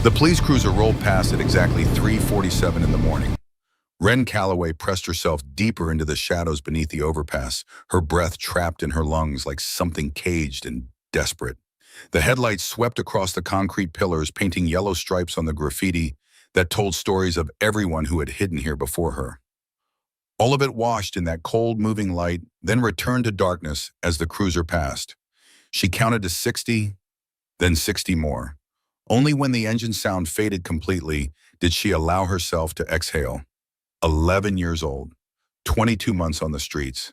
The police cruiser rolled past at exactly 3:47 in the morning. Wren Calloway pressed herself deeper into the shadows beneath the overpass, her breath trapped in her lungs like something caged and desperate. The headlights swept across the concrete pillars, painting yellow stripes on the graffiti that told stories of everyone who had hidden here before her. All of it washed in that cold, moving light, then returned to darkness as the cruiser passed. She counted to 60, then 60 more. Only when the engine sound faded completely did she allow herself to exhale. 11 years old, 22 months on the streets.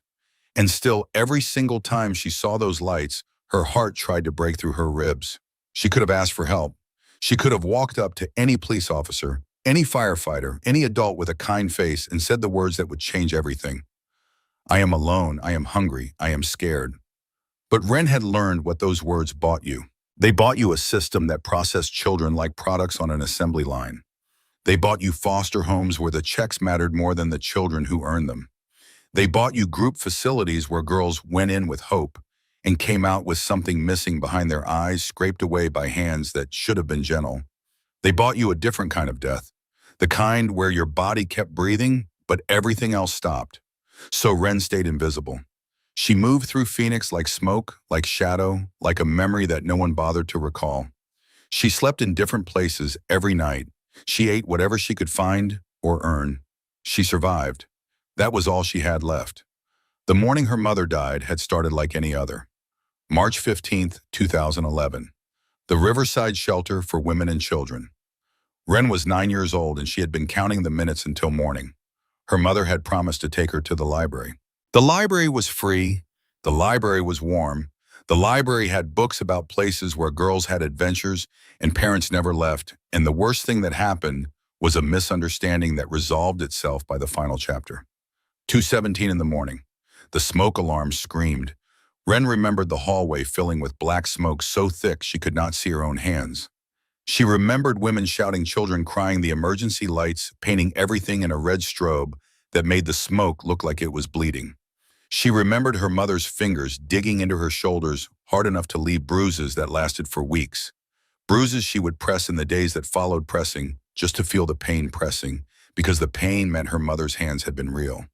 And still, every single time she saw those lights, her heart tried to break through her ribs. She could have asked for help. She could have walked up to any police officer, any firefighter, any adult with a kind face and said the words that would change everything. I am alone, I am hungry, I am scared. But Wren had learned what those words bought you. They bought you a system that processed children like products on an assembly line. They bought you foster homes where the checks mattered more than the children who earned them. They bought you group facilities where girls went in with hope and came out with something missing behind their eyes, scraped away by hands that should have been gentle. They bought you a different kind of death, the kind where your body kept breathing, but everything else stopped. So Wren stayed invisible. She moved through Phoenix like smoke, like shadow, like a memory that no one bothered to recall. She slept in different places every night. She ate whatever she could find or earn. She survived. That was all she had left. The morning her mother died had started like any other. March 15th, 2011. The Riverside Shelter for Women and Children. Wren was 9 years old and she had been counting the minutes until morning. Her mother had promised to take her to the library. The library was free. The library was warm. The library had books about places where girls had adventures and parents never left. And the worst thing that happened was a misunderstanding that resolved itself by the final chapter. 2:17 in the morning. The smoke alarm screamed. Wren remembered the hallway filling with black smoke so thick she could not see her own hands. She remembered women shouting, children crying, the emergency lights painting everything in a red strobe that made the smoke look like it was bleeding. She remembered her mother's fingers digging into her shoulders hard enough to leave bruises that lasted for weeks. Bruises she would press in the days that followed pressing, just to feel the pain pressing, because the pain meant her mother's hands had been real.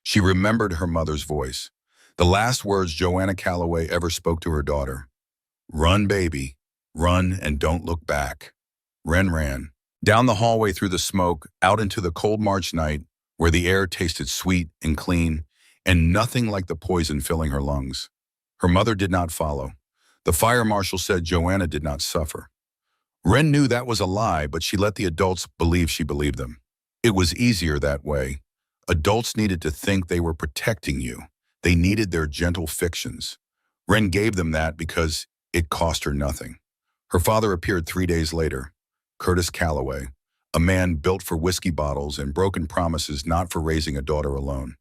She remembered her mother's voice, the last words Joanna Calloway ever spoke to her daughter. Run, baby, run and don't look back. Wren ran. Down the hallway through the smoke, out into the cold March night, where the air tasted sweet and clean, and nothing like the poison filling her lungs. Her mother did not follow. The fire marshal said Joanna did not suffer. Wren knew that was a lie, but she let the adults believe she believed them. It was easier that way. Adults needed to think they were protecting you. They needed their gentle fictions. Wren gave them that because it cost her nothing. Her father appeared 3 days later, Curtis Calloway, a man built for whiskey bottles and broken promises, not for raising a daughter alone.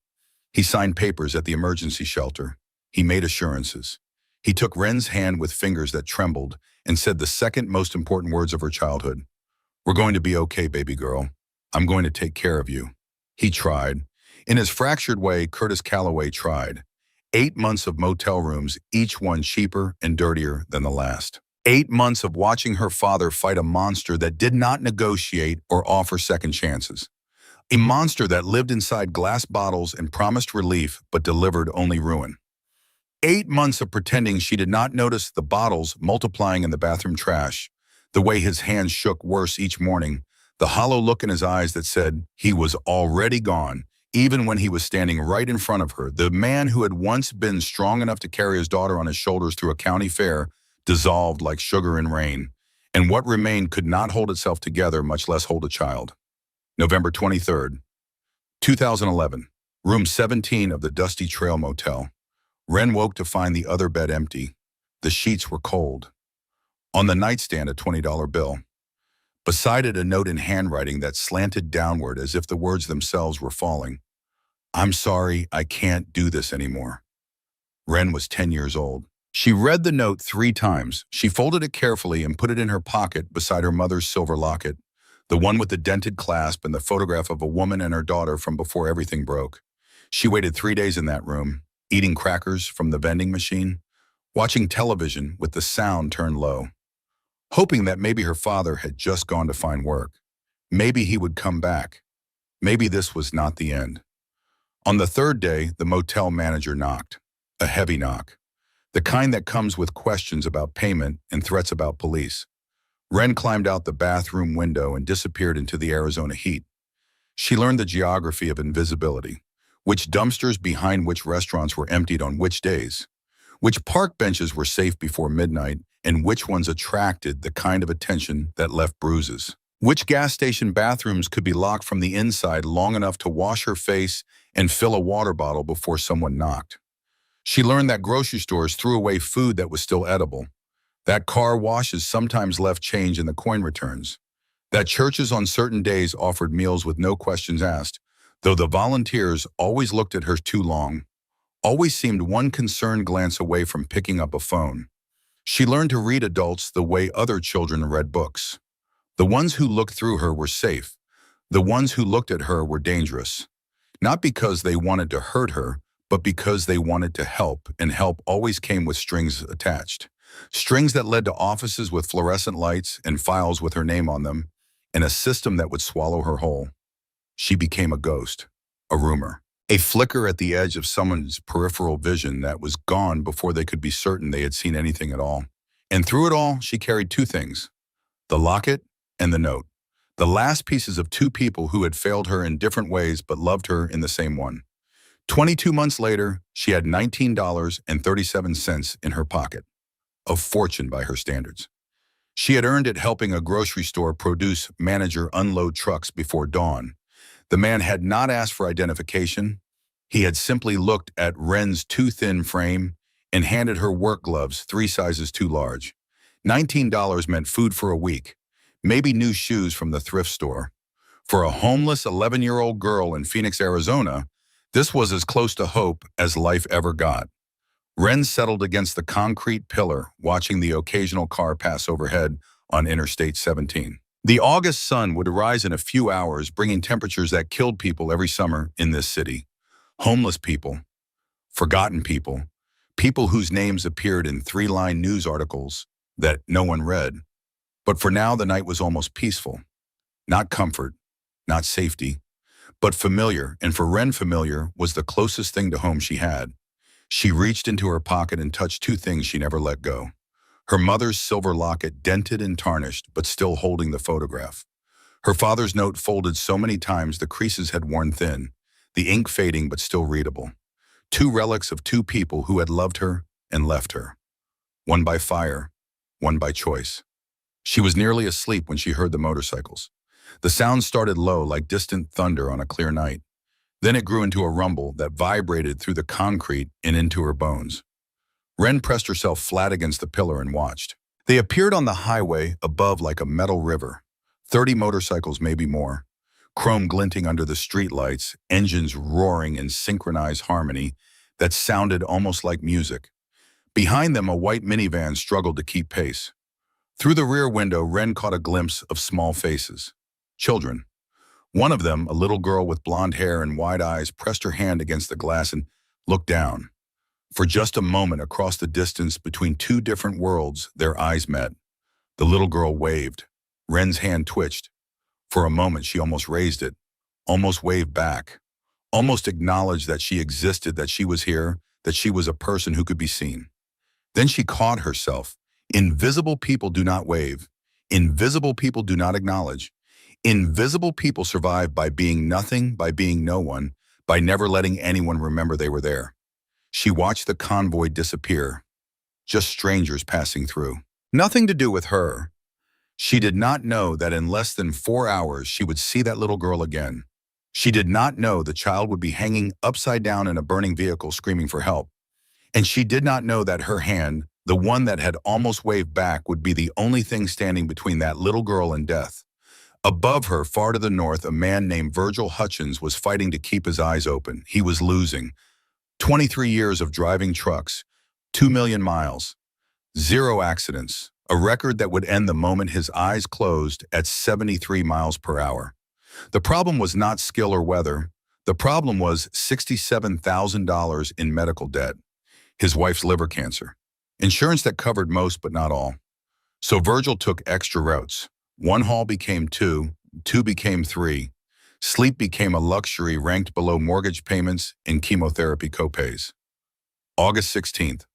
He signed papers at the emergency shelter. He made assurances. He took Wren's hand with fingers that trembled and said the second most important words of her childhood. We're going to be okay, baby girl. I'm going to take care of you. He tried. In his fractured way, Curtis Calloway tried. 8 months of motel rooms, each one cheaper and dirtier than the last. 8 months of watching her father fight a monster that did not negotiate or offer second chances. A monster that lived inside glass bottles and promised relief but delivered only ruin. 8 months of pretending she did not notice the bottles multiplying in the bathroom trash, the way his hands shook worse each morning, the hollow look in his eyes that said he was already gone, even when he was standing right in front of her. The man who had once been strong enough to carry his daughter on his shoulders through a county fair dissolved like sugar in rain, and what remained could not hold itself together, much less hold a child. November 23rd, 2011, room 17 of the Dusty Trail Motel. Wren woke to find the other bed empty. The sheets were cold. On the nightstand, a $20 bill. Beside it, a note in handwriting that slanted downward as if the words themselves were falling. I'm sorry, I can't do this anymore. Wren was 10 years old. She read the note 3 times. She folded it carefully and put it in her pocket beside her mother's silver locket, the one with the dented clasp and the photograph of a woman and her daughter from before everything broke. She waited 3 days in that room, eating crackers from the vending machine, watching television with the sound turned low. hoping that maybe her father had just gone to find work. Maybe he would come back. Maybe this was not the end. On the third day, the motel manager knocked. A heavy knock. The kind that comes with questions about payment and threats about police. Wren climbed out the bathroom window and disappeared into the Arizona heat. She learned the geography of invisibility, which dumpsters behind which restaurants were emptied on which days, which park benches were safe before midnight, and which ones attracted the kind of attention that left bruises. Which gas station bathrooms could be locked from the inside long enough to wash her face and fill a water bottle before someone knocked. She learned that grocery stores threw away food that was still edible, that car washes sometimes left change in the coin returns, that churches on certain days offered meals with no questions asked, though the volunteers always looked at her too long, always seemed one concerned glance away from picking up a phone. She learned to read adults the way other children read books. The ones who looked through her were safe. The ones who looked at her were dangerous. Not because they wanted to hurt her, but because they wanted to help, and help always came with strings attached. Strings that led to offices with fluorescent lights and files with her name on them, and a system that would swallow her whole. She became a ghost, a rumor, a flicker at the edge of someone's peripheral vision that was gone before they could be certain they had seen anything at all. And through it all, she carried two things: the locket and the note. The last pieces of two people who had failed her in different ways but loved her in the same one. 22 months later, she had $19.37 in her pocket. A fortune by her standards. She had earned it helping a grocery store produce manager unload trucks before dawn. The man had not asked for identification. He had simply looked at Wren's too thin frame and handed her work gloves 3 sizes too large. $19 meant food for a week, maybe new shoes from the thrift store. For a homeless 11-year-old girl in Phoenix, Arizona, this was as close to hope as life ever got. Wren settled against the concrete pillar, watching the occasional car pass overhead on Interstate 17. The August sun would rise in a few hours, bringing temperatures that killed people every summer in this city. Homeless people, forgotten people, people whose names appeared in 3-line news articles that no one read. But for now, the night was almost peaceful. Not comfort, not safety, but familiar, and for Wren, familiar was the closest thing to home she had. She reached into her pocket and touched two things she never let go. Her mother's silver locket, dented and tarnished, but still holding the photograph. Her father's note folded so many times the creases had worn thin, the ink fading but still readable. Two relics of two people who had loved her and left her. One by fire, one by choice. She was nearly asleep when she heard the motorcycles. The sound started low like distant thunder on a clear night. Then it grew into a rumble that vibrated through the concrete and into her bones. Wren pressed herself flat against the pillar and watched. They appeared on the highway above like a metal river. 30 motorcycles, maybe more. Chrome glinting under the streetlights, engines roaring in synchronized harmony that sounded almost like music. Behind them, a white minivan struggled to keep pace. Through the rear window, Wren caught a glimpse of small faces. Children. One of them, a little girl with blonde hair and wide eyes, pressed her hand against the glass and looked down. For just a moment, across the distance between two different worlds, their eyes met. The little girl waved. Wren's hand twitched. For a moment, she almost raised it, almost waved back, almost acknowledged that she existed, that she was here, that she was a person who could be seen. Then she caught herself. Invisible people do not wave. Invisible people do not acknowledge. Invisible people survive by being nothing, by being no one, by never letting anyone remember they were there. She watched the convoy disappear, just strangers passing through. Nothing to do with her. She did not know that in less than 4 hours she would see that little girl again. She did not know the child would be hanging upside down in a burning vehicle screaming for help. And she did not know that her hand, the one that had almost waved back, would be the only thing standing between that little girl and death. Above her, far to the north, a man named Virgil Hutchins was fighting to keep his eyes open. He was losing. 23 years of driving trucks, 2 million miles, 0 accidents, a record that would end the moment his eyes closed at 73 miles per hour. The problem was not skill or weather. The problem was $67,000 in medical debt. His wife's liver cancer. Insurance that covered most but not all. So Virgil took extra routes. One hall became two, two became three. Sleep became a luxury ranked below mortgage payments and chemotherapy copays. August 16th,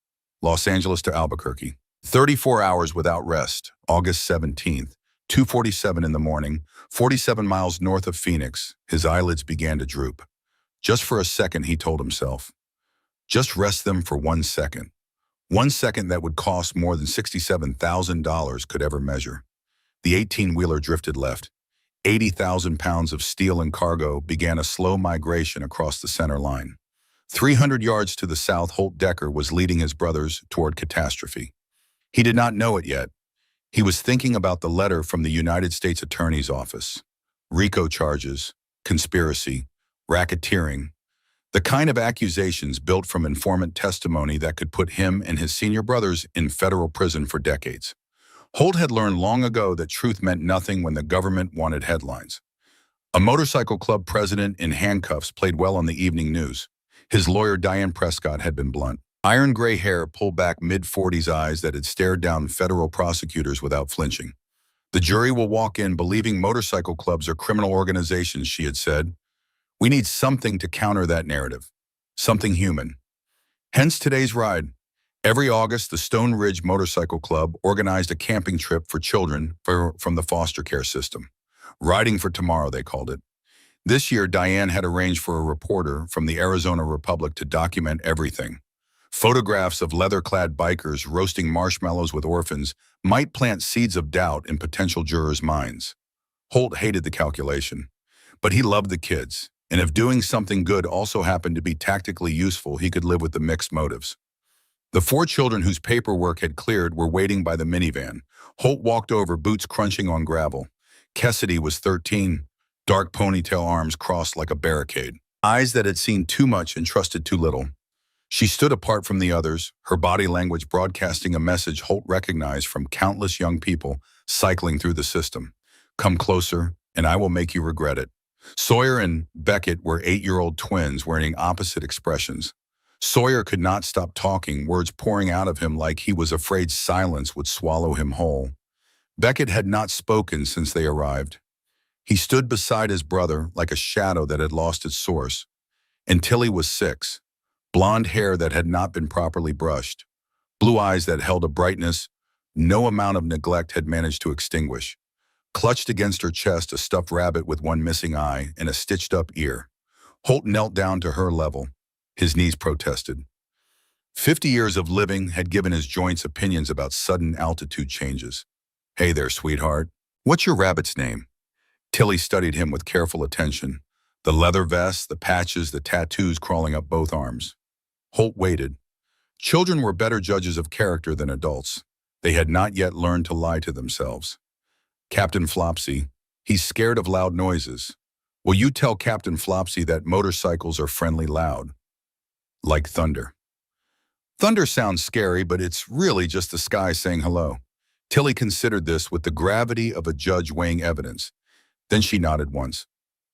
Los Angeles to Albuquerque. 34 hours without rest. August 17th, 2:47 in the morning, 47 miles north of Phoenix. His eyelids began to droop. Just for a second, he told himself. Just rest them for 1 second. 1 second that would cost more than $67,000 could ever measure. The 18-wheeler drifted left. 80,000 pounds of steel and cargo began a slow migration across the center line. 300 yards to the south, Holt Decker was leading his brothers toward catastrophe. He did not know it yet. He was thinking about the letter from the United States Attorney's Office. RICO charges, conspiracy, racketeering, the kind of accusations built from informant testimony that could put him and his senior brothers in federal prison for decades. Holt had learned long ago that truth meant nothing when the government wanted headlines. A motorcycle club president in handcuffs played well on the evening news. His lawyer, Diane Prescott, had been blunt. Iron gray hair pulled back mid-40s eyes that had stared down federal prosecutors without flinching. The jury will walk in believing motorcycle clubs are criminal organizations, she had said. We need something to counter that narrative. Something human. Hence today's ride. Every August, the Stone Ridge Motorcycle Club organized a camping trip for children from the foster care system. Riding for Tomorrow, they called it. This year, Diane had arranged for a reporter from the Arizona Republic to document everything. Photographs of leather-clad bikers roasting marshmallows with orphans might plant seeds of doubt in potential jurors' minds. Holt hated the calculation, but he loved the kids, and if doing something good also happened to be tactically useful, he could live with the mixed motives. The 4 children whose paperwork had cleared were waiting by the minivan. Holt walked over, boots crunching on gravel. Cassidy was 13, dark ponytail, arms crossed like a barricade. Eyes that had seen too much and trusted too little. She stood apart from the others, her body language broadcasting a message Holt recognized from countless young people cycling through the system. Come closer, and I will make you regret it. Sawyer and Beckett were 8-year-old twins wearing opposite expressions. Sawyer could not stop talking, words pouring out of him like he was afraid silence would swallow him whole. Beckett had not spoken since they arrived. He stood beside his brother like a shadow that had lost its source. Until he was 6. Blonde hair that had not been properly brushed. Blue eyes that held a brightness no amount of neglect had managed to extinguish. Clutched against her chest, a stuffed rabbit with one missing eye and a stitched-up ear. Holt knelt down to her level. His knees protested. 50 years of living had given his joints opinions about sudden altitude changes. Hey there, sweetheart. What's your rabbit's name? Tilly studied him with careful attention. The leather vest, the patches, the tattoos crawling up both arms. Holt waited. Children were better judges of character than adults. They had not yet learned to lie to themselves. Captain Flopsy, he's scared of loud noises. Will you tell Captain Flopsy that motorcycles are friendly loud? Like thunder. Thunder sounds scary, but it's really just the sky saying hello. Tilly considered this with the gravity of a judge weighing evidence. Then she nodded once.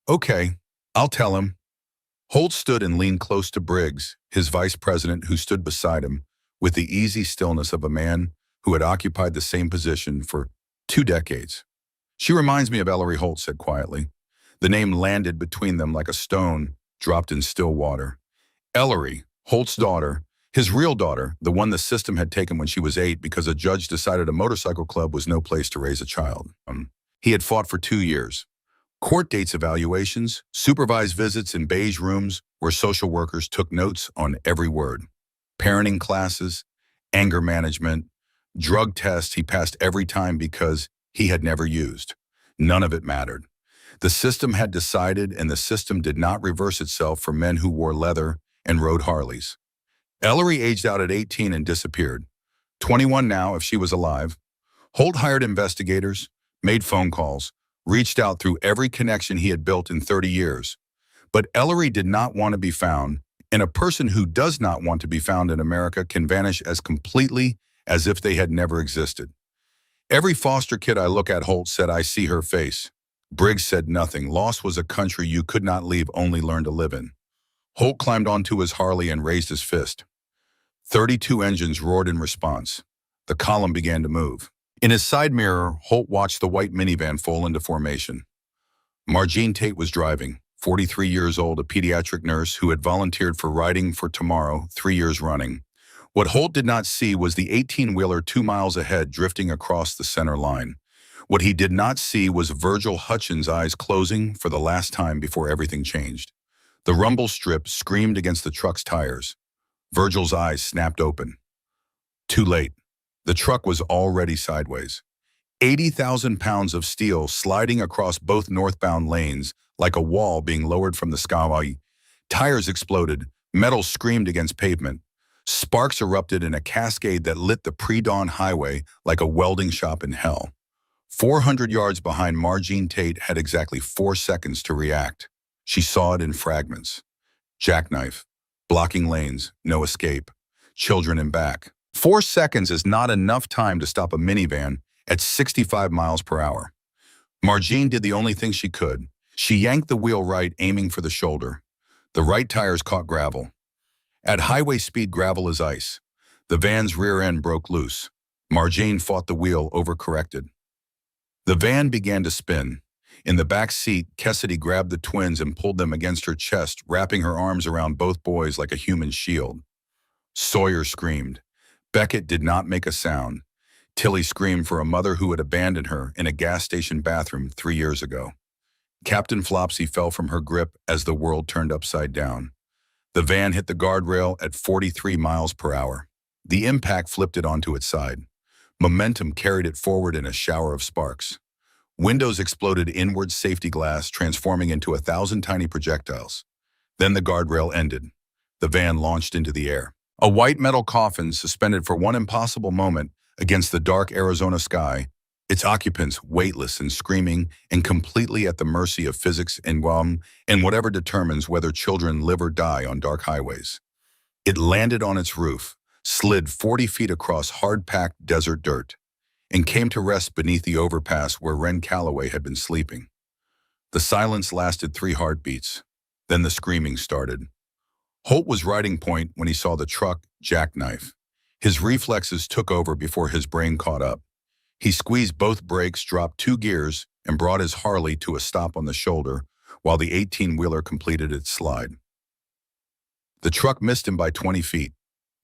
Okay, I'll tell him. Holt stood and leaned close to Briggs, his vice president, who stood beside him, with the easy stillness of a man who had occupied the same position for 2 decades. She reminds me of Ellery, Holt said quietly. The name landed between them like a stone dropped in still water. Ellery, Holt's daughter, his real daughter, the one the system had taken when she was 8 because a judge decided a motorcycle club was no place to raise a child. He had fought for 2 years. Court dates, evaluations, supervised visits in beige rooms where social workers took notes on every word. Parenting classes, anger management, drug tests he passed every time because he had never used. None of it mattered. The system had decided, and the system did not reverse itself for men who wore leather and rode Harleys. Ellery aged out at 18 and disappeared. 21 now if she was alive. Holt hired investigators, made phone calls, reached out through every connection he had built in 30 years. But Ellery did not want to be found, and a person who does not want to be found in America can vanish as completely as if they had never existed. Every foster kid I look at, Holt said, I see her face. Briggs said nothing. Lost was a country you could not leave, only learn to live in. Holt climbed onto his Harley and raised his fist. 32 engines roared in response. The column began to move. In his side mirror, Holt watched the white minivan fall into formation. Margene Tate was driving, 43 years old, a pediatric nurse who had volunteered for Riding for Tomorrow 3 years running. What Holt did not see was the 18-wheeler 2 miles ahead drifting across the center line. What he did not see was Virgil Hutchins' eyes closing for the last time before everything changed. The rumble strip screamed against the truck's tires. Virgil's eyes snapped open. Too late. The truck was already sideways. 80,000 pounds of steel sliding across both northbound lanes like a wall being lowered from the sky. Tires exploded, metal screamed against pavement. Sparks erupted in a cascade that lit the pre-dawn highway like a welding shop in hell. 400 yards behind, Margene Tate had exactly 4 seconds to react. She saw it in fragments. Jackknife, blocking lanes, no escape. Children in back. 4 seconds is not enough time to stop a minivan at 65 miles per hour. Margene did the only thing she could. She yanked the wheel right, aiming for the shoulder. The right tires caught gravel. At highway speed, gravel is ice. The van's rear end broke loose. Margene fought the wheel, overcorrected. The van began to spin. In the back seat, Cassidy grabbed the twins and pulled them against her chest, wrapping her arms around both boys like a human shield. Sawyer screamed. Beckett did not make a sound. Tilly screamed for a mother who had abandoned her in a gas station bathroom 3 years ago. Captain Flopsy fell from her grip as the world turned upside down. The van hit the guardrail at 43 miles per hour. The impact flipped it onto its side. Momentum carried it forward in a shower of sparks. Windows exploded inward, safety glass transforming into 1,000 tiny projectiles. Then the guardrail ended. The van launched into the air. A white metal coffin suspended for one impossible moment against the dark Arizona sky, its occupants weightless and screaming and completely at the mercy of physics and whatever determines whether children live or die on dark highways. It landed on its roof, slid 40 feet across hard-packed desert dirt, and came to rest beneath the overpass where Ren Calloway had been sleeping. The silence lasted 3 heartbeats. Then the screaming started. Holt was riding point when he saw the truck jackknife. His reflexes took over before his brain caught up. He squeezed both brakes, dropped 2 gears, and brought his Harley to a stop on the shoulder while the 18-wheeler completed its slide. The truck missed him by 20 feet.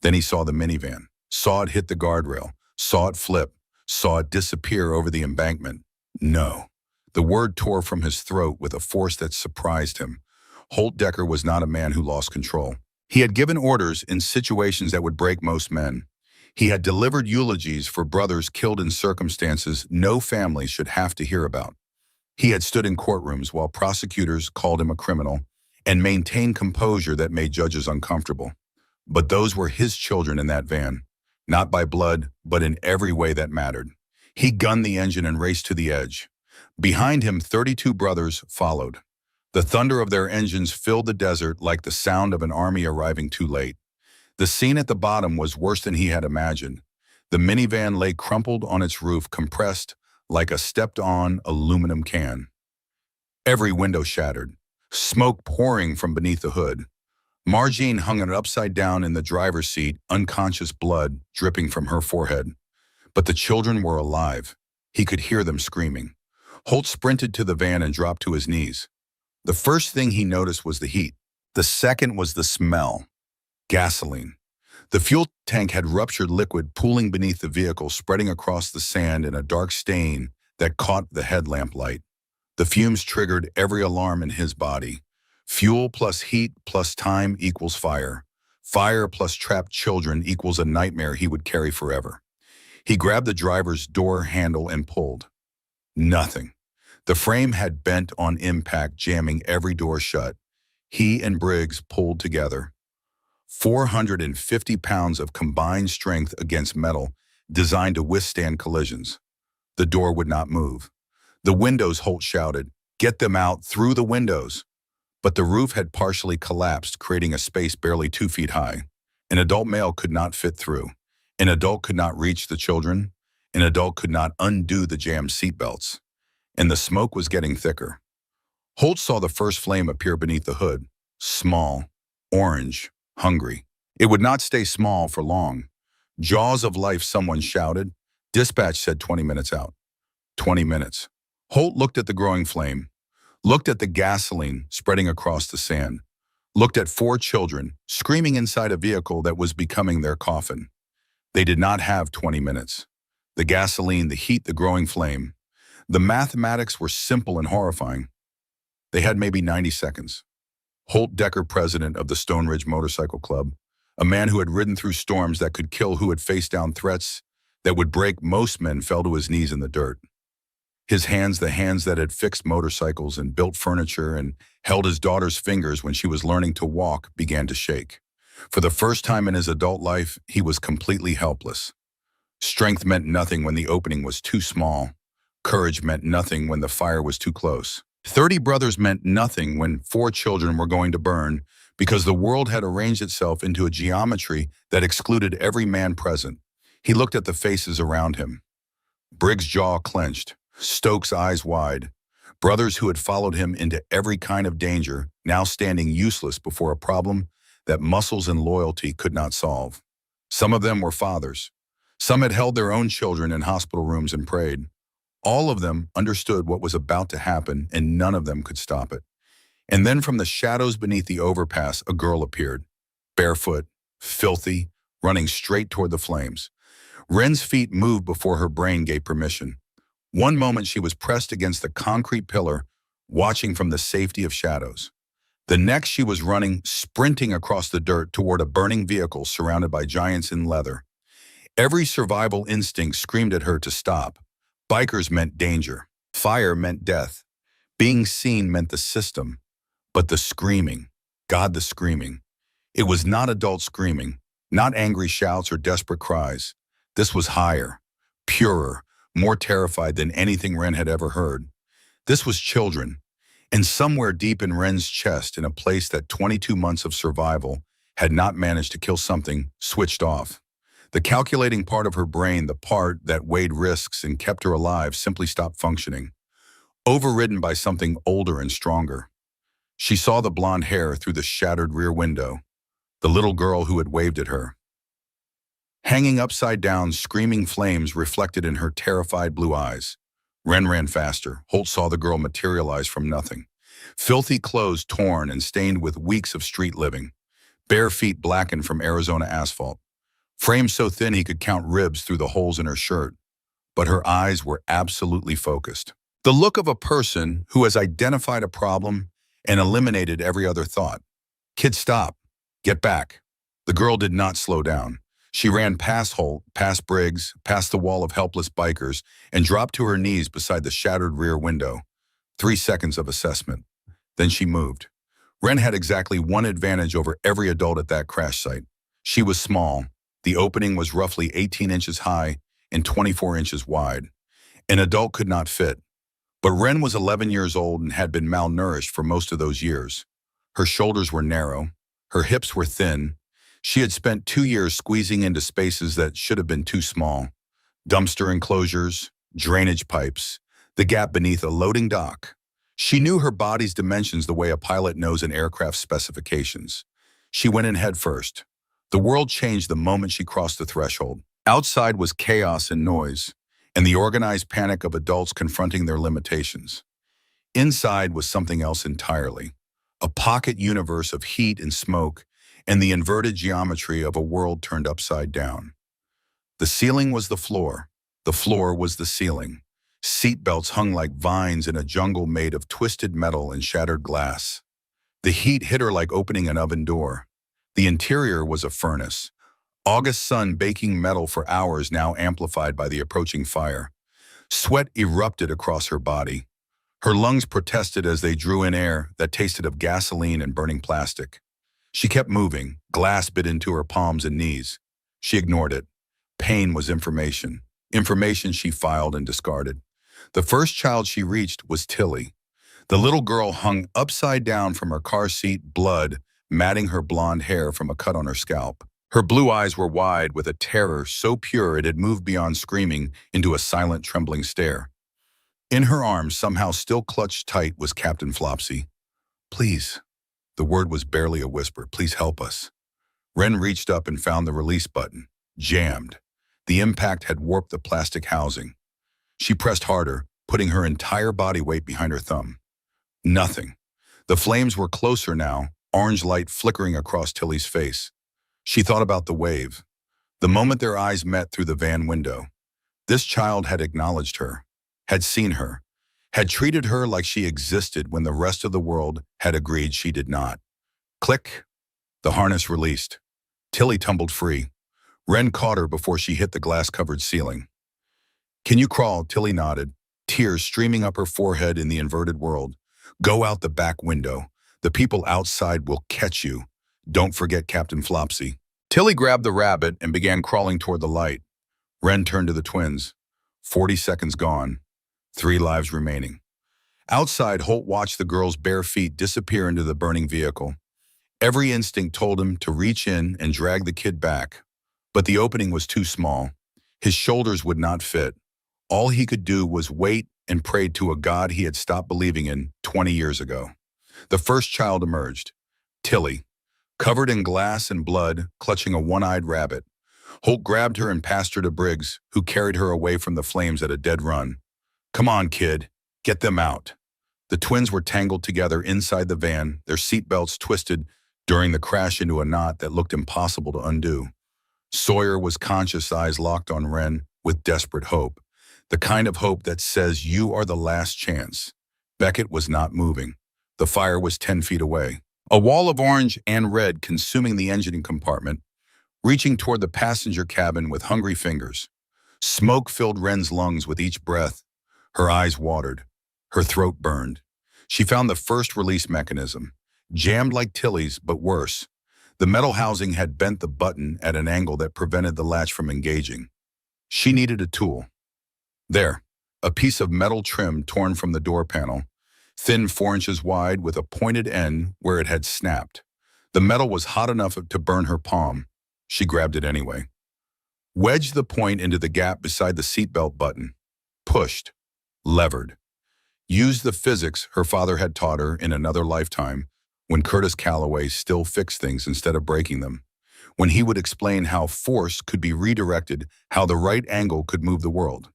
Then he saw the minivan, saw it hit the guardrail, saw it flip, saw it disappear over the embankment. No. The word tore from his throat with a force that surprised him. Holt Decker was not a man who lost control. He had given orders in situations that would break most men. He had delivered eulogies for brothers killed in circumstances no family should have to hear about. He had stood in courtrooms while prosecutors called him a criminal and maintained composure that made judges uncomfortable. But those were his children in that van, not by blood, but in every way that mattered. He gunned the engine and raced to the edge. Behind him, 32 brothers followed. The thunder of their engines filled the desert like the sound of an army arriving too late. The scene at the bottom was worse than he had imagined. The minivan lay crumpled on its roof, compressed like a stepped-on aluminum can. Every window shattered, smoke pouring from beneath the hood. Margene hung it upside down in the driver's seat, unconscious, blood dripping from her forehead. But the children were alive. He could hear them screaming. Holt sprinted to the van and dropped to his knees. The first thing he noticed was the heat. The second was the smell. Gasoline. The fuel tank had ruptured liquid pooling beneath the vehicle, spreading across the sand in a dark stain that caught the headlamp light. The fumes triggered every alarm in his body. Fuel plus heat plus time equals fire. Fire plus trapped children equals a nightmare he would carry forever. He grabbed the driver's door handle and pulled. Nothing. The frame had bent on impact, jamming every door shut. He and Briggs pulled together. 450 pounds of combined strength against metal designed to withstand collisions. The door would not move. The windows, Holt shouted. Get them out, through the windows. But the roof had partially collapsed, creating a space barely 2 feet high. An adult male could not fit through. An adult could not reach the children. An adult could not undo the jammed seatbelts. And the smoke was getting thicker. Holt saw the first flame appear beneath the hood. Small, orange, hungry. It would not stay small for long. Jaws of life, someone shouted. Dispatch said 20 minutes out. 20 minutes. Holt looked at the growing flame, looked at the gasoline spreading across the sand, looked at four children screaming inside a vehicle that was becoming their coffin. They did not have 20 minutes. The gasoline, the heat, the growing flame. The mathematics were simple and horrifying. They had maybe 90 seconds. Holt Decker, president of the Stone Ridge Motorcycle Club, a man who had ridden through storms that could kill, who had faced down threats that would break most men, fell to his knees in the dirt. His hands, the hands that had fixed motorcycles and built furniture and held his daughter's fingers when she was learning to walk, began to shake. For the first time in his adult life, he was completely helpless. Strength meant nothing when the opening was too small. Courage meant nothing when the fire was too close. 30 brothers meant nothing when 4 children were going to burn, because the world had arranged itself into a geometry that excluded every man present. He looked at the faces around him. Briggs' jaw clenched, Stokes' eyes wide. Brothers who had followed him into every kind of danger, now standing useless before a problem that muscles and loyalty could not solve. Some of them were fathers. Some had held their own children in hospital rooms and prayed. All of them understood what was about to happen, and none of them could stop it. And then from the shadows beneath the overpass, a girl appeared, barefoot, filthy, running straight toward the flames. Wren's feet moved before her brain gave permission. One moment she was pressed against the concrete pillar, watching from the safety of shadows. The next she was running, sprinting across the dirt toward a burning vehicle surrounded by giants in leather. Every survival instinct screamed at her to stop. Bikers meant danger. Fire meant death. Being seen meant the system. But the screaming, God, the screaming. It was not adult screaming, not angry shouts or desperate cries. This was higher, purer, more terrified than anything Wren had ever heard. This was children, and somewhere deep in Wren's chest, in a place that 22 months of survival had not managed to kill something, switched off. The calculating part of her brain, the part that weighed risks and kept her alive, simply stopped functioning, overridden by something older and stronger. She saw the blonde hair through the shattered rear window, the little girl who had waved at her. Hanging upside down, screaming flames reflected in her terrified blue eyes. Wren ran faster. Holt saw the girl materialize from nothing. Filthy clothes torn and stained with weeks of street living. Bare feet blackened from Arizona asphalt. Frame so thin he could count ribs through the holes in her shirt. But her eyes were absolutely focused. The look of a person who has identified a problem and eliminated every other thought. Kid, stop. Get back. The girl did not slow down. She ran past Holt, past Briggs, past the wall of helpless bikers, and dropped to her knees beside the shattered rear window. 3 seconds of assessment. Then she moved. Wren had exactly one advantage over every adult at that crash site. She was small. The opening was roughly 18 inches high and 24 inches wide. An adult could not fit. But Wren was 11 years old and had been malnourished for most of those years. Her shoulders were narrow. Her hips were thin. She had spent 2 years squeezing into spaces that should have been too small. Dumpster enclosures, drainage pipes, the gap beneath a loading dock. She knew her body's dimensions the way a pilot knows an aircraft's specifications. She went in head first. The world changed the moment she crossed the threshold. Outside was chaos and noise, and the organized panic of adults confronting their limitations. Inside was something else entirely. A pocket universe of heat and smoke, and the inverted geometry of a world turned upside down. The ceiling was the floor was the ceiling. Seatbelts hung like vines in a jungle made of twisted metal and shattered glass. The heat hit her like opening an oven door. The interior was a furnace. August sun baking metal for hours, now amplified by the approaching fire. Sweat erupted across her body. Her lungs protested as they drew in air that tasted of gasoline and burning plastic. She kept moving. Glass bit into her palms and knees. She ignored it. Pain was information. Information she filed and discarded. The first child she reached was Tilly. The little girl hung upside down from her car seat, blood matting her blonde hair from a cut on her scalp. Her blue eyes were wide with a terror so pure it had moved beyond screaming into a silent, trembling stare. In her arms, somehow still clutched tight, was Captain Flopsy. Please. The word was barely a whisper. Please help us. Wren reached up and found the release button. Jammed. The impact had warped the plastic housing. She pressed harder, putting her entire body weight behind her thumb. Nothing. The flames were closer now, orange light flickering across Tilly's face. She thought about the wave. The moment their eyes met through the van window, this child had acknowledged her, had seen her, had treated her like she existed when the rest of the world had agreed she did not. Click. The harness released. Tilly tumbled free. Ren caught her before she hit the glass-covered ceiling. "Can you crawl?" Tilly nodded, tears streaming up her forehead in the inverted world. "Go out the back window. The people outside will catch you. Don't forget Captain Flopsy." Tilly grabbed the rabbit and began crawling toward the light. Ren turned to the twins. 40 seconds gone. 3 lives remaining. Outside, Holt watched the girl's bare feet disappear into the burning vehicle. Every instinct told him to reach in and drag the kid back. But the opening was too small. His shoulders would not fit. All he could do was wait and pray to a God he had stopped believing in 20 years ago. The first child emerged. Tilly, covered in glass and blood, clutching a one-eyed rabbit. Holt grabbed her and passed her to Briggs, who carried her away from the flames at a dead run. "Come on, kid. Get them out." The twins were tangled together inside the van, their seatbelts twisted during the crash into a knot that looked impossible to undo. Sawyer was conscious, eyes locked on Ren with desperate hope. The kind of hope that says you are the last chance. Beckett was not moving. The fire was 10 feet away. A wall of orange and red consuming the engine compartment, reaching toward the passenger cabin with hungry fingers. Smoke filled Ren's lungs with each breath. Her eyes watered. Her throat burned. She found the first release mechanism, jammed like Tilly's, but worse. The metal housing had bent the button at an angle that prevented the latch from engaging. She needed a tool. There, a piece of metal trim torn from the door panel, thin 4 inches wide with a pointed end where it had snapped. The metal was hot enough to burn her palm. She grabbed it anyway. Wedged the point into the gap beside the seatbelt button. Pushed. Levered. Used the physics her father had taught her in another lifetime, when Curtis Calloway still fixed things instead of breaking them. When he would explain how force could be redirected, how the right angle could move the world.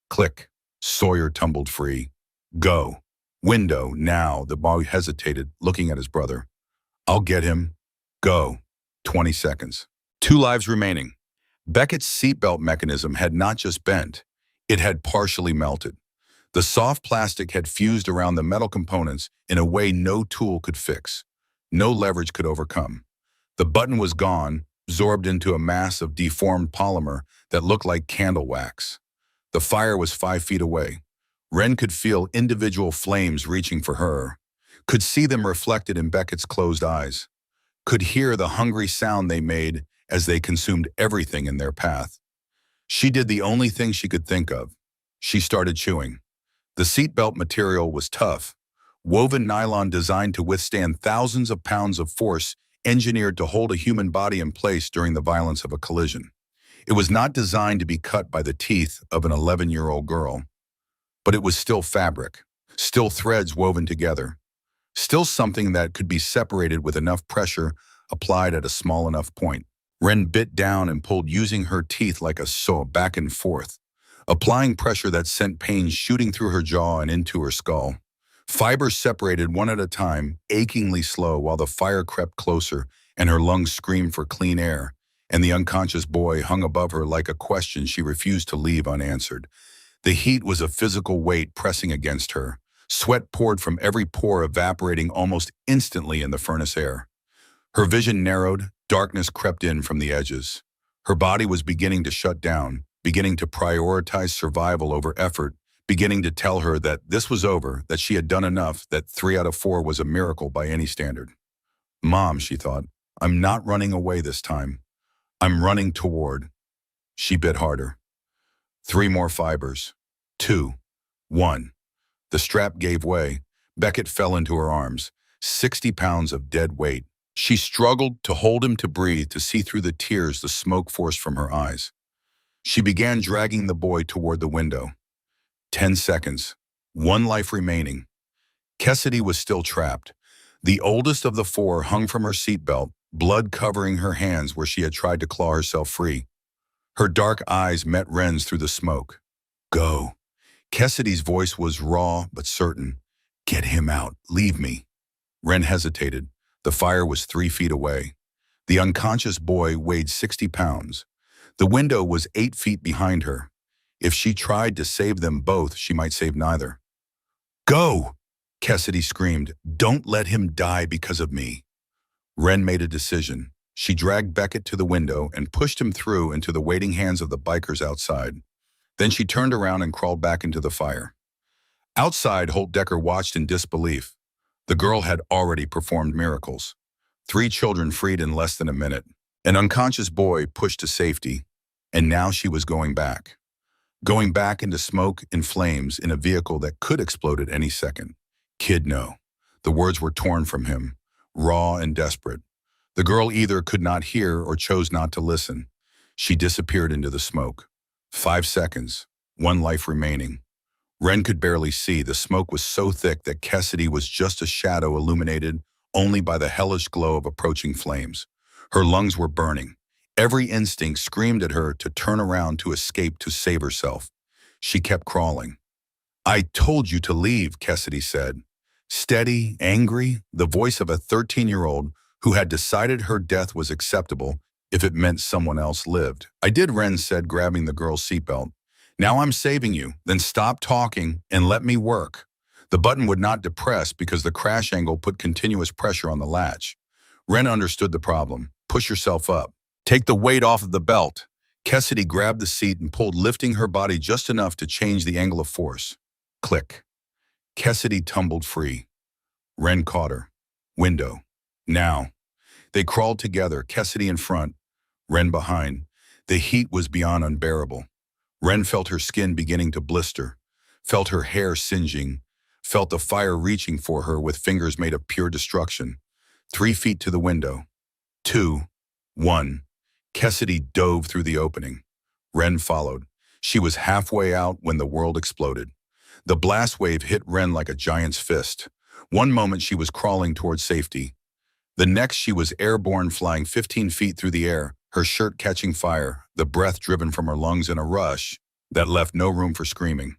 Click. Sawyer tumbled free. Go. Window, now. The boy hesitated, looking at his brother. "I'll get him." Go. 20 seconds. 2 lives remaining. Beckett's seatbelt mechanism had not just bent, it had partially melted. The soft plastic had fused around the metal components in a way no tool could fix, no leverage could overcome. The button was gone, absorbed into a mass of deformed polymer that looked like candle wax. The fire was 5 feet away. Ren could feel individual flames reaching for her, could see them reflected in Beckett's closed eyes, could hear the hungry sound they made as they consumed everything in their path. She did the only thing she could think of. She started chewing. The seatbelt material was tough, woven nylon designed to withstand thousands of pounds of force engineered to hold a human body in place during the violence of a collision. It was not designed to be cut by the teeth of an 11-year-old girl, but it was still fabric, still threads woven together, still something that could be separated with enough pressure applied at a small enough point. Ren bit down and pulled using her teeth like a saw back and forth, applying pressure that sent pain shooting through her jaw and into her skull. Fibers separated one at a time, achingly slow, while the fire crept closer and her lungs screamed for clean air, and the unconscious boy hung above her like a question she refused to leave unanswered. The heat was a physical weight pressing against her. Sweat poured from every pore, evaporating almost instantly in the furnace air. Her vision narrowed, darkness crept in from the edges. Her body was beginning to shut down, beginning to prioritize survival over effort, beginning to tell her that this was over, that she had done enough, that 3 out of 4 was a miracle by any standard. "Mom," she thought, "I'm not running away this time. I'm running toward." She bit harder. 3 more fibers. 2. 1. The strap gave way. Beckett fell into her arms. 60 pounds of dead weight. She struggled to hold him, to breathe, to see through the tears the smoke forced from her eyes. She began dragging the boy toward the window. 10 seconds. 1 life remaining. Cassidy was still trapped. The oldest of the 4 hung from her seatbelt, blood covering her hands where she had tried to claw herself free. Her dark eyes met Wren's through the smoke. Go. Cassidy's voice was raw but certain. Get him out. Leave me. Wren hesitated. The fire was 3 feet away. The unconscious boy weighed 60 pounds. The window was 8 feet behind her. If she tried to save them both, she might save neither. Go! Cassidy screamed. Don't let him die because of me. Wren made a decision. She dragged Beckett to the window and pushed him through into the waiting hands of the bikers outside. Then she turned around and crawled back into the fire. Outside, Holt Decker watched in disbelief. The girl had already performed miracles. 3 children freed in less than a minute. An unconscious boy pushed to safety. And now she was going back. Going back into smoke and flames in a vehicle that could explode at any second. Kid, no. The words were torn from him, raw and desperate. The girl either could not hear or chose not to listen. She disappeared into the smoke. 5 seconds, 1 life remaining. Wren could barely see. The smoke was so thick that Cassidy was just a shadow illuminated only by the hellish glow of approaching flames. Her lungs were burning. Every instinct screamed at her to turn around, to escape, to save herself. She kept crawling. I told you to leave, Cassidy said. Steady, angry, the voice of a 13-year-old who had decided her death was acceptable if it meant someone else lived. I did, Wren said, grabbing the girl's seatbelt. Now I'm saving you. Then stop talking and let me work. The button would not depress because the crash angle put continuous pressure on the latch. Wren understood the problem. Push yourself up. Take the weight off of the belt. Cassidy grabbed the seat and pulled, lifting her body just enough to change the angle of force. Click. Cassidy tumbled free. Wren caught her. Window. Now. They crawled together, Cassidy in front, Wren behind. The heat was beyond unbearable. Wren felt her skin beginning to blister, felt her hair singeing, felt the fire reaching for her with fingers made of pure destruction. 3 feet to the window. 2. 1. Cassidy dove through the opening. Wren followed. She was halfway out when the world exploded. The blast wave hit Wren like a giant's fist. One moment she was crawling toward safety. The next she was airborne, flying 15 feet through the air, her shirt catching fire, the breath driven from her lungs in a rush that left no room for screaming.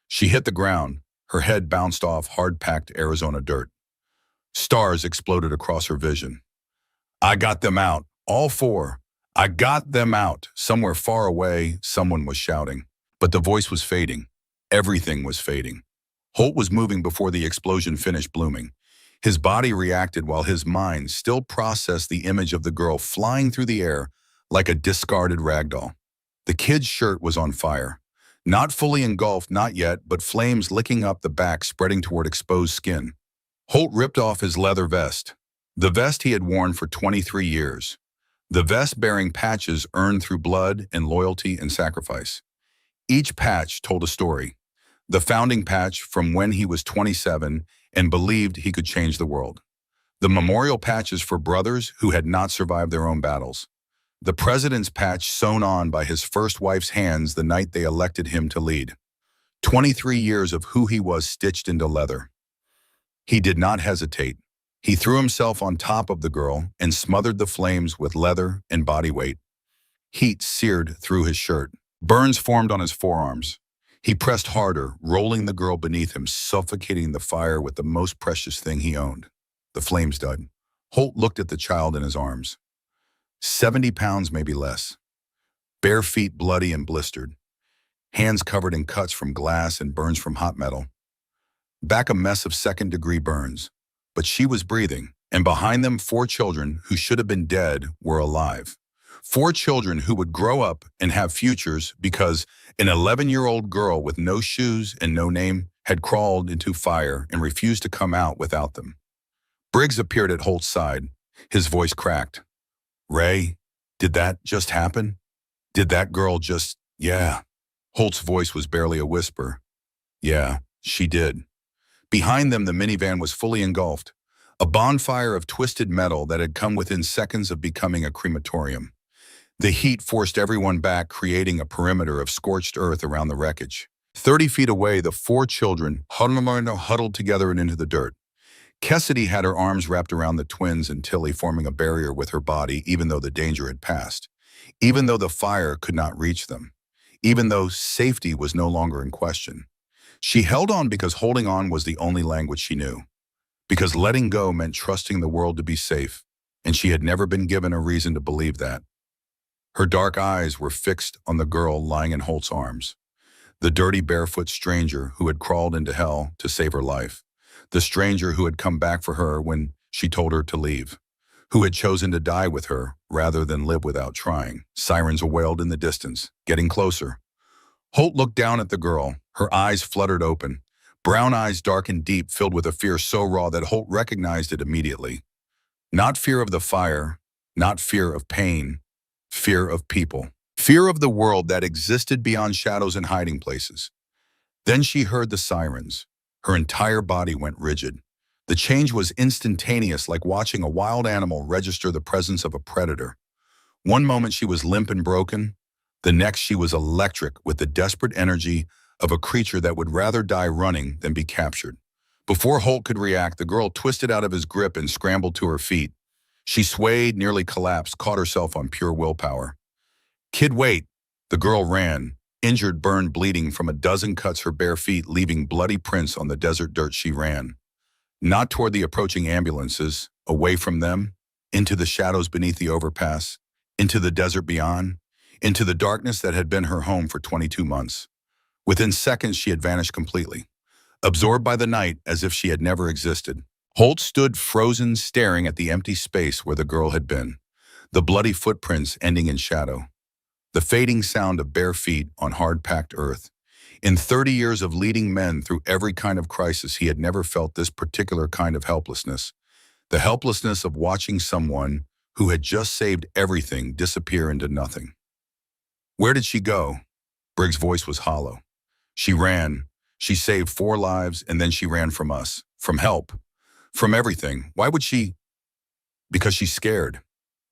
She hit the ground. Her head bounced off hard-packed Arizona dirt. Stars exploded across her vision. I got them out, all 4. I got them out. Somewhere far away, someone was shouting. But the voice was fading. Everything was fading. Holt was moving before the explosion finished blooming. His body reacted while his mind still processed the image of the girl flying through the air like a discarded ragdoll. The kid's shirt was on fire. Not fully engulfed, not yet, but flames licking up the back, spreading toward exposed skin. Holt ripped off his leather vest. The vest he had worn for 23 years. The vest bearing patches earned through blood and loyalty and sacrifice. Each patch told a story. The founding patch from when he was 27 and believed he could change the world. The memorial patches for brothers who had not survived their own battles. The president's patch sewn on by his first wife's hands the night they elected him to lead. 23 years of who he was stitched into leather. He did not hesitate. He threw himself on top of the girl and smothered the flames with leather and body weight. Heat seared through his shirt. Burns formed on his forearms. He pressed harder, rolling the girl beneath him, suffocating the fire with the most precious thing he owned. The flames died. Holt looked at the child in his arms. 70 pounds, maybe less. Bare feet bloody and blistered. Hands covered in cuts from glass and burns from hot metal. Back a mess of second-degree burns. But she was breathing, and behind them 4 children who should have been dead were alive. 4 children who would grow up and have futures because an 11-year-old girl with no shoes and no name had crawled into fire and refused to come out without them. Briggs appeared at Holt's side. His voice cracked. Ray, did that just happen? Did that girl just... Yeah. Holt's voice was barely a whisper. Yeah, she did. Behind them, the minivan was fully engulfed. A bonfire of twisted metal that had come within seconds of becoming a crematorium. The heat forced everyone back, creating a perimeter of scorched earth around the wreckage. 30 feet away, the 4 children huddled together and into the dirt. Cassidy had her arms wrapped around the twins and Tilly, forming a barrier with her body, even though the danger had passed. even though the fire could not reach them, even though safety was no longer in question. She held on because holding on was the only language she knew, because letting go meant trusting the world to be safe, and she had never been given a reason to believe that. Her dark eyes were fixed on the girl lying in Holt's arms, the dirty barefoot stranger who had crawled into hell to save her life, the stranger who had come back for her when she told her to leave, who had chosen to die with her rather than live without trying. Sirens wailed in the distance, getting closer. Holt looked down at the girl, her eyes fluttered open, brown eyes dark and deep, filled with a fear so raw that Holt recognized it immediately. Not fear of the fire, not fear of pain, fear of people. Fear of the world that existed beyond shadows and hiding places. Then she heard the sirens. Her entire body went rigid. The change was instantaneous, like watching a wild animal register the presence of a predator. One moment she was limp and broken. The next she was electric with the desperate energy of a creature that would rather die running than be captured. Before Holt could react, the girl twisted out of his grip and scrambled to her feet. She swayed, nearly collapsed, caught herself on pure willpower. "Kid, wait." The girl ran, injured, burned, bleeding from a dozen cuts, her bare feet leaving bloody prints on the desert dirt. She ran. Not toward the approaching ambulances, away from them, into the shadows beneath the overpass, into the desert beyond, into the darkness that had been her home for 22 months. Within seconds, she had vanished completely, absorbed by the night as if she had never existed. Holt stood frozen, staring at the empty space where the girl had been, the bloody footprints ending in shadow, the fading sound of bare feet on hard-packed earth. In 30 years of leading men through every kind of crisis, he had never felt this particular kind of helplessness, the helplessness of watching someone who had just saved everything disappear into nothing. "Where did she go?" Briggs' voice was hollow. "She ran. She saved 4 lives, and then she ran from us, from help, from everything. Why would she?" "Because she's scared."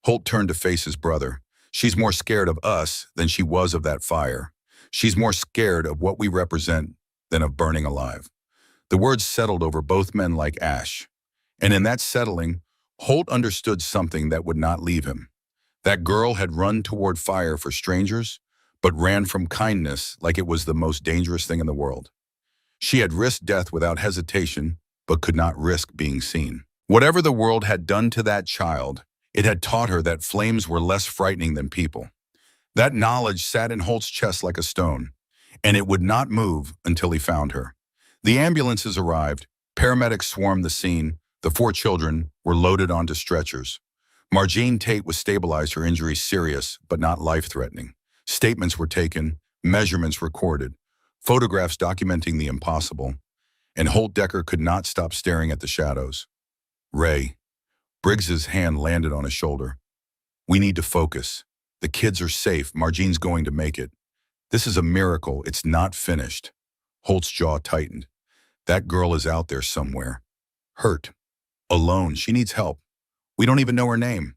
Holt turned to face his brother. "She's more scared of us than she was of that fire. She's more scared of what we represent than of burning alive." The words settled over both men like ash. And in that settling, Holt understood something that would not leave him. That girl had run toward fire for strangers, but ran from kindness like it was the most dangerous thing in the world. She had risked death without hesitation, but could not risk being seen. Whatever the world had done to that child, it had taught her that flames were less frightening than people. That knowledge sat in Holt's chest like a stone, and it would not move until he found her. The ambulances arrived, paramedics swarmed the scene, the 4 children were loaded onto stretchers. Margene Tate was stabilized, her injuries serious, but not life-threatening. Statements were taken, measurements recorded, photographs documenting the impossible, and Holt Decker could not stop staring at the shadows. "Ray." Briggs's hand landed on his shoulder. "We need to focus. The kids are safe. Margene's going to make it. This is a miracle. It's not finished." Holt's jaw tightened. That girl is out there somewhere. Hurt. Alone. She needs help. We don't even know her name.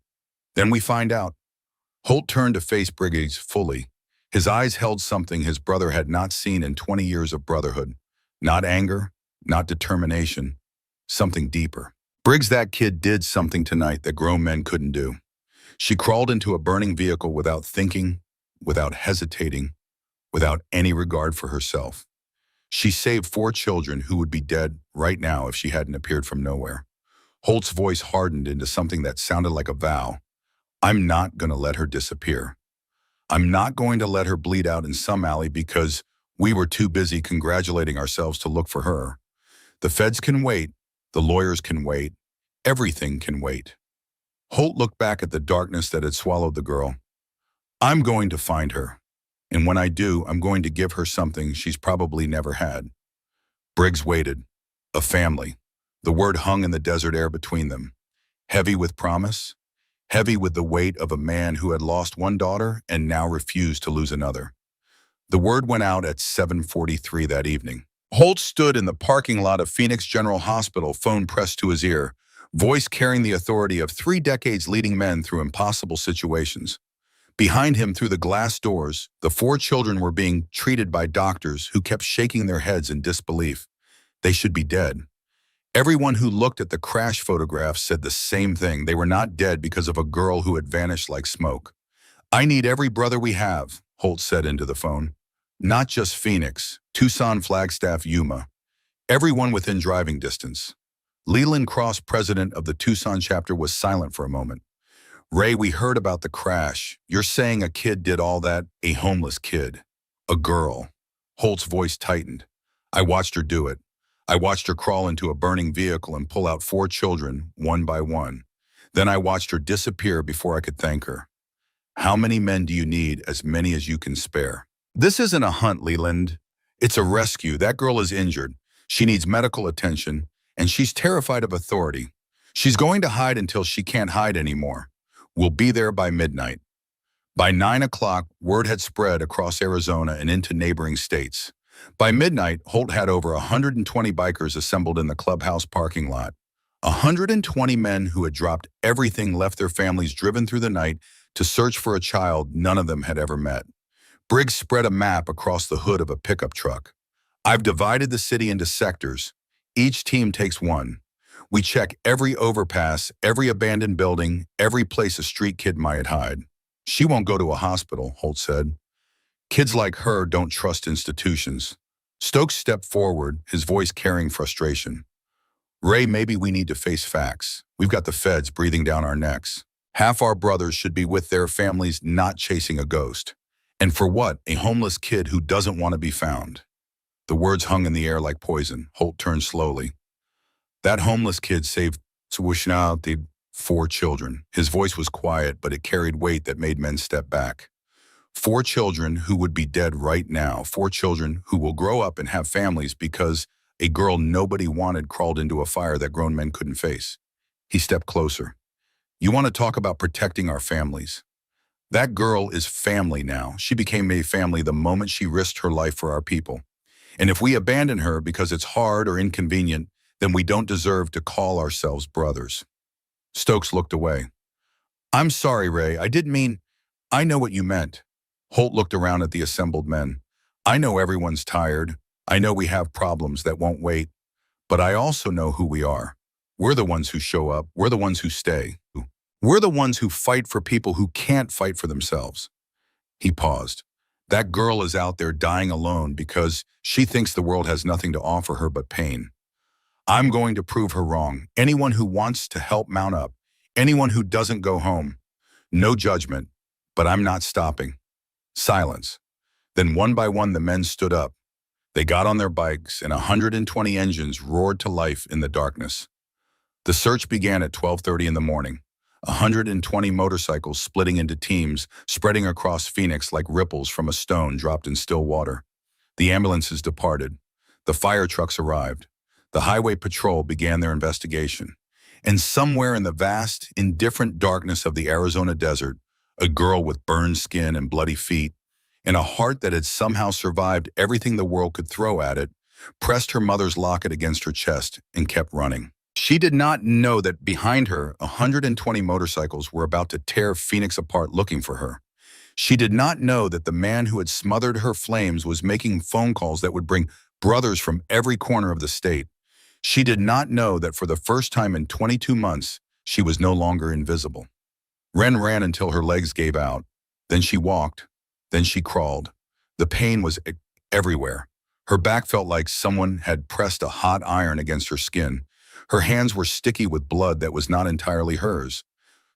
Then we find out. Holt turned to face Briggs fully. His eyes held something his brother had not seen in 20 years of brotherhood. Not anger, not determination, something deeper. "Briggs, that kid did something tonight that grown men couldn't do. She crawled into a burning vehicle without thinking, without hesitating, without any regard for herself. She saved 4 children who would be dead right now if she hadn't appeared from nowhere." Holt's voice hardened into something that sounded like a vow. "I'm not going to let her disappear. I'm not going to let her bleed out in some alley because we were too busy congratulating ourselves to look for her. The feds can wait. The lawyers can wait. Everything can wait." Holt looked back at the darkness that had swallowed the girl. "I'm going to find her. And when I do, I'm going to give her something she's probably never had." Briggs waited. A family. The word hung in the desert air between them. Heavy with promise. Heavy with the weight of a man who had lost 1 daughter and now refused to lose another. The word went out at 7:43 that evening. Holt stood in the parking lot of Phoenix General Hospital, phone pressed to his ear, voice carrying the authority of 3 decades leading men through impossible situations. Behind him, through the glass doors, the 4 children were being treated by doctors who kept shaking their heads in disbelief. They should be dead. Everyone who looked at the crash photographs said the same thing. They were not dead because of a girl who had vanished like smoke. I need every brother we have, Holt said into the phone. Not just Phoenix, Tucson, Flagstaff, Yuma. Everyone within driving distance. Leland Cross, president of the Tucson chapter, was silent for a moment. Ray, we heard about the crash. You're saying a kid did all that? A homeless kid. A girl. Holt's voice tightened. I watched her do it. I watched her crawl into a burning vehicle and pull out 4 children, one by one. Then I watched her disappear before I could thank her. How many men do you need? As many as you can spare. This isn't a hunt, Leland. It's a rescue. That girl is injured. She needs medical attention, and she's terrified of authority. She's going to hide until she can't hide anymore. We'll be there by midnight. By 9 o'clock, word had spread across Arizona and into neighboring states. By midnight, Holt had over 120 bikers assembled in the clubhouse parking lot. 120 men who had dropped everything, left their families, driven through the night to search for a child none of them had ever met. Briggs spread a map across the hood of a pickup truck. I've divided the city into sectors. Each team takes one. We check every overpass, every abandoned building, every place a street kid might hide. She won't go to a hospital, Holt said. Kids like her don't trust institutions. Stokes stepped forward, his voice carrying frustration. Ray, maybe we need to face facts. We've got the feds breathing down our necks. Half our brothers should be with their families, not chasing a ghost. And for what? A homeless kid who doesn't want to be found. The words hung in the air like poison. Holt turned slowly. That homeless kid saved the 4 children. His voice was quiet, but it carried weight that made men step back. 4 children who would be dead right now. 4 children who will grow up and have families because a girl nobody wanted crawled into a fire that grown men couldn't face. He stepped closer. You want to talk about protecting our families? That girl is family now. She became a family the moment she risked her life for our people. And if we abandon her because it's hard or inconvenient, then we don't deserve to call ourselves brothers. Stokes looked away. I'm sorry, Ray. I didn't mean... I know what you meant. Holt looked around at the assembled men. I know everyone's tired. I know we have problems that won't wait. But I also know who we are. We're the ones who show up. We're the ones who stay. We're the ones who fight for people who can't fight for themselves. He paused. That girl is out there dying alone because she thinks the world has nothing to offer her but pain. I'm going to prove her wrong. Anyone who wants to help mount up. Anyone who doesn't go home. No judgment, but I'm not stopping. Silence. Then one by one the men stood up. They got on their bikes and 120 engines roared to life in the darkness. The search began at 12:30 in the morning. 120 motorcycles splitting into teams, spreading across Phoenix like ripples from a stone dropped in still water. The ambulances departed. The fire trucks arrived. The highway patrol began their investigation. And somewhere in the vast, indifferent darkness of the Arizona desert, a girl with burned skin and bloody feet, and a heart that had somehow survived everything the world could throw at it, pressed her mother's locket against her chest and kept running. She did not know that behind her, 120 motorcycles were about to tear Phoenix apart looking for her. She did not know that the man who had smothered her flames was making phone calls that would bring brothers from every corner of the state. She did not know that for the first time in 22 months, she was no longer invisible. Ren ran until her legs gave out. Then she walked. Then she crawled. The pain was everywhere. Her back felt like someone had pressed a hot iron against her skin. Her hands were sticky with blood that was not entirely hers.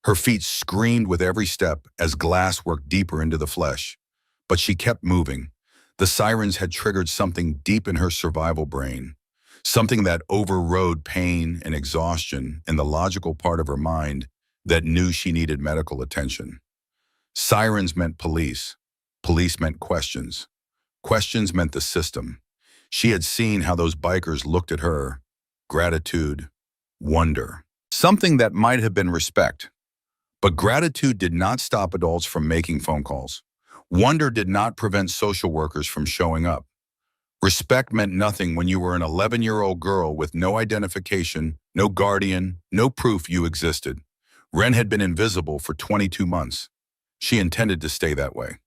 Her feet screamed with every step as glass worked deeper into the flesh. But she kept moving. The sirens had triggered something deep in her survival brain. Something that overrode pain and exhaustion in the logical part of her mind that knew she needed medical attention. Sirens meant police. Police meant questions. Questions meant the system. She had seen how those bikers looked at her. Gratitude, wonder. Something that might have been respect. But gratitude did not stop adults from making phone calls. Wonder did not prevent social workers from showing up. Respect meant nothing when you were an 11-year-old girl with no identification, no guardian, no proof you existed. Ren had been invisible for 22 months. She intended to stay that way.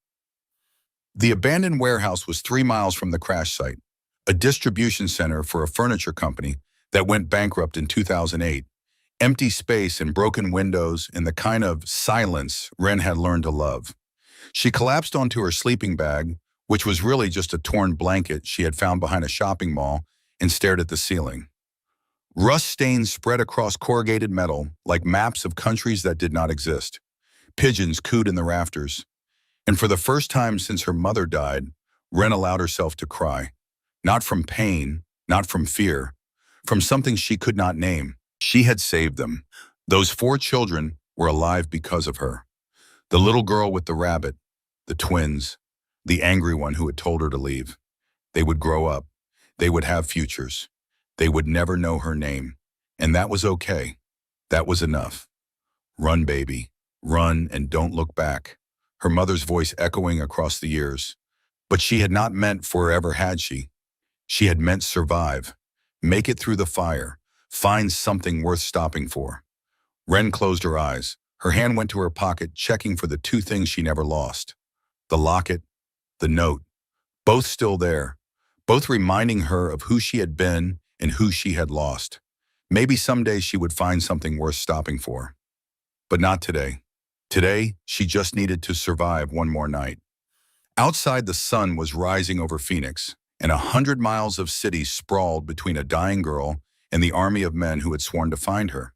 The abandoned warehouse was 3 miles from the crash site, a distribution center for a furniture company that went bankrupt in 2008. Empty space and broken windows and the kind of silence Ren had learned to love. She collapsed onto her sleeping bag, which was really just a torn blanket she had found behind a shopping mall, and stared at the ceiling. Rust stains spread across corrugated metal like maps of countries that did not exist. Pigeons cooed in the rafters. And for the first time since her mother died, Wren allowed herself to cry. Not from pain, not from fear, from something she could not name. She had saved them. Those 4 children were alive because of her. The little girl with the rabbit, the twins, the angry one who had told her to leave. They would grow up. They would have futures. They would never know her name. And that was okay. That was enough. Run, baby. Run and don't look back. Her mother's voice echoing across the years. But she had not meant forever, had she? She had meant survive. Make it through the fire. Find something worth stopping for. Wren closed her eyes. Her hand went to her pocket, checking for the 2 things she never lost. The locket, the note. Both still there. Both reminding her of who she had been and who she had lost. Maybe someday she would find something worth stopping for. But not today. Today, she just needed to survive one more night. Outside, the sun was rising over Phoenix, and 100 miles of city sprawled between a dying girl and the army of men who had sworn to find her.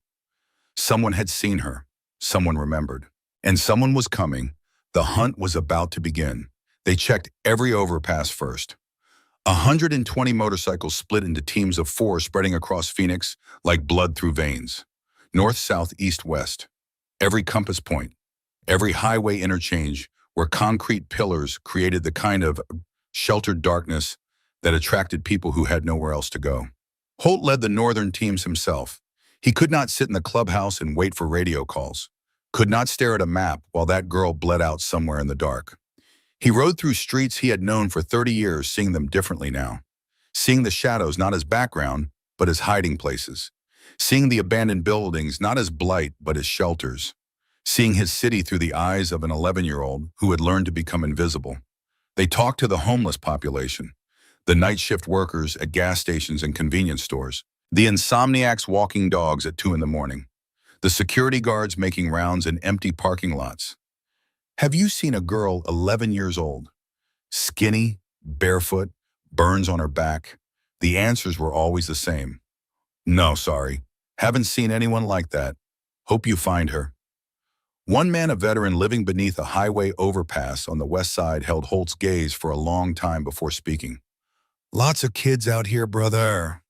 Someone had seen her. Someone remembered. And someone was coming. The hunt was about to begin. They checked every overpass first. 120 motorcycles split into teams of 4 spreading across Phoenix like blood through veins. North, south, east, west. Every compass point. Every highway interchange where concrete pillars created the kind of sheltered darkness that attracted people who had nowhere else to go. Holt led the northern teams himself. He could not sit in the clubhouse and wait for radio calls. Could not stare at a map while that girl bled out somewhere in the dark. He rode through streets he had known for 30 years, seeing them differently now. Seeing the shadows not as background, but as hiding places. Seeing the abandoned buildings not as blight, but as shelters. Seeing his city through the eyes of an 11-year-old who had learned to become invisible. They talked to the homeless population, the night shift workers at gas stations and convenience stores, the insomniacs walking dogs at 2 in the morning, the security guards making rounds in empty parking lots. Have you seen a girl 11 years old? Skinny, barefoot, burns on her back. The answers were always the same. No, sorry. Haven't seen anyone like that. Hope you find her. One man, a veteran living beneath a highway overpass on the west side, held Holt's gaze for a long time before speaking. Lots of kids out here, brother.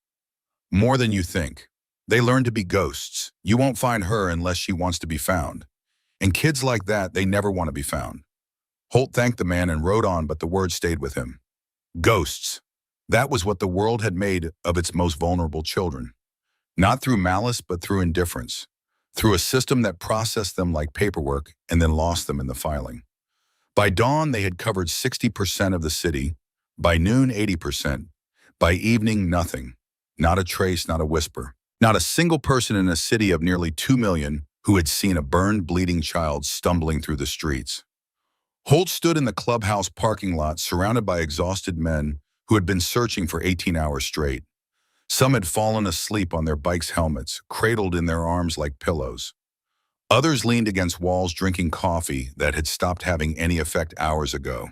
More than you think. They learn to be ghosts. You won't find her unless she wants to be found. And kids like that, they never want to be found. Holt thanked the man and rode on, but the word stayed with him. Ghosts. That was what the world had made of its most vulnerable children. Not through malice, but through indifference. Through a system that processed them like paperwork and then lost them in the filing. By dawn, they had covered 60% of the city. By noon, 80%. By evening, nothing. Not a trace, not a whisper. Not a single person in a city of nearly 2 million who had seen a burned, bleeding child stumbling through the streets. Holt stood in the clubhouse parking lot surrounded by exhausted men who had been searching for 18 hours straight. Some had fallen asleep on their bikes' helmets, cradled in their arms like pillows. Others leaned against walls drinking coffee that had stopped having any effect hours ago.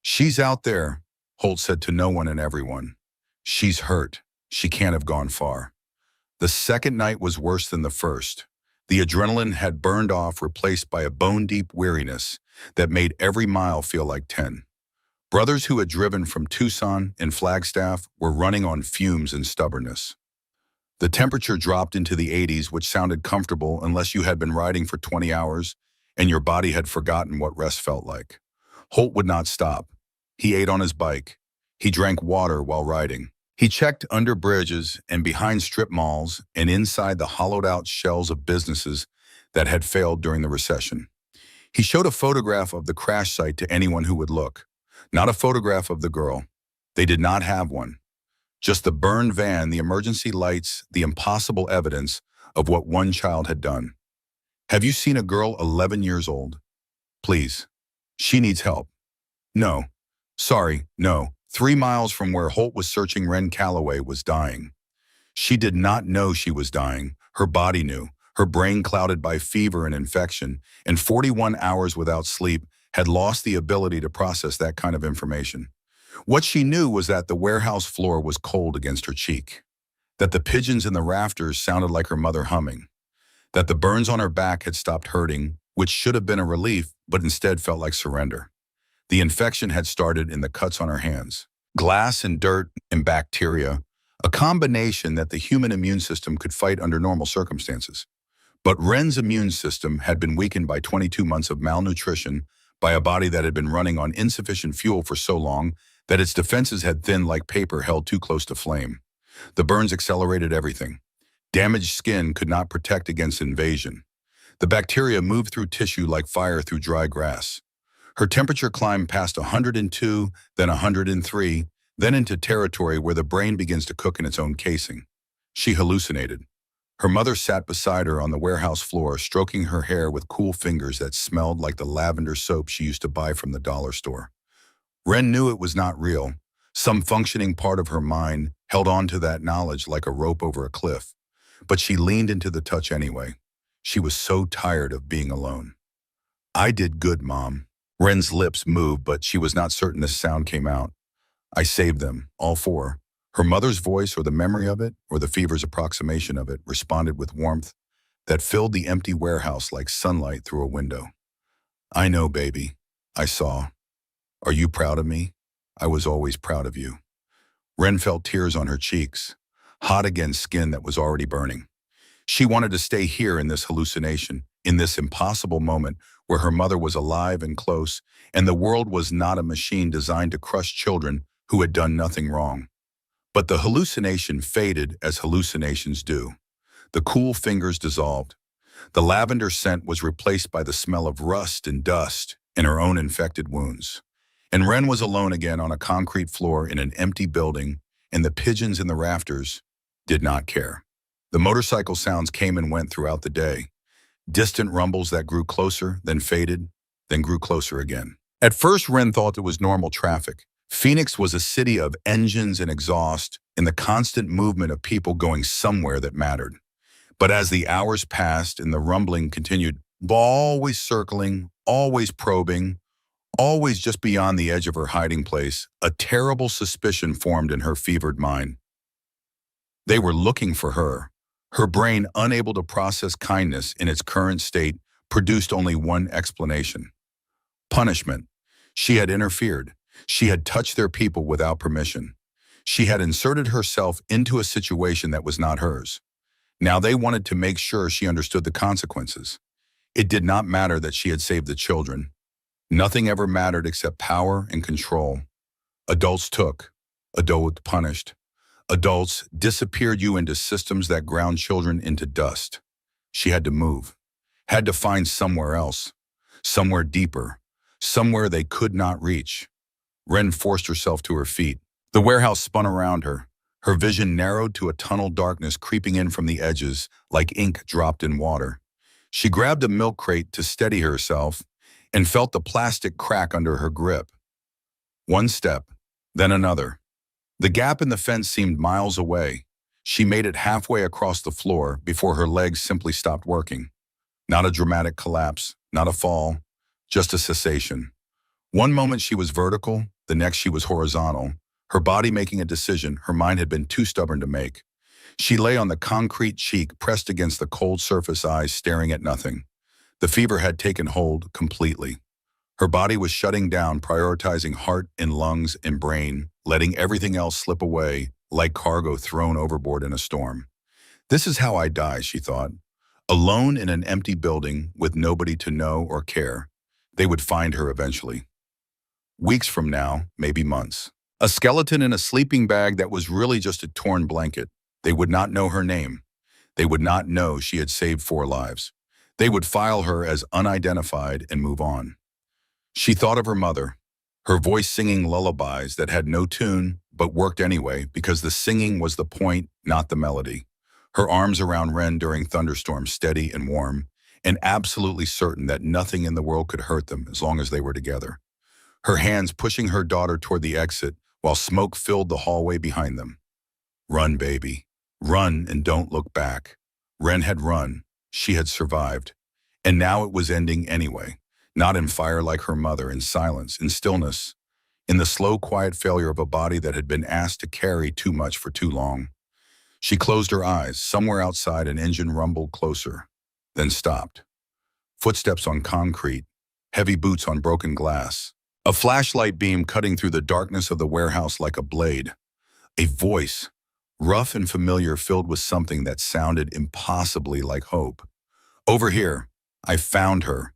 She's out there, Holt said to no one and everyone. She's hurt. She can't have gone far. The second night was worse than the first. The adrenaline had burned off, replaced by a bone-deep weariness that made every mile feel like 10. Brothers who had driven from Tucson and Flagstaff were running on fumes and stubbornness. The temperature dropped into the 80s, which sounded comfortable unless you had been riding for 20 hours and your body had forgotten what rest felt like. Holt would not stop. He ate on his bike. He drank water while riding. He checked under bridges and behind strip malls and inside the hollowed-out shells of businesses that had failed during the recession. He showed a photograph of the crash site to anyone who would look. Not a photograph of the girl. They did not have one. Just the burned van, the emergency lights, the impossible evidence of what one child had done. Have you seen a girl 11 years old? Please. She needs help. No. Sorry, no. 3 miles from where Holt was searching, Wren Calloway was dying. She did not know she was dying. Her body knew. Her brain clouded by fever and infection, and 41 hours without sleep had lost the ability to process that kind of information. What she knew was that the warehouse floor was cold against her cheek, that the pigeons in the rafters sounded like her mother humming, that the burns on her back had stopped hurting, which should have been a relief, but instead felt like surrender. The infection had started in the cuts on her hands. Glass and dirt and bacteria, a combination that the human immune system could fight under normal circumstances. But Ren's immune system had been weakened by 22 months of malnutrition, by a body that had been running on insufficient fuel for so long that its defenses had thinned like paper held too close to flame. The burns accelerated everything. Damaged skin could not protect against invasion. The bacteria moved through tissue like fire through dry grass. Her temperature climbed past 102, then 103, then into territory where the brain begins to cook in its own casing. She hallucinated. Her mother sat beside her on the warehouse floor, stroking her hair with cool fingers that smelled like the lavender soap she used to buy from the dollar store. Ren knew it was not real. Some functioning part of her mind held on to that knowledge like a rope over a cliff. But she leaned into the touch anyway. She was so tired of being alone. "I did good, Mom." Ren's lips moved, but she was not certain the sound came out. "I saved them, all four." Her mother's voice, or the memory of it, or the fever's approximation of it, responded with warmth that filled the empty warehouse like sunlight through a window. "I know, baby. I saw. Are you proud of me? I was always proud of you." Ren felt tears on her cheeks, hot against skin that was already burning. She wanted to stay here in this hallucination, in this impossible moment where her mother was alive and close, and the world was not a machine designed to crush children who had done nothing wrong. But the hallucination faded as hallucinations do. The cool fingers dissolved. The lavender scent was replaced by the smell of rust and dust and her own infected wounds. And Ren was alone again on a concrete floor in an empty building, and the pigeons in the rafters did not care. The motorcycle sounds came and went throughout the day. Distant rumbles that grew closer, then faded, then grew closer again. At first, Ren thought it was normal traffic. Phoenix was a city of engines and exhaust and the constant movement of people going somewhere that mattered. But as the hours passed and the rumbling continued, always circling, always probing, always just beyond the edge of her hiding place, a terrible suspicion formed in her fevered mind. They were looking for her. Her brain, unable to process kindness in its current state, produced only one explanation: punishment. She had interfered. She had touched their people without permission. She had inserted herself into a situation that was not hers. Now they wanted to make sure she understood the consequences. It did not matter that she had saved the children. Nothing ever mattered except power and control. Adults took. Adults punished. Adults disappeared you into systems that ground children into dust. She had to move. Had to find somewhere else. Somewhere deeper. Somewhere they could not reach. Ren forced herself to her feet. The warehouse spun around her. Her vision narrowed to a tunnel darkness creeping in from the edges, like ink dropped in water. She grabbed a milk crate to steady herself and felt the plastic crack under her grip. One step, then another. The gap in the fence seemed miles away. She made it halfway across the floor before her legs simply stopped working. Not a dramatic collapse, not a fall, just a cessation. One moment she was vertical, the next she was horizontal, her body making a decision her mind had been too stubborn to make. She lay on the concrete cheek pressed against the cold surface, eyes staring at nothing. The fever had taken hold completely. Her body was shutting down, prioritizing heart and lungs and brain, letting everything else slip away like cargo thrown overboard in a storm. "This is how I die," she thought. Alone in an empty building with nobody to know or care. They would find her eventually. Weeks from now, maybe months. A skeleton in a sleeping bag that was really just a torn blanket. They would not know her name. They would not know she had saved 4 lives. They would file her as unidentified and move on. She thought of her mother, her voice singing lullabies that had no tune but worked anyway because the singing was the point, not the melody. Her arms around Ren during thunderstorms, steady and warm, and absolutely certain that nothing in the world could hurt them as long as they were together. Her hands pushing her daughter toward the exit while smoke filled the hallway behind them. Run, baby. Run and don't look back. Ren had run. She had survived. And now it was ending anyway. Not in fire like her mother, in silence, in stillness, in the slow, quiet failure of a body that had been asked to carry too much for too long. She closed her eyes. Somewhere outside, an engine rumbled closer, then stopped. Footsteps on concrete, heavy boots on broken glass. A flashlight beam cutting through the darkness of the warehouse like a blade. A voice, rough and familiar, filled with something that sounded impossibly like hope. Over here, I found her.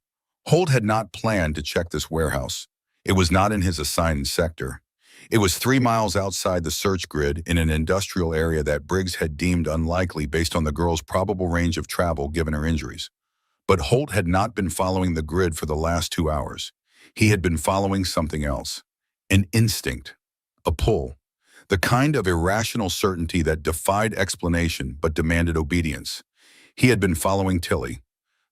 Holt had not planned to check this warehouse. It was not in his assigned sector. It was 3 miles outside the search grid in an industrial area that Briggs had deemed unlikely based on the girl's probable range of travel given her injuries. But Holt had not been following the grid for the last 2 hours. He had been following something else. An instinct. A pull. The kind of irrational certainty that defied explanation but demanded obedience. He had been following Tilly.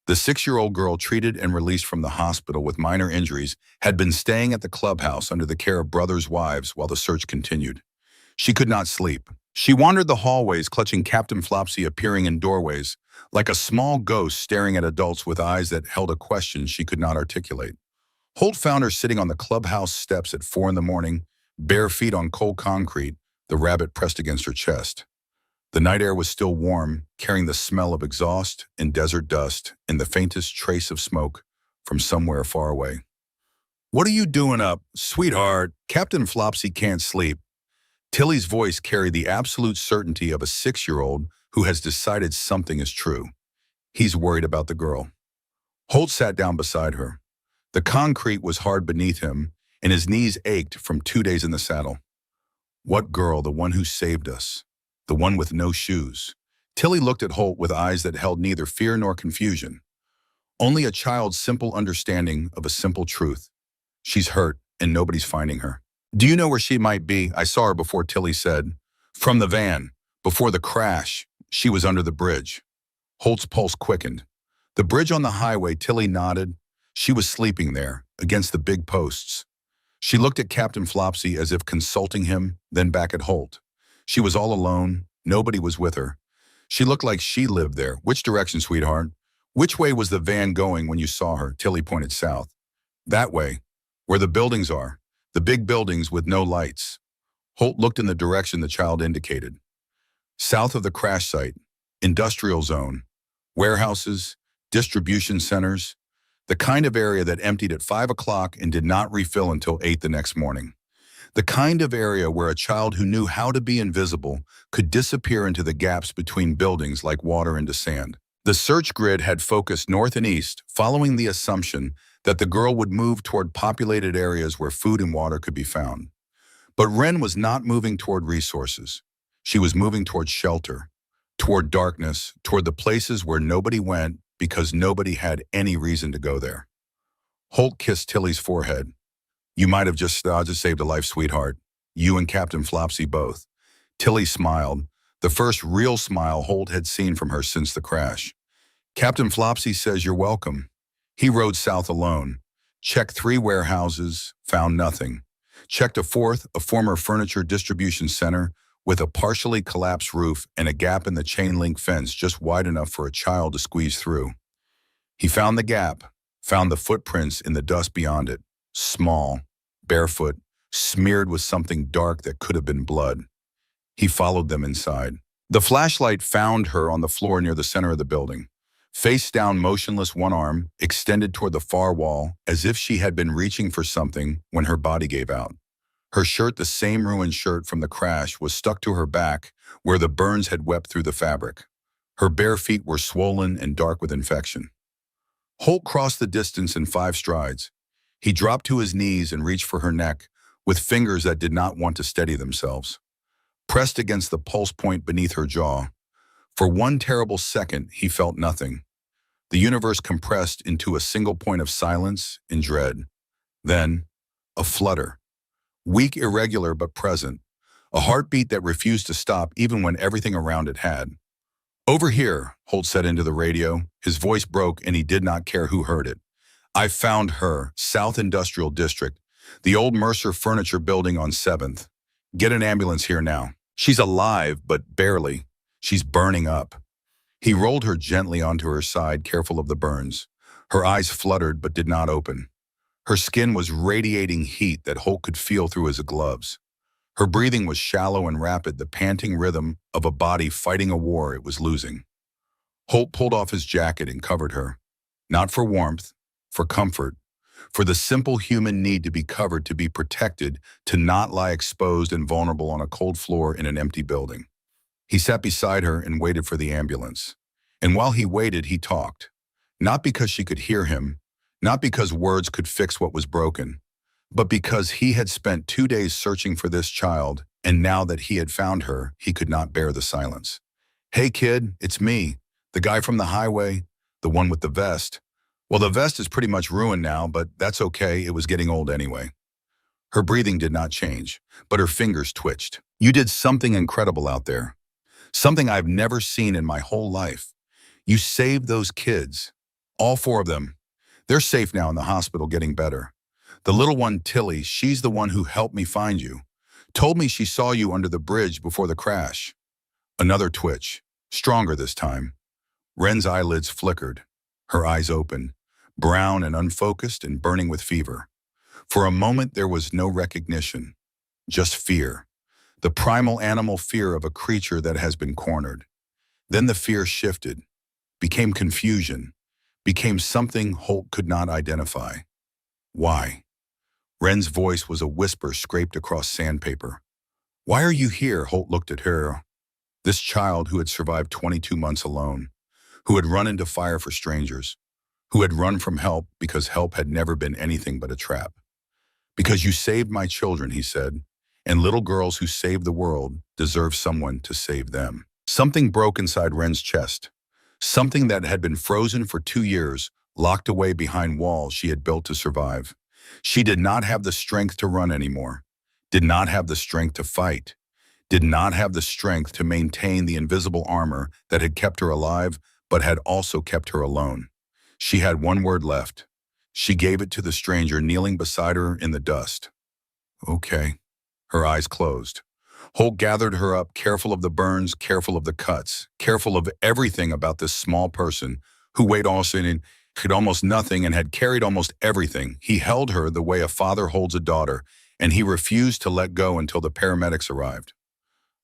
The 6-year-old girl treated and released from the hospital with minor injuries had been staying at the clubhouse under the care of brothers' wives while the search continued. She could not sleep. She wandered the hallways, clutching Captain Flopsy appearing in doorways, like a small ghost staring at adults with eyes that held a question she could not articulate. Holt found her sitting on the clubhouse steps at 4 in the morning, bare feet on cold concrete, the rabbit pressed against her chest. The night air was still warm, carrying the smell of exhaust and desert dust and the faintest trace of smoke from somewhere far away. "What are you doing up, sweetheart? Captain Flopsy can't sleep." Tilly's voice carried the absolute certainty of a 6-year-old who has decided something is true. He's worried about the girl. Holt sat down beside her. The concrete was hard beneath him, and his knees ached from 2 days in the saddle. What girl? The one who saved us. The one with no shoes. Tilly looked at Holt with eyes that held neither fear nor confusion. Only a child's simple understanding of a simple truth. She's hurt, and nobody's finding her. "Do you know where she might be?" "I saw her before," Tilly said. "From the van. Before the crash, she was under the bridge." Holt's pulse quickened. The bridge on the highway, Tilly nodded. She was sleeping there, against the big posts. She looked at Captain Flopsy as if consulting him, then back at Holt. She was all alone. Nobody was with her. She looked like she lived there. "Which direction, sweetheart?" "Which way was the van going when you saw her?" Tilly pointed south. "That way, where the buildings are. The big buildings with no lights." Holt looked in the direction the child indicated. South of the crash site, industrial zone, warehouses, distribution centers, the kind of area that emptied at 5 o'clock and did not refill until 8 the next morning. The kind of area where a child who knew how to be invisible could disappear into the gaps between buildings like water into sand. The search grid had focused north and east, following the assumption that the girl would move toward populated areas where food and water could be found. But Wren was not moving toward resources. She was moving toward shelter, toward darkness, toward the places where nobody went because nobody had any reason to go there. Holt kissed Tilly's forehead. "You might have just saved a life, sweetheart. You and Captain Flopsy both." Tilly smiled, the first real smile Holt had seen from her since the crash. "Captain Flopsy says you're welcome." He rode south alone, checked 3 warehouses, found nothing. Checked a 4th, a former furniture distribution center with a partially collapsed roof and a gap in the chain-link fence just wide enough for a child to squeeze through. He found the gap, found the footprints in the dust beyond it, small, barefoot, smeared with something dark that could have been blood. He followed them inside. The flashlight found her on the floor near the center of the building. Face down, motionless, one arm extended toward the far wall, as if she had been reaching for something when her body gave out. Her shirt, the same ruined shirt from the crash, was stuck to her back where the burns had wept through the fabric. Her bare feet were swollen and dark with infection. Holt crossed the distance in 5 strides. He dropped to his knees and reached for her neck with fingers that did not want to steady themselves. Pressed against the pulse point beneath her jaw. For one terrible second, he felt nothing. The universe compressed into a single point of silence and dread. Then, a flutter. Weak, irregular, but present. A heartbeat that refused to stop even when everything around it had. "Over here," Holt said into the radio. His voice broke and he did not care who heard it. "I found her, South Industrial District, the old Mercer Furniture Building on 7th. Get an ambulance here now. She's alive, but barely. She's burning up." He rolled her gently onto her side, careful of the burns. Her eyes fluttered but did not open. Her skin was radiating heat that Holt could feel through his gloves. Her breathing was shallow and rapid, the panting rhythm of a body fighting a war it was losing. Holt pulled off his jacket and covered her. Not for warmth, for comfort, for the simple human need to be covered, to be protected, to not lie exposed and vulnerable on a cold floor in an empty building. He sat beside her and waited for the ambulance. And while he waited, he talked. Not because she could hear him, not because words could fix what was broken, but because he had spent 2 days searching for this child, and now that he had found her, he could not bear the silence. "Hey kid, it's me, the guy from the highway, the one with the vest. Well, the vest is pretty much ruined now, but that's okay, it was getting old anyway." Her breathing did not change, but her fingers twitched. "You did something incredible out there. Something I've never seen in my whole life. You saved those kids. All 4 of them. They're safe now in the hospital, getting better. The little one, Tilly, she's the one who helped me find you. Told me she saw you under the bridge before the crash." Another twitch, stronger this time. Wren's eyelids flickered. Her eyes opened, brown and unfocused and burning with fever. For a moment there was no recognition, just fear. The primal animal fear of a creature that has been cornered. Then the fear shifted, became confusion, became something Holt could not identify. "Why?" Wren's voice was a whisper scraped across sandpaper. "Why are you here?" Holt looked at her. This child who had survived 22 months alone, who had run into fire for strangers, who had run from help because help had never been anything but a trap. "Because you saved my children," he said, "and little girls who save the world deserve someone to save them." Something broke inside Wren's chest. Something that had been frozen for 2 years, locked away behind walls she had built to survive. She did not have the strength to run anymore, did not have the strength to fight, did not have the strength to maintain the invisible armor that had kept her alive, but had also kept her alone. She had one word left. She gave it to the stranger kneeling beside her in the dust. "Okay." Her eyes closed. Holt gathered her up, careful of the burns, careful of the cuts, careful of everything about this small person who weighed almost nothing and had carried almost everything. He held her the way a father holds a daughter, and he refused to let go until the paramedics arrived.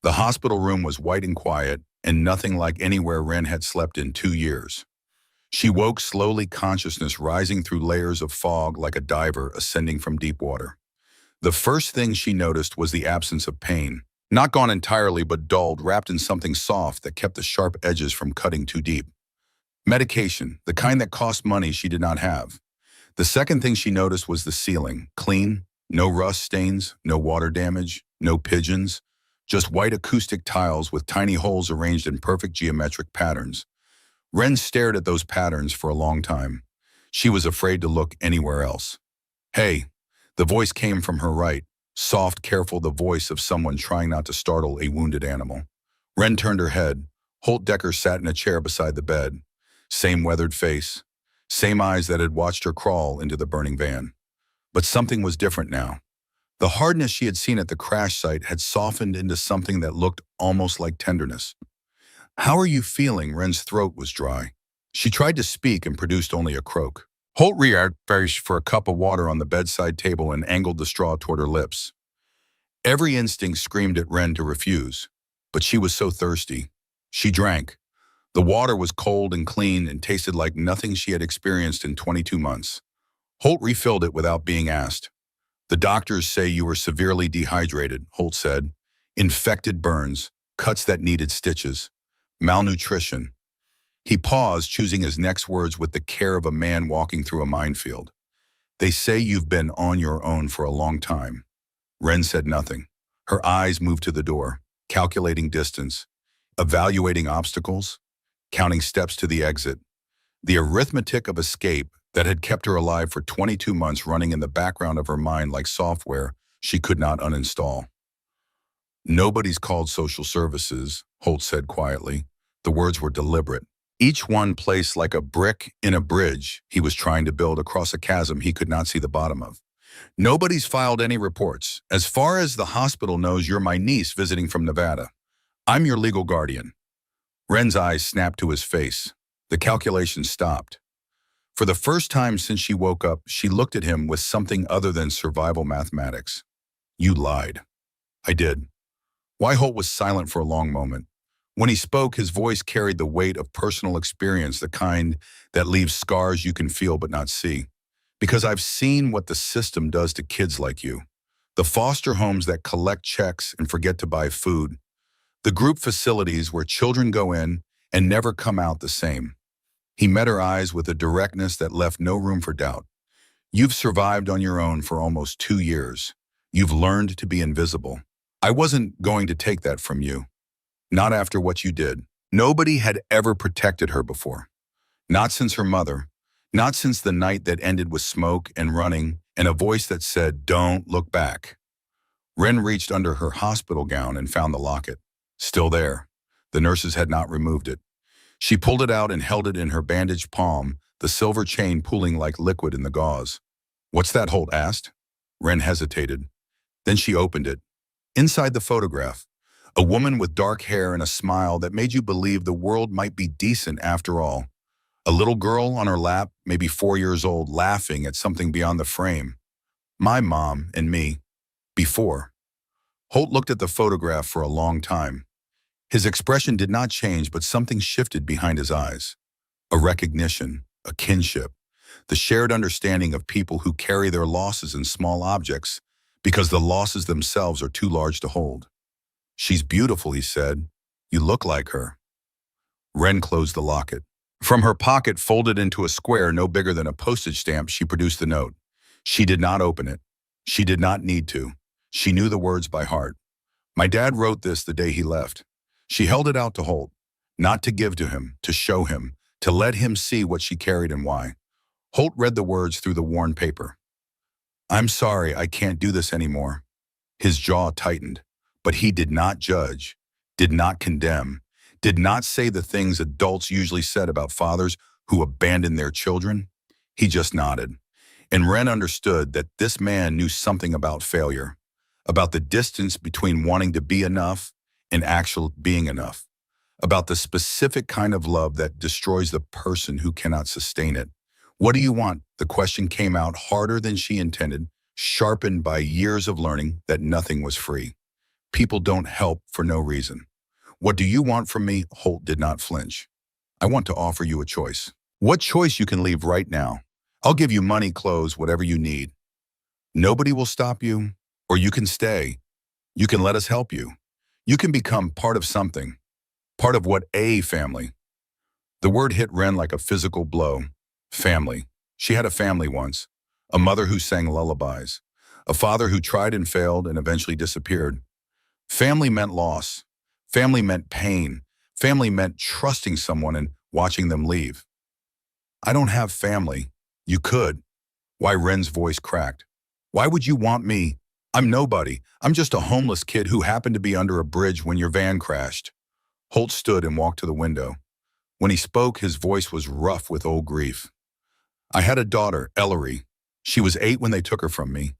The hospital room was white and quiet, and nothing like anywhere Wren had slept in 2 years. She woke slowly, consciousness rising through layers of fog like a diver ascending from deep water. The first thing she noticed was the absence of pain. Not gone entirely, but dulled, wrapped in something soft that kept the sharp edges from cutting too deep. Medication, the kind that cost money she did not have. The second thing she noticed was the ceiling, clean, no rust stains, no water damage, no pigeons, just white acoustic tiles with tiny holes arranged in perfect geometric patterns. Wren stared at those patterns for a long time. She was afraid to look anywhere else. "Hey," the voice came from her right, soft, careful, the voice of someone trying not to startle a wounded animal. Wren turned her head. Holt Decker sat in a chair beside the bed. Same weathered face, same eyes that had watched her crawl into the burning van. But something was different now. The hardness she had seen at the crash site had softened into something that looked almost like tenderness. "How are you feeling?" Wren's throat was dry. She tried to speak and produced only a croak. Holt reached for a cup of water on the bedside table and angled the straw toward her lips. Every instinct screamed at Wren to refuse, but she was so thirsty. She drank. The water was cold and clean and tasted like nothing she had experienced in 22 months. Holt refilled it without being asked. "The doctors say you were severely dehydrated," Holt said. "Infected burns, cuts that needed stitches, malnutrition." He paused, choosing his next words with the care of a man walking through a minefield. "They say you've been on your own for a long time." Wren said nothing. Her eyes moved to the door, calculating distance, evaluating obstacles, counting steps to the exit. The arithmetic of escape that had kept her alive for 22 months running in the background of her mind like software she could not uninstall. "Nobody's called social services," Holt said quietly. The words were deliberate. Each one placed like a brick in a bridge he was trying to build across a chasm he could not see the bottom of. "Nobody's filed any reports. As far as the hospital knows, you're my niece visiting from Nevada. I'm your legal guardian." Wren's eyes snapped to his face. The calculation stopped. For the first time since she woke up, she looked at him with something other than survival mathematics. You lied. I did. Holt was silent for a long moment. When he spoke, his voice carried the weight of personal experience, the kind that leaves scars you can feel but not see. Because I've seen what the system does to kids like you. The foster homes that collect checks and forget to buy food. The group facilities where children go in and never come out the same. He met her eyes with a directness that left no room for doubt. You've survived on your own for almost 2 years. You've learned to be invisible. I wasn't going to take that from you. Not after what you did. Nobody had ever protected her before. Not since her mother. Not since the night that ended with smoke and running and a voice that said, "Don't look back." Wren reached under her hospital gown and found the locket. Still there. The nurses had not removed it. She pulled it out and held it in her bandaged palm, the silver chain pooling like liquid in the gauze. "What's that?" Holt asked. Wren hesitated. Then she opened it. Inside the photograph, a woman with dark hair and a smile that made you believe the world might be decent after all. A little girl on her lap, maybe 4 years old, laughing at something beyond the frame. My mom and me. Before. Holt looked at the photograph for a long time. His expression did not change, but something shifted behind his eyes. A recognition, a kinship, the shared understanding of people who carry their losses in small objects because the losses themselves are too large to hold. "She's beautiful," he said. "You look like her." Wren closed the locket. From her pocket, folded into a square no bigger than a postage stamp, she produced the note. She did not open it. She did not need to. She knew the words by heart. "My dad wrote this the day he left." She held it out to Holt, not to give to him, to show him, to let him see what she carried and why. Holt read the words through the worn paper. "I'm sorry, I can't do this anymore." His jaw tightened, but he did not judge, did not condemn, did not say the things adults usually said about fathers who abandon their children. He just nodded. And Wren understood that this man knew something about failure, about the distance between wanting to be enough and actual being enough, about the specific kind of love that destroys the person who cannot sustain it. "What do you want?" The question came out harder than she intended, sharpened by years of learning that nothing was free. People don't help for no reason. "What do you want from me?" Holt did not flinch. "I want to offer you a choice. What choice? You can leave right now. I'll give you money, clothes, whatever you need. Nobody will stop you, or you can stay. You can let us help you. You can become part of something, part of what a family." The word hit Wren like a physical blow. Family. She had a family once, a mother who sang lullabies, a father who tried and failed and eventually disappeared. Family meant loss. Family meant pain. Family meant trusting someone and watching them leave. "I don't have family." "You could." Why? Wren's voice cracked. "Why would you want me? I'm nobody. I'm just a homeless kid who happened to be under a bridge when your van crashed." Holt stood and walked to the window. When he spoke, his voice was rough with old grief. "I had a daughter, Ellery. She was 8 when they took her from me.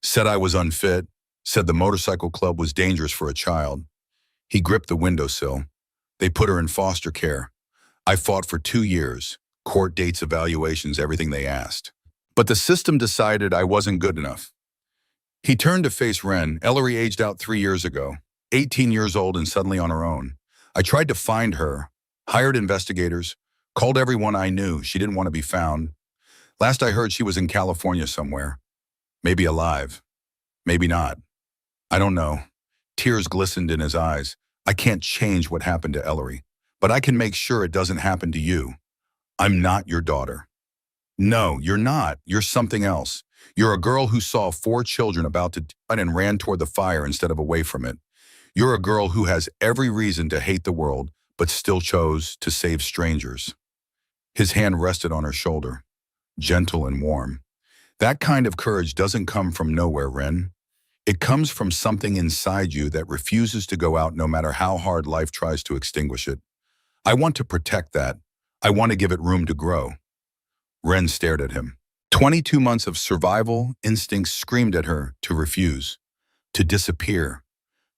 Said I was unfit, said the motorcycle club was dangerous for a child." He gripped the windowsill. "They put her in foster care. I fought for 2 years, court dates, evaluations, everything they asked. But the system decided I wasn't good enough." He turned to face Wren. "Ellery aged out 3 years ago, 18 years old and suddenly on her own. I tried to find her, hired investigators, called everyone I knew. She didn't want to be found. Last I heard, she was in California somewhere. Maybe alive. Maybe not. I don't know." Tears glistened in his eyes. "I can't change what happened to Ellery, but I can make sure it doesn't happen to you. I'm not your daughter." "No, you're not. You're something else. You're a girl who saw 4 children about to die and ran toward the fire instead of away from it. You're a girl who has every reason to hate the world, but still chose to save strangers." His hand rested on her shoulder, gentle and warm. "That kind of courage doesn't come from nowhere, Wren. It comes from something inside you that refuses to go out no matter how hard life tries to extinguish it. I want to protect that. I want to give it room to grow." Wren stared at him. 22 months of survival instincts screamed at her to refuse, to disappear,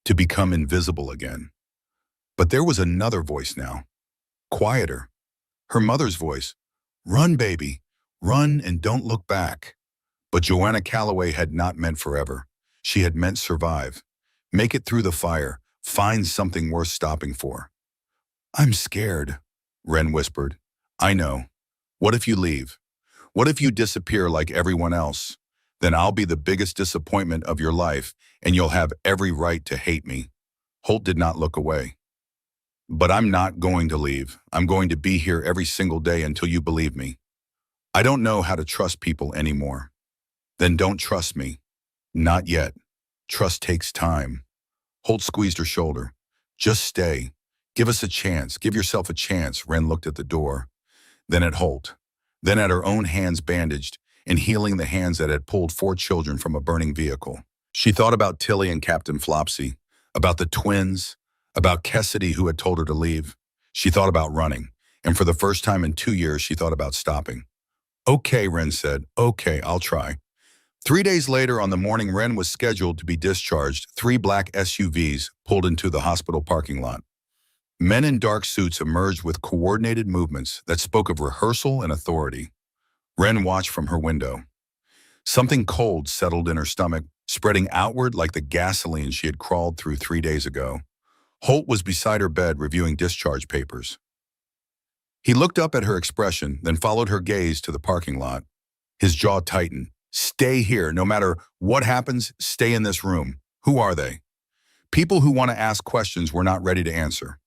to become invisible again. But there was another voice now, quieter. Her mother's voice. "Run, baby. Run and don't look back. But Joanna Calloway had not meant forever. She had meant survive. Make it through the fire. Find something worth stopping for. I'm scared, Wren whispered. I know. What if you leave? What if you disappear like everyone else? Then I'll be the biggest disappointment of your life, and you'll have every right to hate me. Holt did not look away. But I'm not going to leave. I'm going to be here every single day until you believe me. I don't know how to trust people anymore. Then don't trust me. Not yet. Trust takes time. Holt squeezed her shoulder. Just stay. Give us a chance. Give yourself a chance. Wren looked at the door, then at Holt, then at her own hands bandaged and healing the hands that had pulled 4 children from a burning vehicle. She thought about Tilly and Captain Flopsy, about the twins, about Cassidy who had told her to leave. She thought about running, and for the first time in 2 years, she thought about stopping. Okay, Wren said. Okay, I'll try. 3 days later, on the morning Wren was scheduled to be discharged, 3 black SUVs pulled into the hospital parking lot. Men in dark suits emerged with coordinated movements that spoke of rehearsal and authority. Wren watched from her window. Something cold settled in her stomach, spreading outward like the gasoline she had crawled through 3 days ago. Holt was beside her bed reviewing discharge papers. He looked up at her expression, then followed her gaze to the parking lot. His jaw tightened. Stay here. No matter what happens, stay in this room. Who are they? People who want to ask questions were not ready to answer.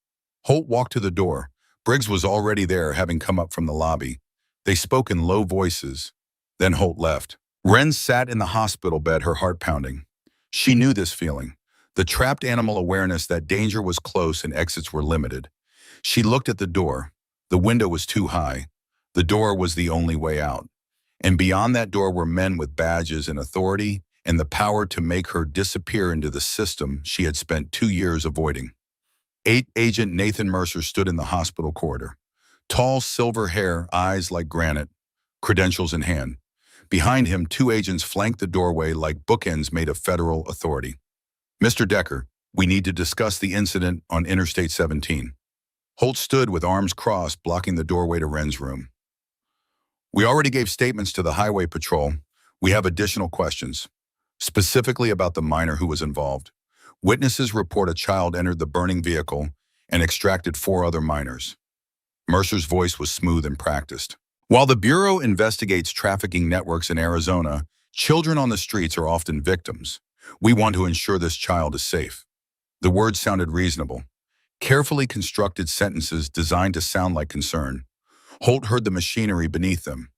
Holt walked to the door. Briggs was already there, having come up from the lobby. They spoke in low voices. Then Holt left. Wren sat in the hospital bed, her heart pounding. She knew this feeling, the trapped animal awareness that danger was close and exits were limited. She looked at the door. The window was too high. The door was the only way out. And beyond that door were men with badges and authority and the power to make her disappear into the system she had spent 2 years avoiding. Agent Nathan Mercer stood in the hospital corridor. Tall silver hair, eyes like granite, credentials in hand. Behind him, 2 agents flanked the doorway like bookends made of federal authority. Mr. Decker, we need to discuss the incident on Interstate 17. Holt stood with arms crossed, blocking the doorway to Wren's room. We already gave statements to the highway patrol. We have additional questions, specifically about the minor who was involved. Witnesses report a child entered the burning vehicle and extracted 4 other minors. Mercer's voice was smooth and practiced. While the Bureau investigates trafficking networks in Arizona, children on the streets are often victims. We want to ensure this child is safe. The words sounded reasonable. Carefully constructed sentences designed to sound like concern. Holt heard the machinery beneath them.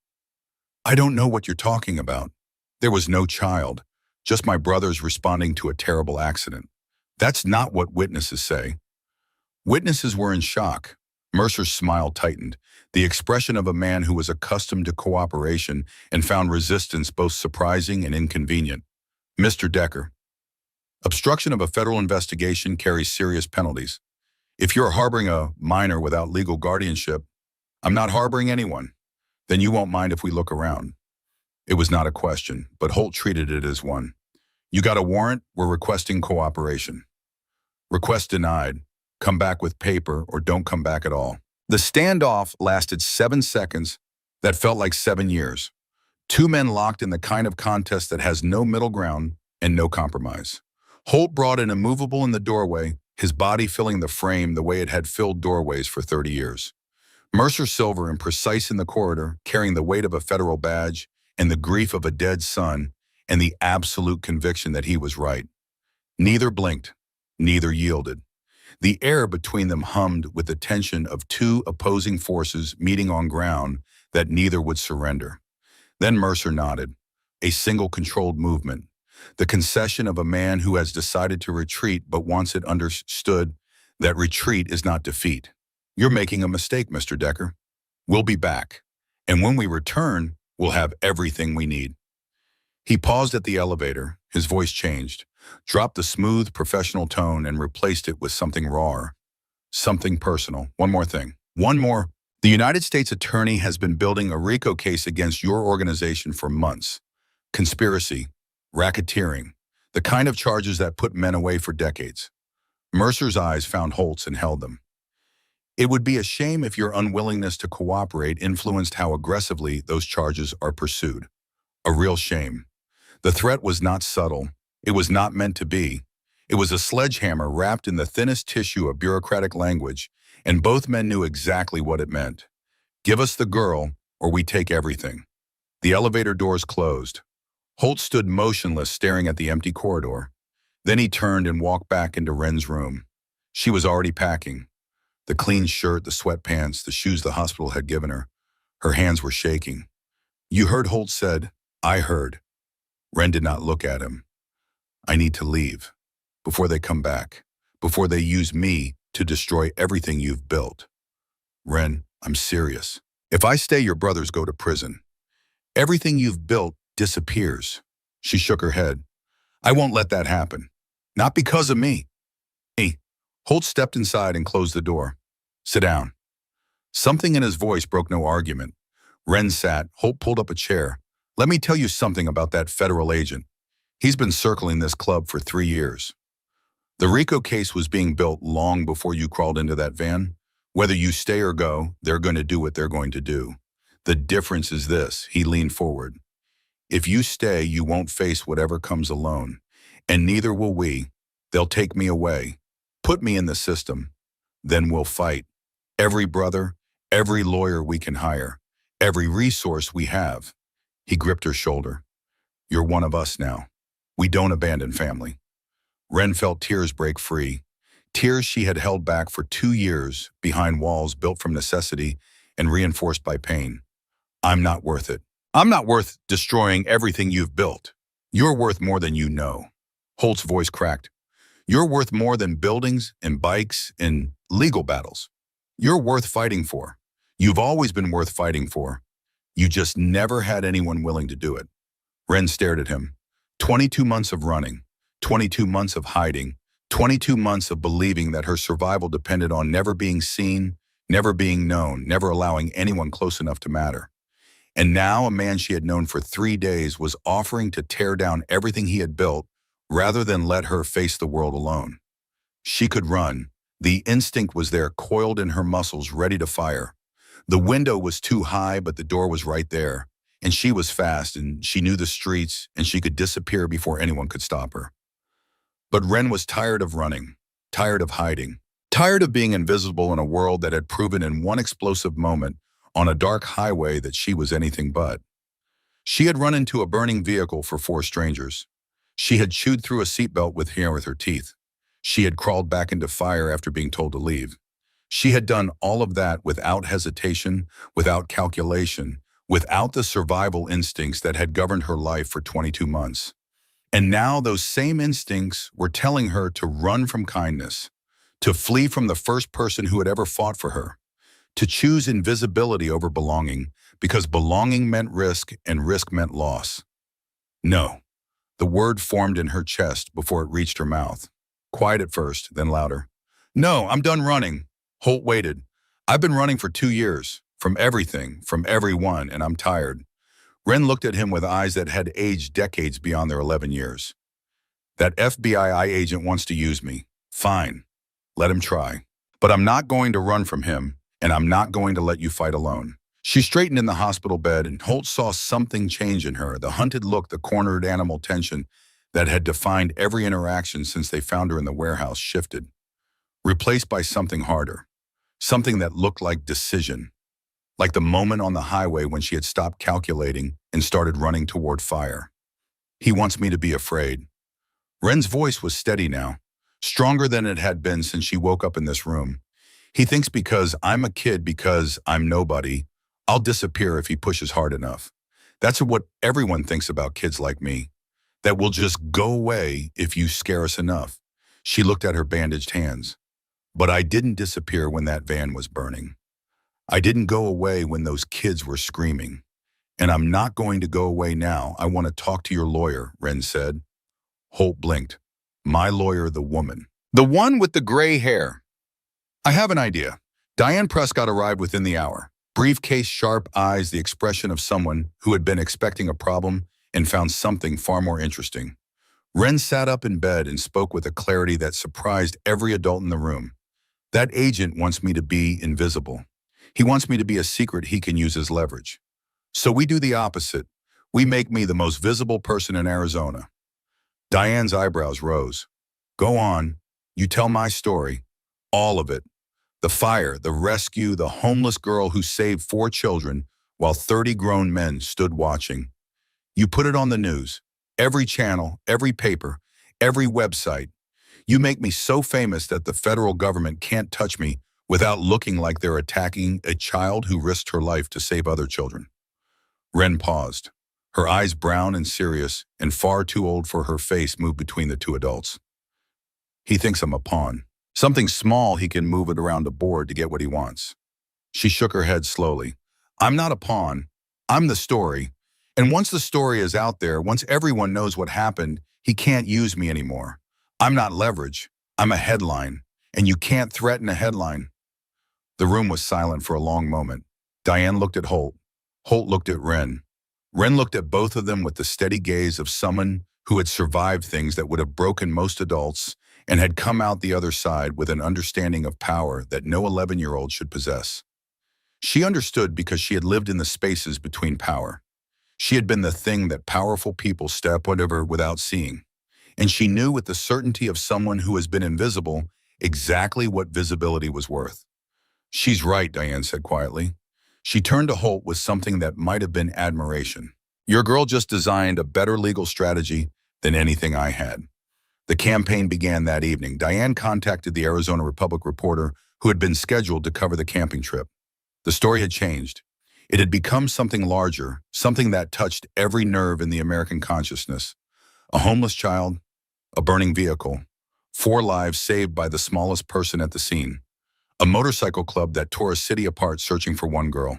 I don't know what you're talking about. There was no child, just my brothers responding to a terrible accident. That's not what witnesses say. Witnesses were in shock. Mercer's smile tightened, the expression of a man who was accustomed to cooperation and found resistance both surprising and inconvenient. Mr. Decker, obstruction of a federal investigation carries serious penalties. If you're harboring a minor without legal guardianship, I'm not harboring anyone. Then you won't mind if we look around. It was not a question, but Holt treated it as one. You got a warrant? We're requesting cooperation. Request denied. Come back with paper or don't come back at all. The standoff lasted 7 seconds that felt like 7 years. 2 men locked in the kind of contest that has no middle ground and no compromise. Holt brought an immovable in the doorway, his body filling the frame the way it had filled doorways for 30 years. Mercer silver and precise in the corridor, carrying the weight of a federal badge and the grief of a dead son and the absolute conviction that he was right. Neither blinked, neither yielded. The air between them hummed with the tension of 2 opposing forces meeting on ground that neither would surrender. Then Mercer nodded, a single controlled movement, the concession of a man who has decided to retreat but wants it understood that retreat is not defeat. You're making a mistake, Mr. Decker. We'll be back, and when we return, we'll have everything we need. He paused at the elevator, his voice changed, dropped the smooth, professional tone and replaced it with something raw, something personal. One more thing. One more. The United States Attorney has been building a RICO case against your organization for months. Conspiracy, racketeering, the kind of charges that put men away for decades. Mercer's eyes found Holt's and held them. It would be a shame if your unwillingness to cooperate influenced how aggressively those charges are pursued. A real shame. The threat was not subtle. It was not meant to be. It was a sledgehammer wrapped in the thinnest tissue of bureaucratic language, and both men knew exactly what it meant. Give us the girl, or we take everything. The elevator doors closed. Holt stood motionless, staring at the empty corridor. Then he turned and walked back into Wren's room. She was already packing. The clean shirt, the sweatpants, the shoes the hospital had given her. Her hands were shaking. "You heard," Holt said. "I heard." Wren did not look at him. "I need to leave. Before they come back. Before they use me to destroy everything you've built." "Wren, I'm serious. If I stay, your brothers go to prison. Everything you've built disappears." She shook her head. "I won't let that happen. Not because of me." "Hey." Holt stepped inside and closed the door. "Sit down." Something in his voice broke no argument. Wren sat. Holt pulled up a chair. "Let me tell you something about that federal agent. He's been circling this club for 3 years. The RICO case was being built long before you crawled into that van. Whether you stay or go, they're going to do what they're going to do. The difference is this," he leaned forward. "If you stay, you won't face whatever comes alone. And neither will we. They'll take me away. Put me in the system. Then we'll fight. Every brother, every lawyer we can hire, every resource we have." He gripped her shoulder. "You're one of us now. We don't abandon family." Wren felt tears break free. Tears she had held back for 2 years behind walls built from necessity and reinforced by pain. "I'm not worth it. I'm not worth destroying everything you've built. You're worth more than you know." Holt's voice cracked. "You're worth more than buildings and bikes and legal battles. You're worth fighting for. You've always been worth fighting for. You just never had anyone willing to do it." Wren stared at him. 22 months of running, 22 months of hiding, 22 months of believing that her survival depended on never being seen, never being known, never allowing anyone close enough to matter. And now a man she had known for 3 days was offering to tear down everything he had built rather than let her face the world alone. She could run. The instinct was there, coiled in her muscles, ready to fire. The window was too high, but the door was right there. And she was fast, and she knew the streets, and she could disappear before anyone could stop her. But Wren was tired of running, tired of hiding, tired of being invisible in a world that had proven in one explosive moment on a dark highway that she was anything but. She had run into a burning vehicle for 4 strangers. She had chewed through a seatbelt with her teeth. She had crawled back into fire after being told to leave. She had done all of that without hesitation, without calculation, without the survival instincts that had governed her life for 22 months. And now those same instincts were telling her to run from kindness, to flee from the first person who had ever fought for her, to choose invisibility over belonging, because belonging meant risk and risk meant loss. "No." The word formed in her chest before it reached her mouth. Quiet at first, then louder. "No, I'm done running." Holt waited. "I've been running for 2 years, from everything, from everyone, and I'm tired." Wren looked at him with eyes that had aged decades beyond their 11 years. "That FBI agent wants to use me. Fine. Let him try. But I'm not going to run from him, and I'm not going to let you fight alone." She straightened in the hospital bed, and Holt saw something change in her, the hunted look, the cornered animal tension that had defined every interaction since they found her in the warehouse shifted, replaced by something harder, something that looked like decision, like the moment on the highway when she had stopped calculating and started running toward fire. "He wants me to be afraid." Wren's voice was steady now, stronger than it had been since she woke up in this room. "He thinks because I'm a kid, because I'm nobody, I'll disappear if he pushes hard enough. That's what everyone thinks about kids like me, that we'll just go away if you scare us enough." She looked at her bandaged hands. "But I didn't disappear when that van was burning. I didn't go away when those kids were screaming. And I'm not going to go away now. I want to talk to your lawyer," Wren said. Holt blinked. "My lawyer, the woman. The one with the gray hair." "I have an idea." Diane Prescott arrived within the hour. Briefcase, sharp eyes, the expression of someone who had been expecting a problem and found something far more interesting. Wren sat up in bed and spoke with a clarity that surprised every adult in the room. That agent wants me to be invisible. He wants me to be a secret he can use as leverage. So we do the opposite. We make me the most visible person in Arizona. Diane's eyebrows rose. Go on. You tell my story. All of it. The fire, the rescue, the homeless girl who saved 4 children while 30 grown men stood watching. You put it on the news. Every channel, every paper, every website. You make me so famous that the federal government can't touch me without looking like they're attacking a child who risked her life to save other children. Wren paused, her eyes brown and serious and far too old for her face moved between the two adults. He thinks I'm a pawn. Something small he can move it around a board to get what he wants. She shook her head slowly. I'm not a pawn. I'm the story. And once the story is out there, once everyone knows what happened, he can't use me anymore. I'm not leverage. I'm a headline. And you can't threaten a headline. The room was silent for a long moment. Diane looked at Holt. Holt looked at Wren. Wren looked at both of them with the steady gaze of someone who had survived things that would have broken most adults and had come out the other side with an understanding of power that no 11-year-old should possess. She understood because she had lived in the spaces between power. She had been the thing that powerful people step over without seeing. And she knew with the certainty of someone who has been invisible exactly what visibility was worth. She's right, Diane said quietly. She turned to Holt with something that might have been admiration. Your girl just designed a better legal strategy than anything I had. The campaign began that evening. Diane contacted the Arizona Republic reporter who had been scheduled to cover the camping trip. The story had changed. It had become something larger, something that touched every nerve in the American consciousness. A homeless child, a burning vehicle, 4 lives saved by the smallest person at the scene. A motorcycle club that tore a city apart searching for one girl.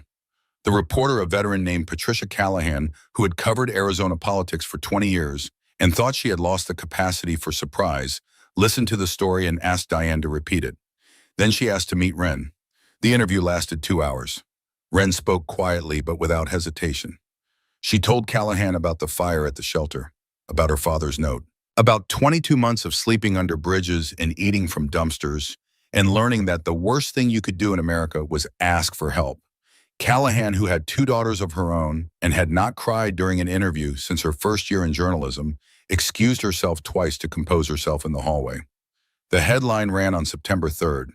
The reporter, a veteran named Patricia Callahan, who had covered Arizona politics for 20 years and thought she had lost the capacity for surprise, listened to the story and asked Diane to repeat it. Then she asked to meet Wren. The interview lasted 2 hours. Wren spoke quietly but without hesitation. She told Callahan about the fire at the shelter, about her father's note, about 22 months of sleeping under bridges and eating from dumpsters, and learning that the worst thing you could do in America was ask for help. Callahan, who had 2 daughters of her own and had not cried during an interview since her first year in journalism, excused herself twice to compose herself in the hallway. The headline ran on September 3rd.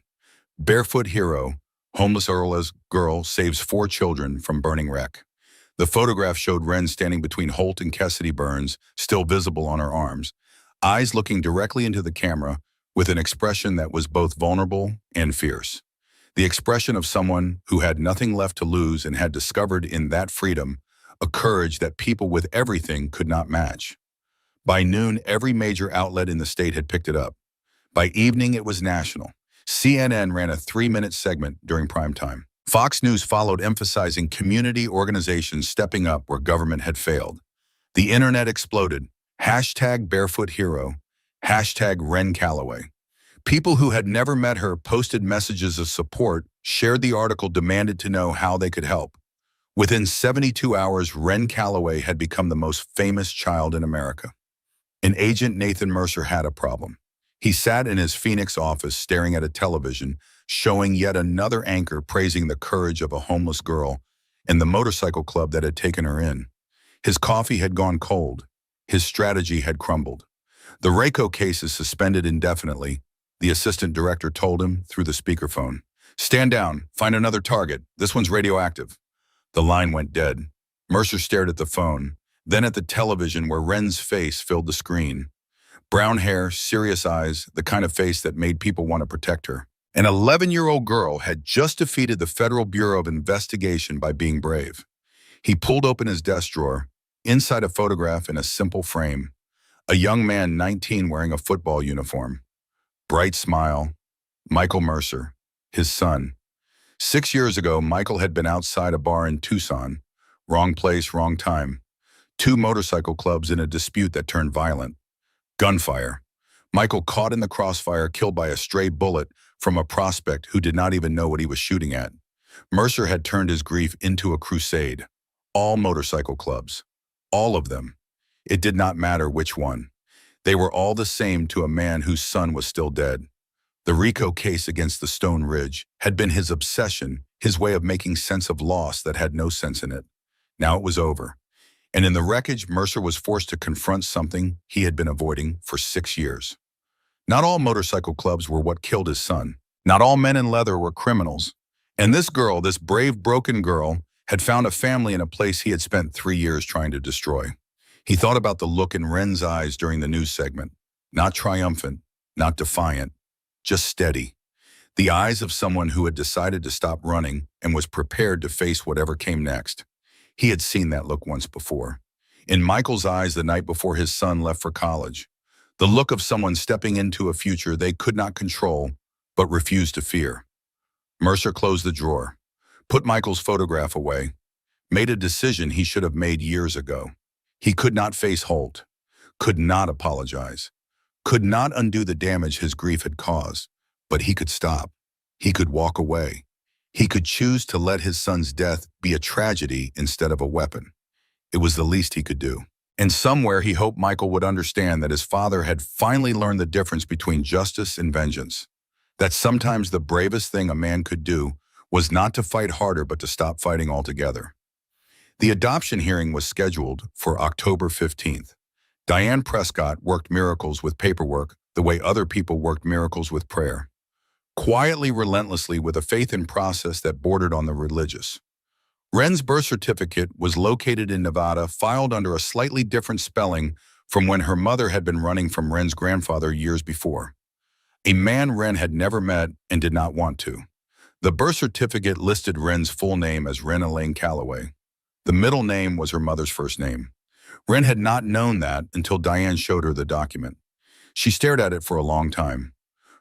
Barefoot hero, homeless girl saves 4 children from burning wreck. The photograph showed Wren standing between Holt and Cassidy Burns, still visible on her arms, eyes looking directly into the camera with an expression that was both vulnerable and fierce. The expression of someone who had nothing left to lose and had discovered in that freedom a courage that people with everything could not match. By noon, every major outlet in the state had picked it up. By evening, it was national. CNN ran a 3-minute segment during prime time. Fox News followed, emphasizing community organizations stepping up where government had failed. The internet exploded. Hashtag barefoot hero. Hashtag Wren Calloway. People who had never met her posted messages of support, shared the article, demanded to know how they could help. Within 72 hours, Wren Calloway had become the most famous child in America. And Agent Nathan Mercer had a problem. He sat in his Phoenix office staring at a television, showing yet another anchor praising the courage of a homeless girl and the motorcycle club that had taken her in. His coffee had gone cold. His strategy had crumbled. The RACO case is suspended indefinitely, the assistant director told him through the speakerphone. Stand down, find another target. This one's radioactive. The line went dead. Mercer stared at the phone, then at the television where Wren's face filled the screen. Brown hair, serious eyes, the kind of face that made people want to protect her. An 11-year-old girl had just defeated the Federal Bureau of Investigation by being brave. He pulled open his desk drawer, inside a photograph in a simple frame. A young man, 19, wearing a football uniform. Bright smile. Michael Mercer, his son. 6 years ago, Michael had been outside a bar in Tucson. Wrong place, wrong time. 2 motorcycle clubs in a dispute that turned violent. Gunfire. Michael caught in the crossfire, killed by a stray bullet from a prospect who did not even know what he was shooting at. Mercer had turned his grief into a crusade. All motorcycle clubs. All of them. It did not matter which one. They were all the same to a man whose son was still dead. The Rico case against the Stone Ridge had been his obsession, his way of making sense of loss that had no sense in it. Now it was over. And in the wreckage, Mercer was forced to confront something he had been avoiding for 6 years. Not all motorcycle clubs were what killed his son. Not all men in leather were criminals. And this girl, this brave, broken girl, had found a family in a place he had spent 3 years trying to destroy. He thought about the look in Ren's eyes during the news segment. Not triumphant, not defiant, just steady. The eyes of someone who had decided to stop running and was prepared to face whatever came next. He had seen that look once before. In Michael's eyes the night before his son left for college. The look of someone stepping into a future they could not control, but refused to fear. Mercer closed the drawer, put Michael's photograph away, made a decision he should have made years ago. He could not face Holt, could not apologize, could not undo the damage his grief had caused, but he could stop. He could walk away. He could choose to let his son's death be a tragedy instead of a weapon. It was the least he could do. And somewhere he hoped Michael would understand that his father had finally learned the difference between justice and vengeance. That sometimes the bravest thing a man could do was not to fight harder but to stop fighting altogether. The adoption hearing was scheduled for October 15th. Diane Prescott worked miracles with paperwork the way other people worked miracles with prayer. Quietly, relentlessly, with a faith in process that bordered on the religious. Ren's birth certificate was located in Nevada, filed under a slightly different spelling from when her mother had been running from Ren's grandfather years before. A man Ren had never met and did not want to. The birth certificate listed Ren's full name as Ren Elaine Calloway. The middle name was her mother's first name. Ren had not known that until Diane showed her the document. She stared at it for a long time.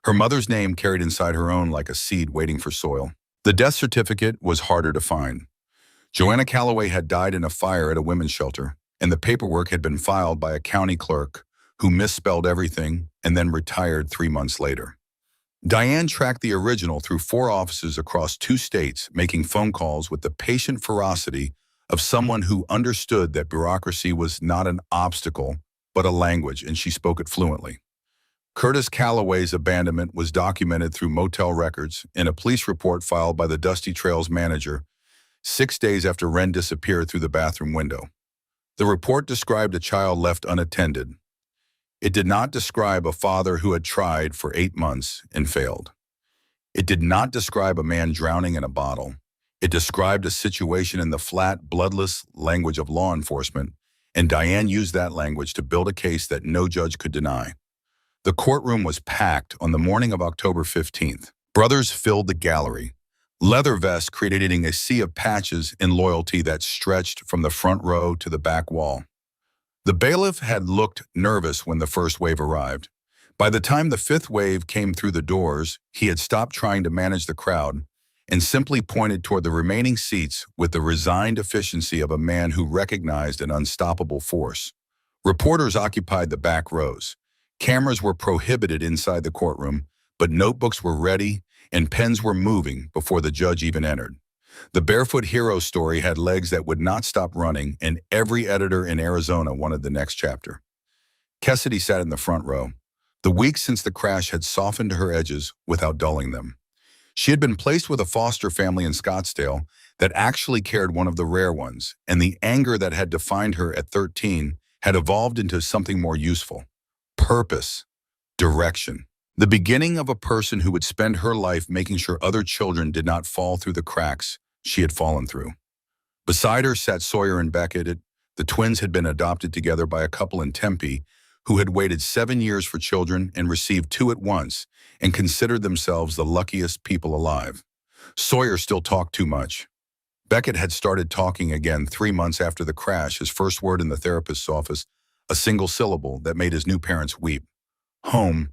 Her mother's name carried inside her own like a seed waiting for soil. The death certificate was harder to find. Joanna Calloway had died in a fire at a women's shelter, and the paperwork had been filed by a county clerk who misspelled everything and then retired 3 months later. Diane tracked the original through 4 offices across 2 states, making phone calls with the patient ferocity of someone who understood that bureaucracy was not an obstacle, but a language, and she spoke it fluently. Curtis Calloway's abandonment was documented through motel records in a police report filed by the Dusty Trails manager 6 days after Ren disappeared through the bathroom window. The report described a child left unattended. It did not describe a father who had tried for 8 months and failed. It did not describe a man drowning in a bottle. It described a situation in the flat, bloodless language of law enforcement, and Diane used that language to build a case that no judge could deny. The courtroom was packed on the morning of October 15th. Brothers filled the gallery, leather vests creating a sea of patches in loyalty that stretched from the front row to the back wall. The bailiff had looked nervous when the first wave arrived. By the time the 5th wave came through the doors, he had stopped trying to manage the crowd and simply pointed toward the remaining seats with the resigned efficiency of a man who recognized an unstoppable force. Reporters occupied the back rows. Cameras were prohibited inside the courtroom, but notebooks were ready and pens were moving before the judge even entered. The Barefoot Hero story had legs that would not stop running, and every editor in Arizona wanted the next chapter. Cassidy sat in the front row. The weeks since the crash had softened her edges without dulling them. She had been placed with a foster family in Scottsdale that actually cared, one of the rare ones, and the anger that had defined her at 13 had evolved into something more useful. Purpose, direction. The beginning of a person who would spend her life making sure other children did not fall through the cracks she had fallen through. Beside her sat Sawyer and Beckett. The twins had been adopted together by a couple in Tempe who had waited 7 years for children and received 2 at once and considered themselves the luckiest people alive. Sawyer still talked too much. Beckett had started talking again 3 months after the crash, his first word in the therapist's office, a single syllable that made his new parents weep. Home.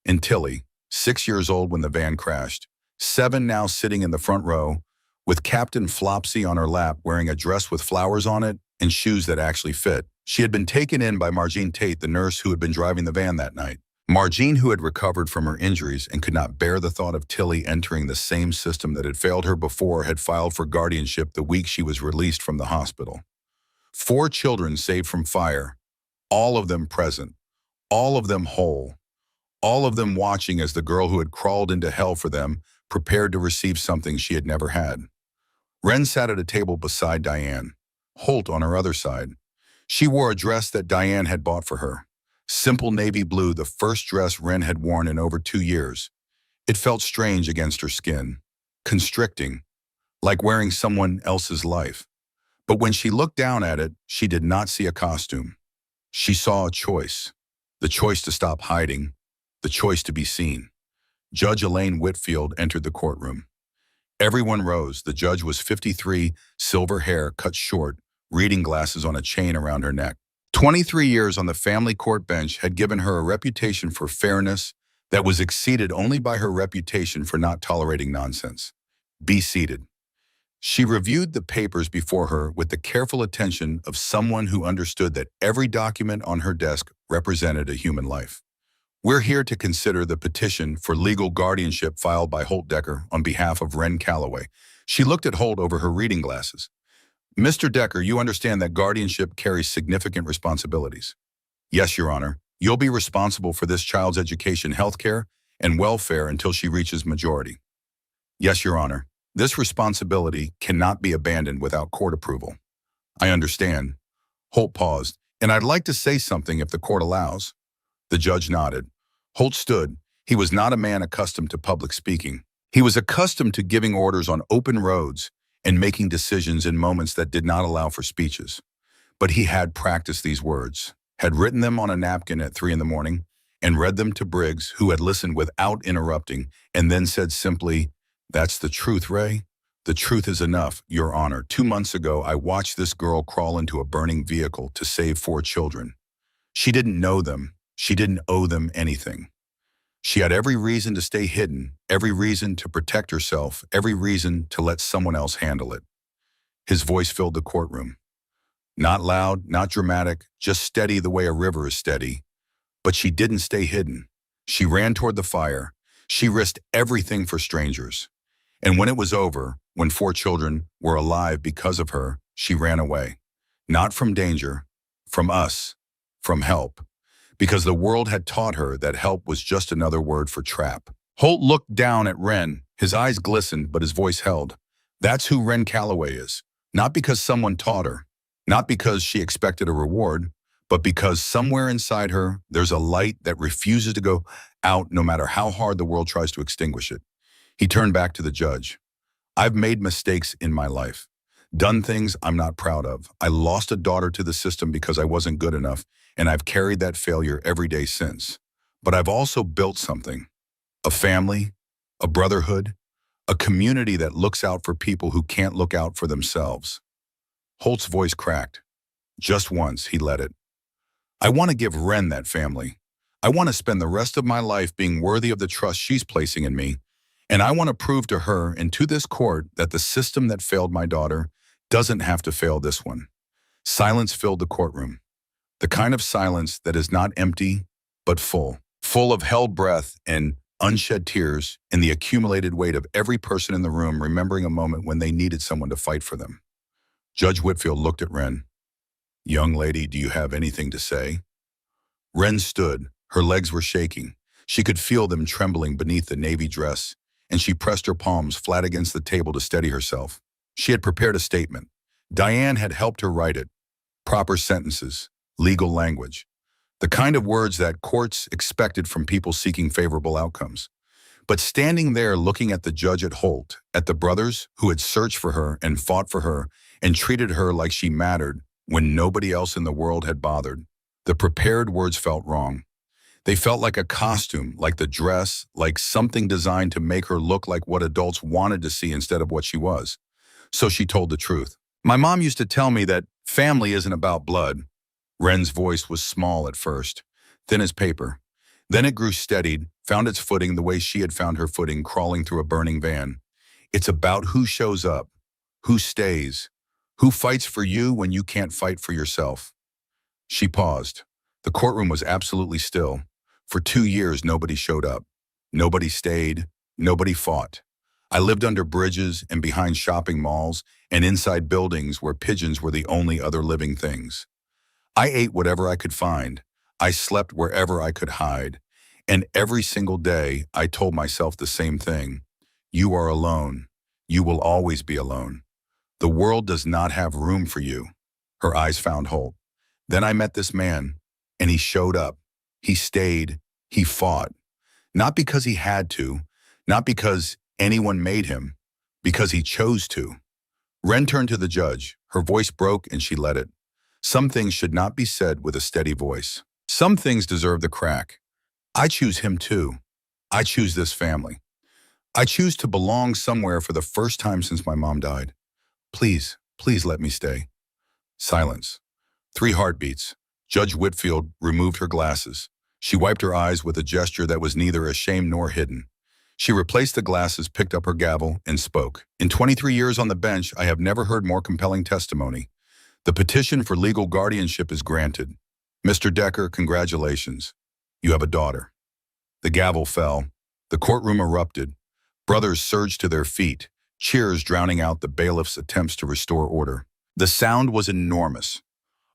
And Tilly, 6 years old when the van crashed, 7 now sitting in the front row, with Captain Flopsy on her lap wearing a dress with flowers on it and shoes that actually fit. She had been taken in by Margene Tate, the nurse who had been driving the van that night. Margene, who had recovered from her injuries and could not bear the thought of Tilly entering the same system that had failed her before, had filed for guardianship the week she was released from the hospital. 4 children saved from fire, all of them present, all of them whole, all of them watching as the girl who had crawled into hell for them prepared to receive something she had never had. Wren sat at a table beside Diane, Holt on her other side. She wore a dress that Diane had bought for her. Simple navy blue, the first dress Wren had worn in over 2 years. It felt strange against her skin, constricting, like wearing someone else's life. But when she looked down at it, she did not see a costume. She saw a choice. The choice to stop hiding, the choice to be seen. Judge Elaine Whitfield entered the courtroom. Everyone rose. The judge was 53, silver hair cut short, reading glasses on a chain around her neck. 23 years on the family court bench had given her a reputation for fairness that was exceeded only by her reputation for not tolerating nonsense. Be seated. She reviewed the papers before her with the careful attention of someone who understood that every document on her desk represented a human life. We're here to consider the petition for legal guardianship filed by Holt Decker on behalf of Wren Calloway. She looked at Holt over her reading glasses. Mr. Decker, you understand that guardianship carries significant responsibilities. Yes, Your Honor. You'll be responsible for this child's education, health care, and welfare until she reaches majority. Yes, Your Honor. This responsibility cannot be abandoned without court approval. I understand. Holt paused. And I'd like to say something if the court allows. The judge nodded. Holt stood. He was not a man accustomed to public speaking. He was accustomed to giving orders on open roads and making decisions in moments that did not allow for speeches. But he had practiced these words, had written them on a napkin at 3 a.m, and read them to Briggs, who had listened without interrupting, and then said simply, "That's the truth, Ray. The truth is enough, Your Honor. 2 months ago, I watched this girl crawl into a burning vehicle to save 4 children. She didn't know them. She didn't owe them anything. She had every reason to stay hidden, every reason to protect herself, every reason to let someone else handle it." His voice filled the courtroom. Not loud, not dramatic, just steady the way a river is steady. But she didn't stay hidden. She ran toward the fire. She risked everything for strangers. And when it was over, when 4 children were alive because of her, she ran away. Not from danger, from us, from help. Because the world had taught her that help was just another word for trap. Holt looked down at Wren. His eyes glistened, but his voice held. That's who Wren Calloway is. Not because someone taught her. Not because she expected a reward, but because somewhere inside her, there's a light that refuses to go out no matter how hard the world tries to extinguish it. He turned back to the judge. I've made mistakes in my life. Done things I'm not proud of. I lost a daughter to the system because I wasn't good enough, and I've carried that failure every day since. But I've also built something. A family, a brotherhood, a community that looks out for people who can't look out for themselves. Holt's voice cracked. Just once, he let it. I want to give Wren that family. I want to spend the rest of my life being worthy of the trust she's placing in me, and I want to prove to her and to this court that the system that failed my daughter doesn't have to fail this one. Silence filled the courtroom. The kind of silence that is not empty, but full. Full of held breath and unshed tears and the accumulated weight of every person in the room remembering a moment when they needed someone to fight for them. Judge Whitfield looked at Wren. Young lady, do you have anything to say? Wren stood. Her legs were shaking. She could feel them trembling beneath the navy dress, and she pressed her palms flat against the table to steady herself. She had prepared a statement. Diane had helped her write it. Proper sentences, legal language, the kind of words that courts expected from people seeking favorable outcomes. But standing there looking at the judge at Holt, at the brothers who had searched for her and fought for her and treated her like she mattered when nobody else in the world had bothered, the prepared words felt wrong. They felt like a costume, like the dress, like something designed to make her look like what adults wanted to see instead of what she was. So she told the truth. My mom used to tell me that family isn't about blood. Wren's voice was small at first, thin as paper. Then it grew steadied, found its footing the way she had found her footing crawling through a burning van. It's about who shows up, who stays, who fights for you when you can't fight for yourself. She paused. The courtroom was absolutely still. For 2 years, nobody showed up. Nobody stayed. Nobody fought. I lived under bridges and behind shopping malls and inside buildings where pigeons were the only other living things. I ate whatever I could find. I slept wherever I could hide. And every single day, I told myself the same thing. You are alone. You will always be alone. The world does not have room for you. Her eyes found Holt. Then I met this man, and he showed up. He stayed. He fought. Not because he had to, not because anyone made him, because he chose to. Wren turned to the judge. Her voice broke and she let it. Some things should not be said with a steady voice. Some things deserve the crack. I choose him too. I choose this family. I choose to belong somewhere for the first time since my mom died. Please, please let me stay. Silence. 3 heartbeats. Judge Whitfield removed her glasses. She wiped her eyes with a gesture that was neither ashamed nor hidden. She replaced the glasses, picked up her gavel, and spoke. In 23 years on the bench, I have never heard more compelling testimony. The petition for legal guardianship is granted. Mr. Decker, congratulations. You have a daughter. The gavel fell. The courtroom erupted. Brothers surged to their feet, cheers drowning out the bailiff's attempts to restore order. The sound was enormous.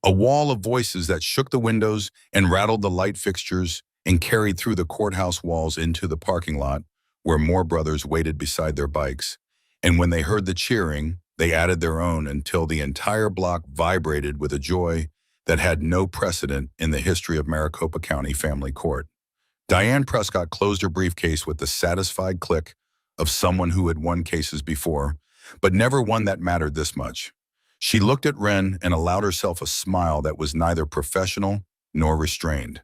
A wall of voices that shook the windows and rattled the light fixtures and carried through the courthouse walls into the parking lot where more brothers waited beside their bikes. And when they heard the cheering, they added their own until the entire block vibrated with a joy that had no precedent in the history of Maricopa County Family Court. Diane Prescott closed her briefcase with the satisfied click of someone who had won cases before, but never one that mattered this much. She looked at Wren and allowed herself a smile that was neither professional nor restrained.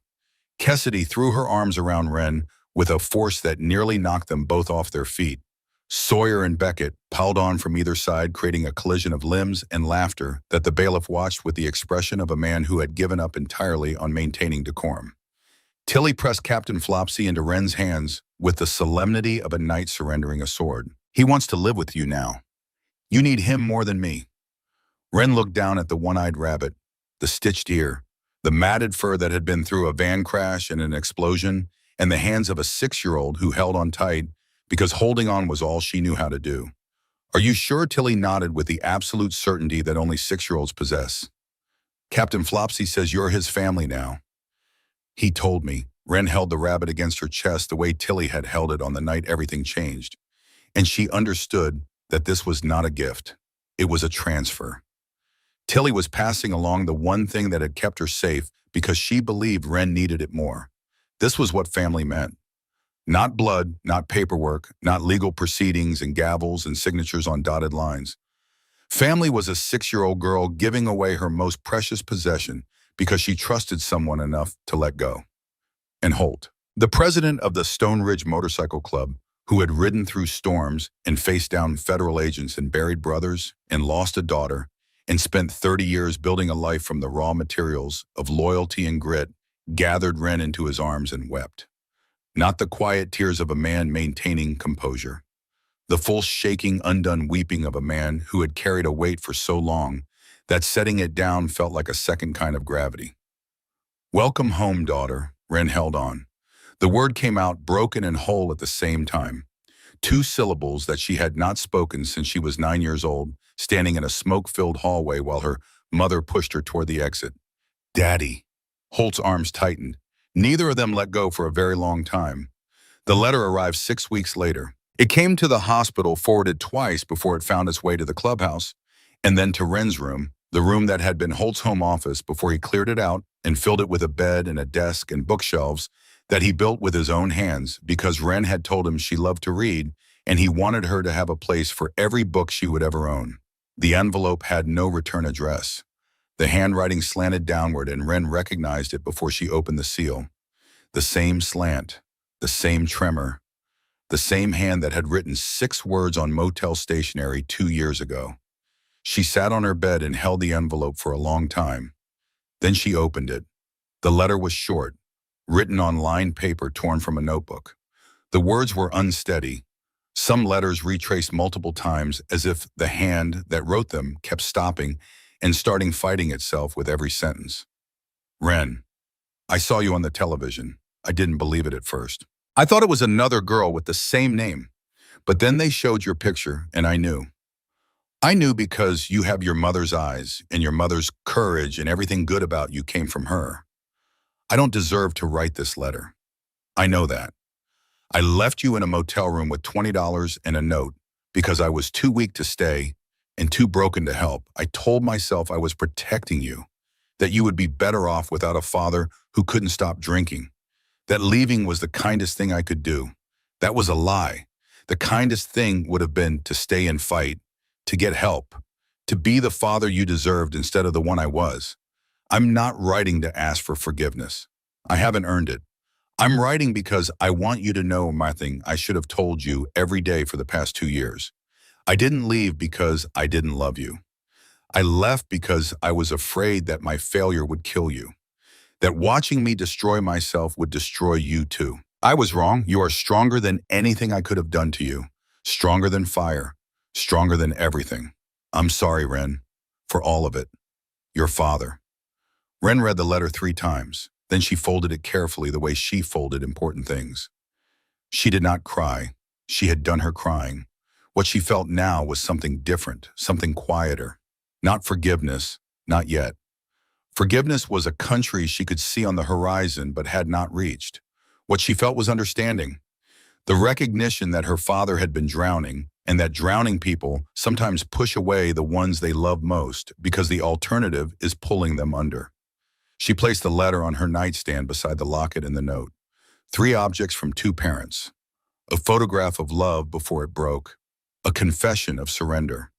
Cassidy threw her arms around Wren with a force that nearly knocked them both off their feet. Sawyer and Beckett piled on from either side, creating a collision of limbs and laughter that the bailiff watched with the expression of a man who had given up entirely on maintaining decorum. Tilly pressed Captain Flopsy into Wren's hands with the solemnity of a knight surrendering a sword. He wants to live with you now. You need him more than me. Wren looked down at the one-eyed rabbit, the stitched ear, the matted fur that had been through a van crash and an explosion, and the hands of a 6-year-old who held on tight because holding on was all she knew how to do. Are you sure? Tilly nodded with the absolute certainty that only 6-year-olds possess. Captain Flopsy says you're his family now. He told me. Wren held the rabbit against her chest the way Tilly had held it on the night everything changed, and she understood that this was not a gift. It was a transfer. Tilly was passing along the one thing that had kept her safe because she believed Wren needed it more. This was what family meant. Not blood, not paperwork, not legal proceedings and gavels and signatures on dotted lines. Family was a 6-year-old girl giving away her most precious possession because she trusted someone enough to let go. And Holt, the president of the Stone Ridge Motorcycle Club, who had ridden through storms and faced down federal agents and buried brothers and lost a daughter and spent 30 years building a life from the raw materials of loyalty and grit, gathered Wren into his arms and wept. Not the quiet tears of a man maintaining composure. The full shaking, undone weeping of a man who had carried a weight for so long that setting it down felt like a second kind of gravity. Welcome home, daughter. Wren held on. The word came out broken and whole at the same time. 2 syllables that she had not spoken since she was 9 years old, standing in a smoke-filled hallway while her mother pushed her toward the exit. Daddy. Holt's arms tightened. Neither of them let go for a very long time. The letter arrived 6 weeks later. It came to the hospital, forwarded twice before it found its way to the clubhouse, and then to Wren's room, the room that had been Holt's home office before he cleared it out and filled it with a bed and a desk and bookshelves that he built with his own hands because Wren had told him she loved to read and he wanted her to have a place for every book she would ever own. The envelope had no return address. The handwriting slanted downward and Wren recognized it before she opened the seal. The same slant, the same tremor, the same hand that had written 6 words on motel stationery 2 years ago. She sat on her bed and held the envelope for a long time. Then she opened it. The letter was short, written on lined paper torn from a notebook. The words were unsteady. Some letters retraced multiple times as if the hand that wrote them kept stopping and starting fighting itself with every sentence. Wren, I saw you on the television. I didn't believe it at first. I thought it was another girl with the same name. But then they showed your picture and I knew. I knew because you have your mother's eyes and your mother's courage and everything good about you came from her. I don't deserve to write this letter. I know that. I left you in a motel room with $20 and a note because I was too weak to stay and too broken to help. I told myself I was protecting you, that you would be better off without a father who couldn't stop drinking, that leaving was the kindest thing I could do. That was a lie. The kindest thing would have been to stay and fight, to get help, to be the father you deserved instead of the one I was. I'm not writing to ask for forgiveness. I haven't earned it. I'm writing because I want you to know something I should have told you every day for the past 2 years. I didn't leave because I didn't love you. I left because I was afraid that my failure would kill you, that watching me destroy myself would destroy you too. I was wrong. You are stronger than anything I could have done to you, stronger than fire, stronger than everything. I'm sorry, Ren, for all of it. Your father. Ren read the letter 3 times. Then she folded it carefully the way she folded important things. She did not cry. She had done her crying. What she felt now was something different, something quieter. Not forgiveness, not yet. Forgiveness was a country she could see on the horizon but had not reached. What she felt was understanding. The recognition that her father had been drowning, and that drowning people sometimes push away the ones they love most because the alternative is pulling them under. She placed the letter on her nightstand beside the locket and the note. 3 objects from 2 parents. A photograph of love before it broke. A confession of surrender.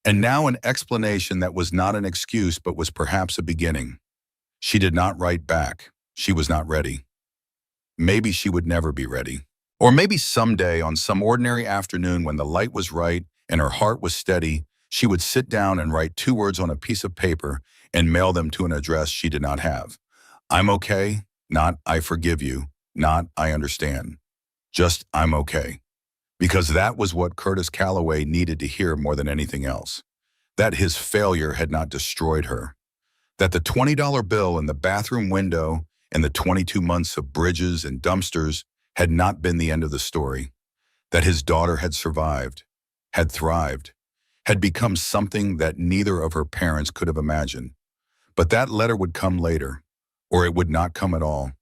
And now an explanation that was not an excuse but was perhaps a beginning. She did not write back. She was not ready. Maybe she would never be ready. Or maybe someday, on some ordinary afternoon when the light was right and her heart was steady, she would sit down and write 2 words on a piece of paper and mail them to an address she did not have. I'm okay, not I forgive you, not I understand. Just I'm okay. Because that was what Curtis Calloway needed to hear more than anything else. That his failure had not destroyed her. That the $20 bill in the bathroom window and the 22 months of bridges and dumpsters had not been the end of the story. That his daughter had survived, had thrived, had become something that neither of her parents could have imagined. But that letter would come later, or it would not come at all.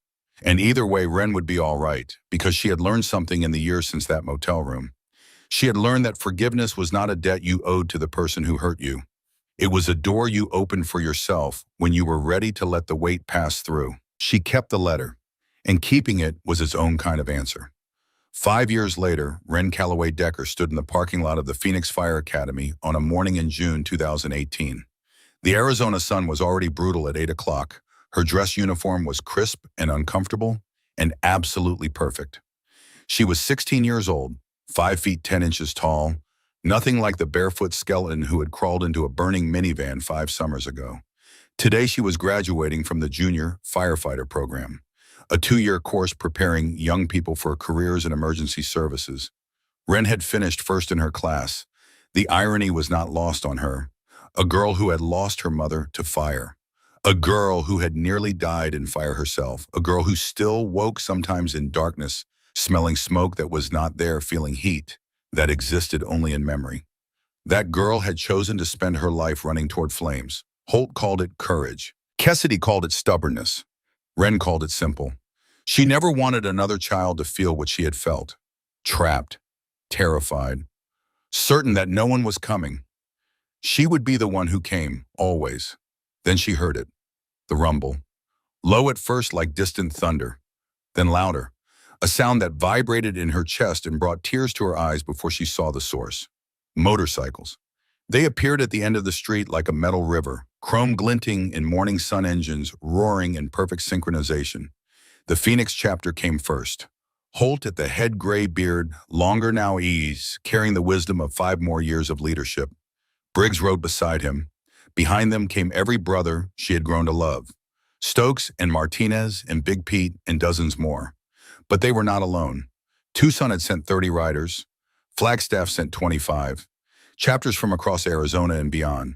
And either way, Ren would be all right, because she had learned something in the years since that motel room. She had learned that forgiveness was not a debt you owed to the person who hurt you. It was a door you opened for yourself when you were ready to let the weight pass through. She kept the letter, and keeping it was its own kind of answer. 5 years later, Ren Calloway Decker stood in the parking lot of the Phoenix Fire Academy on a morning in June 2018. The Arizona sun was already brutal at 8 o'clock. Her dress uniform was crisp and uncomfortable and absolutely perfect. She was 16 years old, 5 feet 10 inches tall, nothing like the barefoot skeleton who had crawled into a burning minivan 5 summers ago. Today she was graduating from the junior firefighter program, a 2-year course preparing young people for careers in emergency services. Ren had finished first in her class. The irony was not lost on her. A girl who had lost her mother to fire. A girl who had nearly died in fire herself. A girl who still woke sometimes in darkness, smelling smoke that was not there, feeling heat that existed only in memory. That girl had chosen to spend her life running toward flames. Holt called it courage. Cassidy called it stubbornness. Ren called it simple. She never wanted another child to feel what she had felt. Trapped, terrified, certain that no one was coming. She would be the one who came, always. Then she heard it, the rumble. Low at first like distant thunder, then louder. A sound that vibrated in her chest and brought tears to her eyes before she saw the source. Motorcycles. They appeared at the end of the street like a metal river, chrome glinting in morning sun engines, roaring in perfect synchronization. The Phoenix chapter came first. Holt at the head gray beard, longer now ease, carrying the wisdom of 5 more years of leadership. Briggs rode beside him. Behind them came every brother she had grown to love. Stokes and Martinez and Big Pete and dozens more. But they were not alone. Tucson had sent 30 riders. Flagstaff sent 25. Chapters from across Arizona and beyond.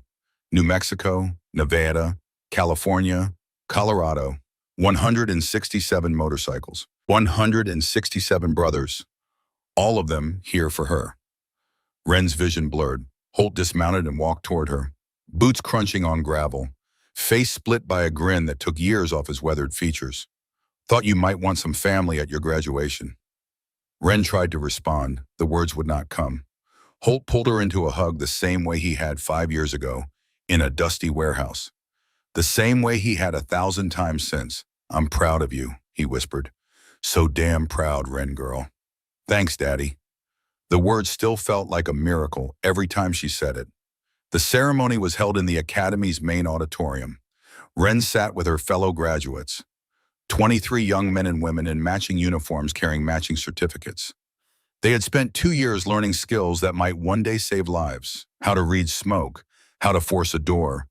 New Mexico, Nevada, California, Colorado. 167 motorcycles. 167 brothers. All of them here for her. Ren's vision blurred. Holt dismounted and walked toward her. Boots crunching on gravel. Face split by a grin that took years off his weathered features. Thought you might want some family at your graduation. Ren tried to respond. The words would not come. Holt pulled her into a hug the same way he had 5 years ago, in a dusty warehouse. The same way he had 1,000 times since. I'm proud of you, he whispered. So damn proud, Ren girl. Thanks, Daddy. The words still felt like a miracle every time she said it. The ceremony was held in the Academy's main auditorium. Ren sat with her fellow graduates, 23 young men and women in matching uniforms carrying matching certificates. They had spent 2 years learning skills that might one day save lives. How to read smoke, how to force a door,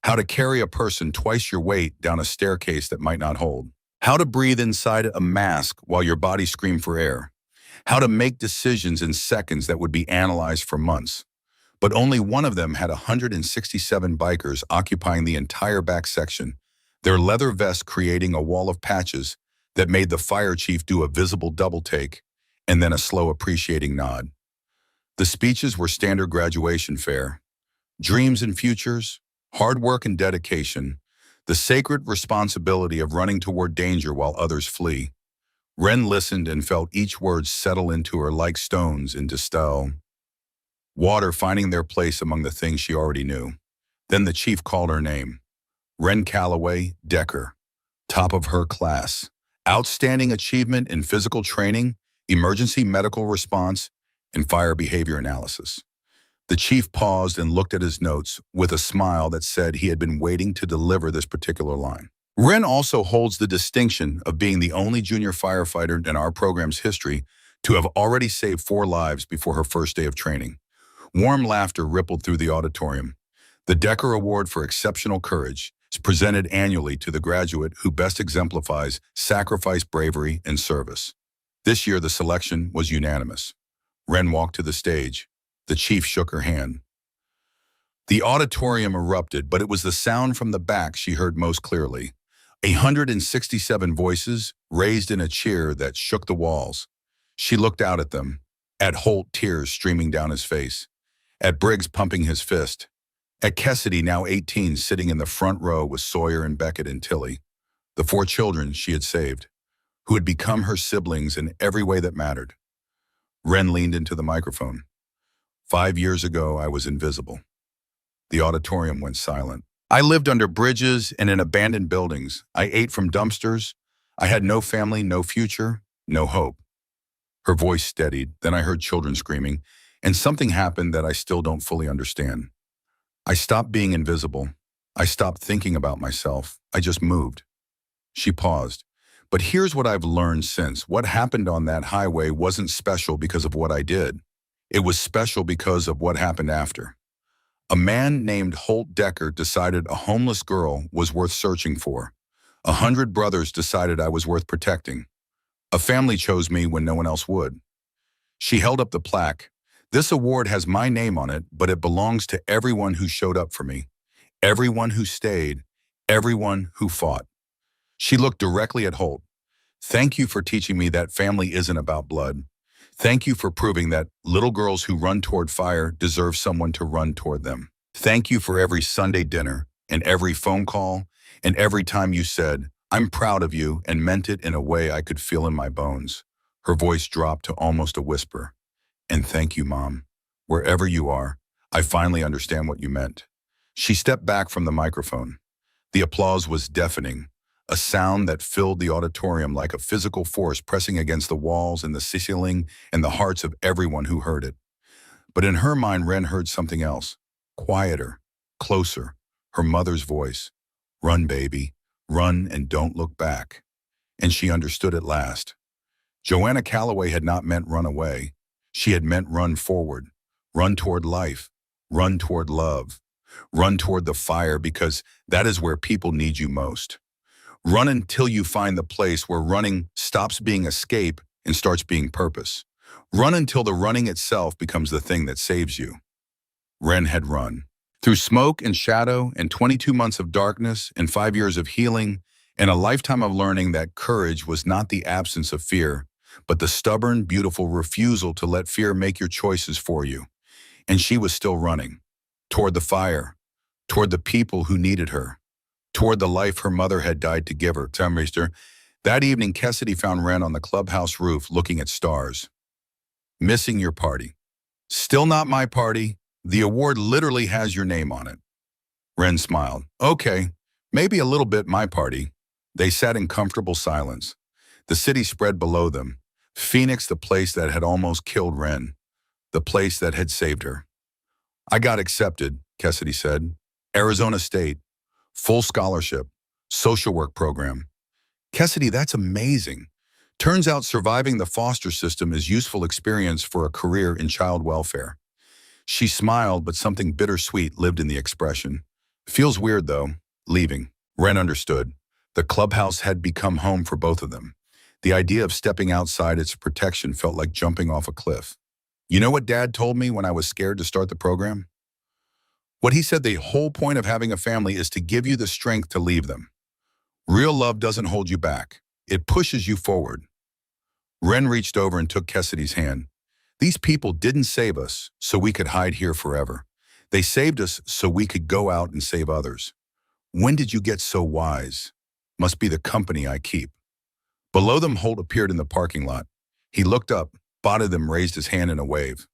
how to carry a person twice your weight down a staircase that might not hold, how to breathe inside a mask while your body screamed for air, how to make decisions in seconds that would be analyzed for months. But only one of them had 167 bikers occupying the entire back section, their leather vests creating a wall of patches that made the fire chief do a visible double take and then a slow appreciating nod. The speeches were standard graduation fare. Dreams and futures, hard work and dedication, the sacred responsibility of running toward danger while others flee. Ren listened and felt each word settle into her like stones into stone. Water finding their place among the things she already knew. Then the chief called her name. Ren Calloway Decker, top of her class. Outstanding achievement in physical training, emergency medical response, and fire behavior analysis. The chief paused and looked at his notes with a smile that said he had been waiting to deliver this particular line. Ren also holds the distinction of being the only junior firefighter in our program's history to have already saved 4 lives before her first day of training. Warm laughter rippled through the auditorium. The Decker Award for Exceptional Courage is presented annually to the graduate who best exemplifies sacrifice, bravery, and service. This year, the selection was unanimous. Ren walked to the stage. The chief shook her hand. The auditorium erupted, but it was the sound from the back she heard most clearly. 167 voices raised in a cheer that shook the walls. She looked out at them, at Holt, tears streaming down his face, at Briggs pumping his fist, at Cassidy, now 18, sitting in the front row with Sawyer and Beckett and Tilly, the 4 children she had saved, who had become her siblings in every way that mattered. Ren leaned into the microphone. 5 years ago, I was invisible. The auditorium went silent. I lived under bridges and in abandoned buildings. I ate from dumpsters. I had no family, no future, no hope. Her voice steadied. Then I heard children screaming, and something happened that I still don't fully understand. I stopped being invisible. I stopped thinking about myself. I just moved. She paused. But here's what I've learned since. What happened on that highway wasn't special because of what I did. It was special because of what happened after. A man named Holt Decker decided a homeless girl was worth searching for. 100 brothers decided I was worth protecting. A family chose me when no one else would. She held up the plaque. This award has my name on it, but it belongs to everyone who showed up for me, everyone who stayed, everyone who fought. She looked directly at Holt. Thank you for teaching me that family isn't about blood. Thank you for proving that little girls who run toward fire deserve someone to run toward them. Thank you for every Sunday dinner and every phone call and every time you said, I'm proud of you, and meant it in a way I could feel in my bones. Her voice dropped to almost a whisper. And thank you, Mom. Wherever you are, I finally understand what you meant. She stepped back from the microphone. The applause was deafening, a sound that filled the auditorium like a physical force pressing against the walls and the ceiling and the hearts of everyone who heard it. But in her mind, Ren heard something else, quieter, closer, her mother's voice. Run, baby, run and don't look back. And she understood at last. Joanna Calloway had not meant run away. She had meant run forward, run toward life, run toward love, run toward the fire, because that is where people need you most. Run until you find the place where running stops being escape and starts being purpose. Run until the running itself becomes the thing that saves you. Ren had run. Through smoke and shadow and 22 months of darkness and 5 years of healing and a lifetime of learning that courage was not the absence of fear, but the stubborn, beautiful refusal to let fear make your choices for you. And she was still running. Toward the fire. Toward the people who needed her. Toward the life her mother had died to give her. That evening, Cassidy found Wren on the clubhouse roof looking at stars. Missing your party. Still not my party. The award literally has your name on it. Wren smiled. Okay, maybe a little bit my party. They sat in comfortable silence. The city spread below them. Phoenix, the place that had almost killed Wren. The place that had saved her. I got accepted, Cassidy said. Arizona State. Full scholarship. Social work program. Cassidy, that's amazing. Turns out surviving the foster system is useful experience for a career in child welfare. She smiled, but something bittersweet lived in the expression. Feels weird, though, leaving. Wren understood. The clubhouse had become home for both of them. The idea of stepping outside its protection felt like jumping off a cliff. You know what Dad told me when I was scared to start the program? What he said, the whole point of having a family is to give you the strength to leave them. Real love doesn't hold you back. It pushes you forward. Wren reached over and took Cassidy's hand. These people didn't save us so we could hide here forever. They saved us so we could go out and save others. When did you get so wise? Must be the company I keep. Below them, Holt appeared in the parking lot. He looked up, spotted them, raised his hand in a wave.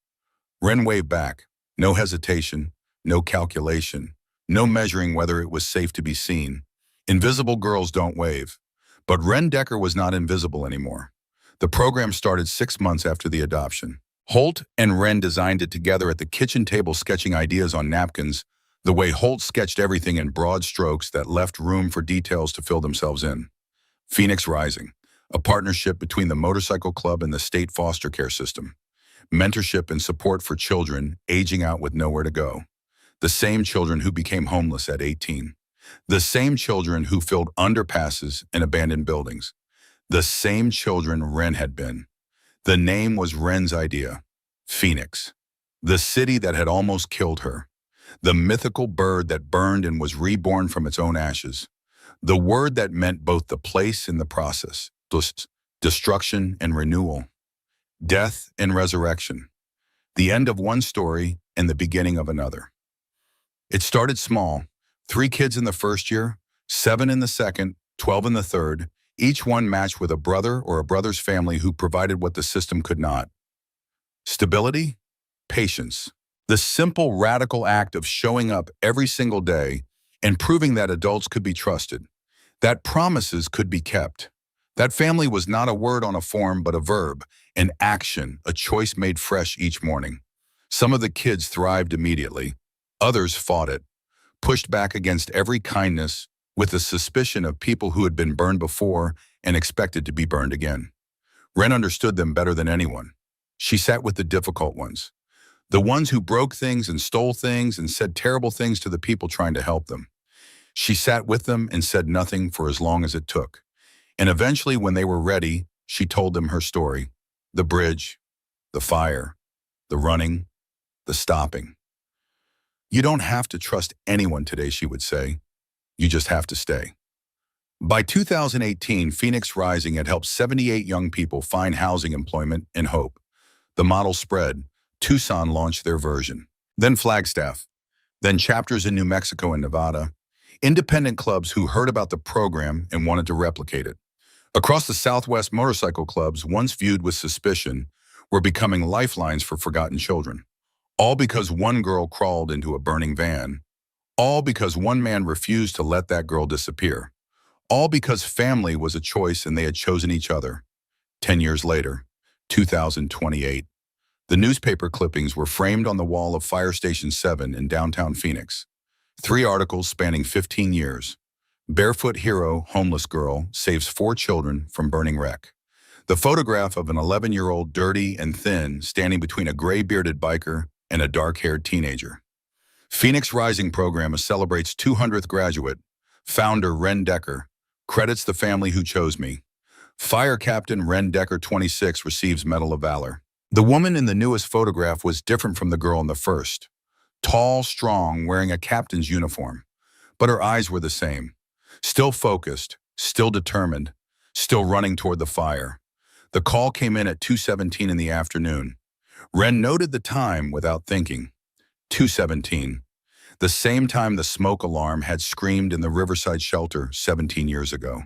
Wren waved back. No hesitation, no calculation, no measuring whether it was safe to be seen. Invisible girls don't wave. But Wren Decker was not invisible anymore. The program started 6 months after the adoption. Holt and Wren designed it together at the kitchen table, sketching ideas on napkins, the way Holt sketched everything in broad strokes that left room for details to fill themselves in. Phoenix Rising, a partnership between the motorcycle club and the state foster care system. Mentorship and support for children aging out with nowhere to go. The same children who became homeless at 18. The same children who filled underpasses and abandoned buildings. The same children Wren had been. The name was Wren's idea. Phoenix. The city that had almost killed her. The mythical bird that burned and was reborn from its own ashes. The word that meant both the place and the process. Destruction and renewal. Death and resurrection. The end of one story and the beginning of another. It started small. 3 kids in the first year, 7 in the second, 12 in the third, each one matched with a brother or a brother's family who provided what the system could not. Stability, patience. The simple, radical act of showing up every single day and proving that adults could be trusted, that promises could be kept. That family was not a word on a form, but a verb, an action, a choice made fresh each morning. Some of the kids thrived immediately. Others fought it, pushed back against every kindness with the suspicion of people who had been burned before and expected to be burned again. Wren understood them better than anyone. She sat with the difficult ones, the ones who broke things and stole things and said terrible things to the people trying to help them. She sat with them and said nothing for as long as it took. And eventually, when they were ready, she told them her story. The bridge, the fire, the running, the stopping. You don't have to trust anyone today, she would say. You just have to stay. By 2018, Phoenix Rising had helped 78 young people find housing, employment, and hope. The model spread. Tucson launched their version. Then Flagstaff. Then chapters in New Mexico and Nevada. Independent clubs who heard about the program and wanted to replicate it. Across the Southwest, motorcycle clubs, once viewed with suspicion, were becoming lifelines for forgotten children. All because one girl crawled into a burning van. All because one man refused to let that girl disappear. All because family was a choice and they had chosen each other. 10 years later, 2028, the newspaper clippings were framed on the wall of Fire Station 7 in downtown Phoenix. 3 articles spanning 15 years. Barefoot hero, homeless girl, saves 4 children from burning wreck. The photograph of an 11-year-old dirty and thin standing between a gray-bearded biker and a dark-haired teenager. Phoenix Rising program celebrates 200th graduate. Founder Wren Decker credits the family who chose me. Fire Captain Wren Decker, 26, receives Medal of Valor. The woman in the newest photograph was different from the girl in the first. Tall, strong, wearing a captain's uniform. But her eyes were the same. Still focused, still determined, still running toward the fire. The call came in at 2:17 in the afternoon. Wren noted the time without thinking. 2:17. The same time the smoke alarm had screamed in the Riverside shelter 17 years ago.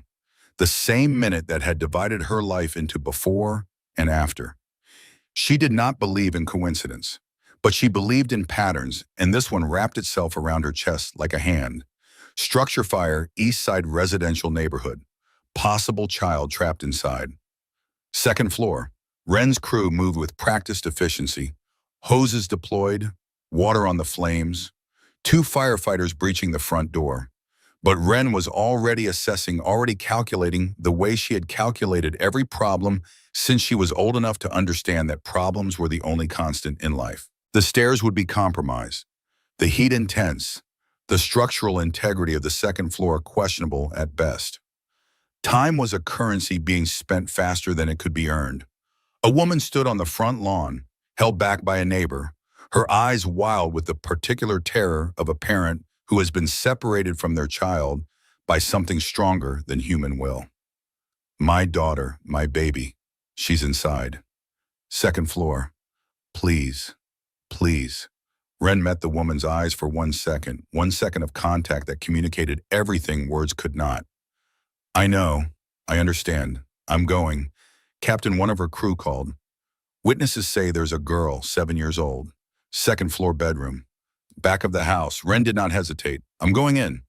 The same minute that had divided her life into before and after. She did not believe in coincidence, but she believed in patterns, and this one wrapped itself around her chest like a hand. Structure fire, East Side residential neighborhood. Possible child trapped inside. Second floor. Wren's crew moved with practiced efficiency. Hoses deployed, water on the flames, two firefighters breaching the front door. But Wren was already assessing, already calculating the way she had calculated every problem since she was old enough to understand that problems were the only constant in life. The stairs would be compromised, the heat intense, the structural integrity of the second floor questionable at best. Time was a currency being spent faster than it could be earned. A woman stood on the front lawn, held back by a neighbor, her eyes wild with the particular terror of a parent who has been separated from their child by something stronger than human will. My daughter, my baby, she's inside. Second floor. Please, please. Wren met the woman's eyes for 1 second, 1 second of contact that communicated everything words could not. I know, I understand, I'm going. Captain, one of her crew called. Witnesses say there's a girl, 7 years old. Second floor bedroom. Back of the house. Wren did not hesitate. I'm going in.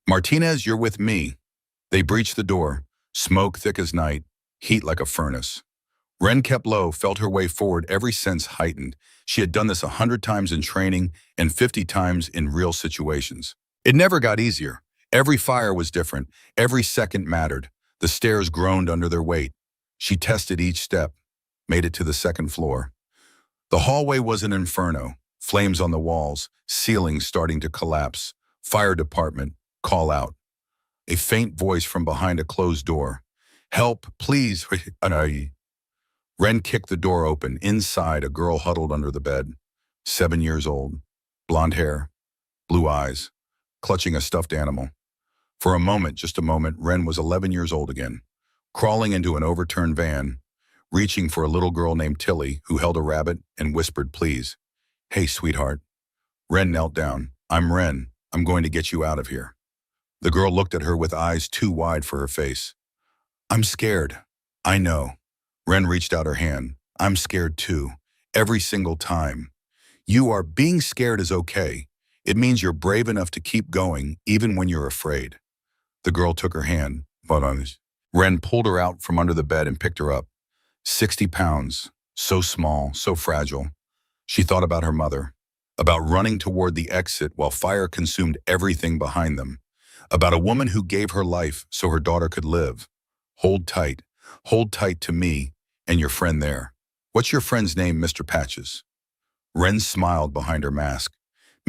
Martinez, you're with me. They breached the door. Smoke thick as night. Heat like a furnace. Wren kept low, felt her way forward, every sense heightened. She had done this 100 times in training and 50 times in real situations. It never got easier. Every fire was different. Every second mattered. The stairs groaned under their weight. She tested each step, made it to the second floor. The hallway was an inferno. Flames on the walls, ceilings starting to collapse. Fire department, call out. A faint voice from behind a closed door. Help, please. Wren kicked the door open. Inside, a girl huddled under the bed. 7 years old. Blonde hair, blue eyes, clutching a stuffed animal. For a moment, just a moment, Wren was 11 years old again, crawling into an overturned van, reaching for a little girl named Tilly who held a rabbit and whispered, please. Hey, sweetheart. Wren knelt down. I'm Wren. I'm going to get you out of here. The girl looked at her with eyes too wide for her face. I'm scared. I know. Wren reached out her hand. I'm scared too. Every single time. You are. Being scared is okay. It means you're brave enough to keep going, even when you're afraid. The girl took her hand. Wren pulled her out from under the bed and picked her up. 60 pounds. So small, so fragile. She thought about her mother, about running toward the exit while fire consumed everything behind them, about a woman who gave her life so her daughter could live. Hold tight to me and your friend there. What's your friend's name, Mr. Patches? Wren smiled behind her mask.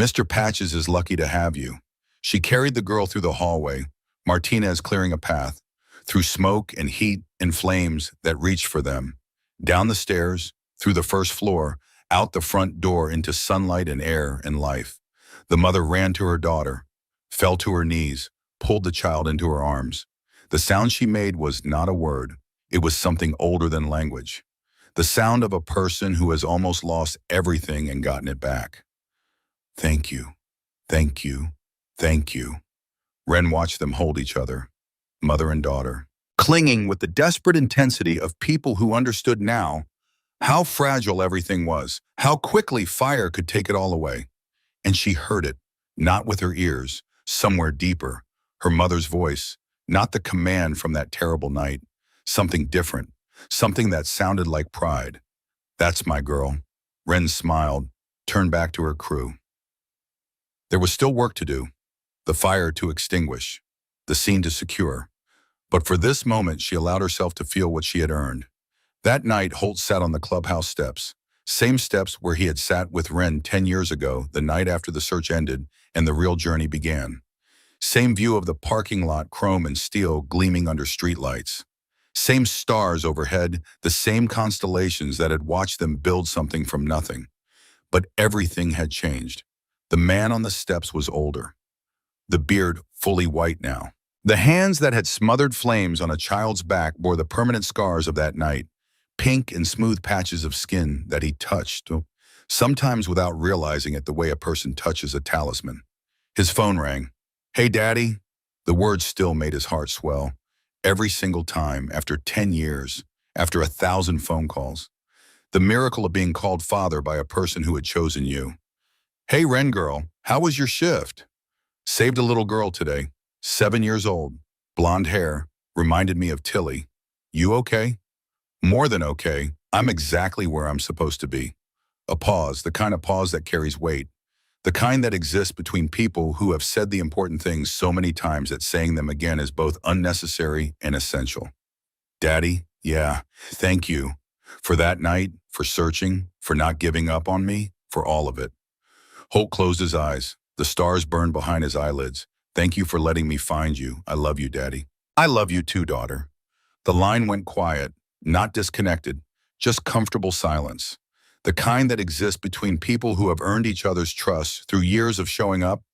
Mr. Patches is lucky to have you. She carried the girl through the hallway, Martinez clearing a path, through smoke and heat and flames that reached for them, down the stairs, through the first floor, out the front door into sunlight and air and life. The mother ran to her daughter, fell to her knees, pulled the child into her arms. The sound she made was not a word. It was something older than language. The sound of a person who has almost lost everything and gotten it back. Thank you, thank you, thank you. Wren watched them hold each other, mother and daughter, clinging with the desperate intensity of people who understood now how fragile everything was, how quickly fire could take it all away. And she heard it, not with her ears, somewhere deeper, her mother's voice, not the command from that terrible night, something different, something that sounded like pride. That's my girl. Wren smiled, turned back to her crew. There was still work to do, the fire to extinguish, the scene to secure. But for this moment, she allowed herself to feel what she had earned. That night, Holt sat on the clubhouse steps, same steps where he had sat with Wren 10 years ago, the night after the search ended and the real journey began. Same view of the parking lot, chrome and steel gleaming under streetlights. Same stars overhead, the same constellations that had watched them build something from nothing. But everything had changed. The man on the steps was older, the beard fully white now. The hands that had smothered flames on a child's back bore the permanent scars of that night, pink and smooth patches of skin that he touched, sometimes without realizing it the way a person touches a talisman. His phone rang. Hey, Daddy. The words still made his heart swell. Every single time, after 10 years, after 1,000 phone calls. The miracle of being called father by a person who had chosen you. Hey, Wren girl, how was your shift? Saved a little girl today, 7 years old, blonde hair, reminded me of Tilly. You okay? More than okay. I'm exactly where I'm supposed to be. A pause, the kind of pause that carries weight. The kind that exists between people who have said the important things so many times that saying them again is both unnecessary and essential. Daddy, yeah, thank you. For that night, for searching, for not giving up on me, for all of it. Holt closed his eyes. The stars burned behind his eyelids. Thank you for letting me find you. I love you, Daddy. I love you too, daughter. The line went quiet, not disconnected, just comfortable silence. The kind that exists between people who have earned each other's trust through years of showing up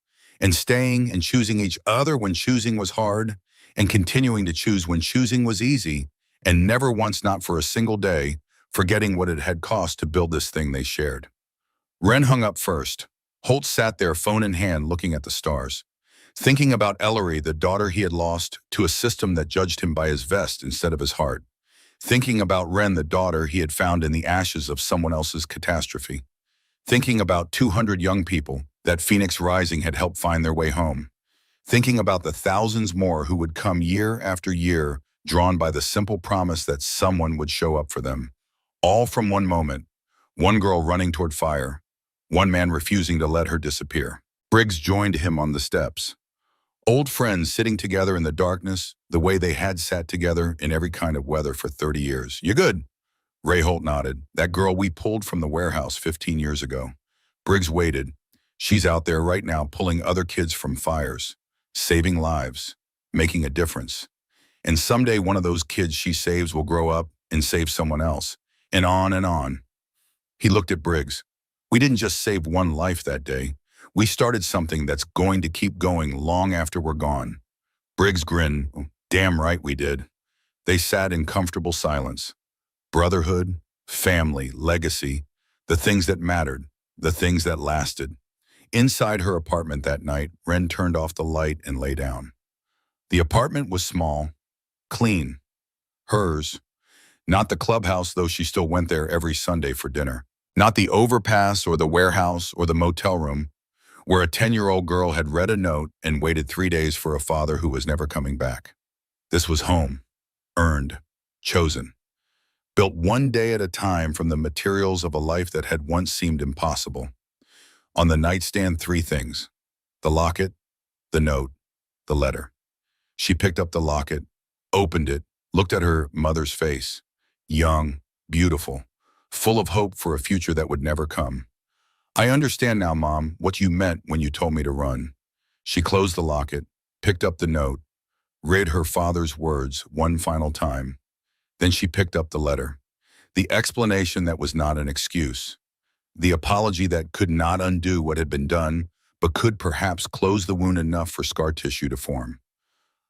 and staying and choosing each other when choosing was hard and continuing to choose when choosing was easy and never once, not for a single day, forgetting what it had cost to build this thing they shared. Wren hung up first. Holt sat there, phone in hand, looking at the stars, thinking about Ellery, the daughter he had lost to a system that judged him by his vest instead of his heart. Thinking about Wren, the daughter he had found in the ashes of someone else's catastrophe. Thinking about 200 young people that Phoenix Rising had helped find their way home. Thinking about the thousands more who would come year after year, drawn by the simple promise that someone would show up for them. All from one moment. One girl running toward fire. One man refusing to let her disappear. Briggs joined him on the steps. Old friends sitting together in the darkness, the way they had sat together in every kind of weather for 30 years. You good? Ray Holt nodded. That girl we pulled from the warehouse 15 years ago. Briggs waited. She's out there right now pulling other kids from fires, saving lives, making a difference. And someday one of those kids she saves will grow up and save someone else. And on and on. He looked at Briggs. We didn't just save one life that day. We started something that's going to keep going long after we're gone. Briggs grinned. Damn right we did. They sat in comfortable silence. Brotherhood, family, legacy, the things that mattered, the things that lasted. Inside her apartment that night, Wren turned off the light and lay down. The apartment was small, clean. Hers. Not the clubhouse, though she still went there every Sunday for dinner. Not the overpass or the warehouse or the motel room, where a 10-year-old girl had read a note and waited 3 days for a father who was never coming back. This was home, earned, chosen, built one day at a time from the materials of a life that had once seemed impossible. On the nightstand, 3 things: the locket, the note, the letter. She picked up the locket, opened it, looked at her mother's face, young, beautiful, full of hope for a future that would never come. I understand now, Mom, what you meant when you told me to run. She closed the locket, picked up the note, read her father's words one final time. Then she picked up the letter. The explanation that was not an excuse. The apology that could not undo what had been done, but could perhaps close the wound enough for scar tissue to form.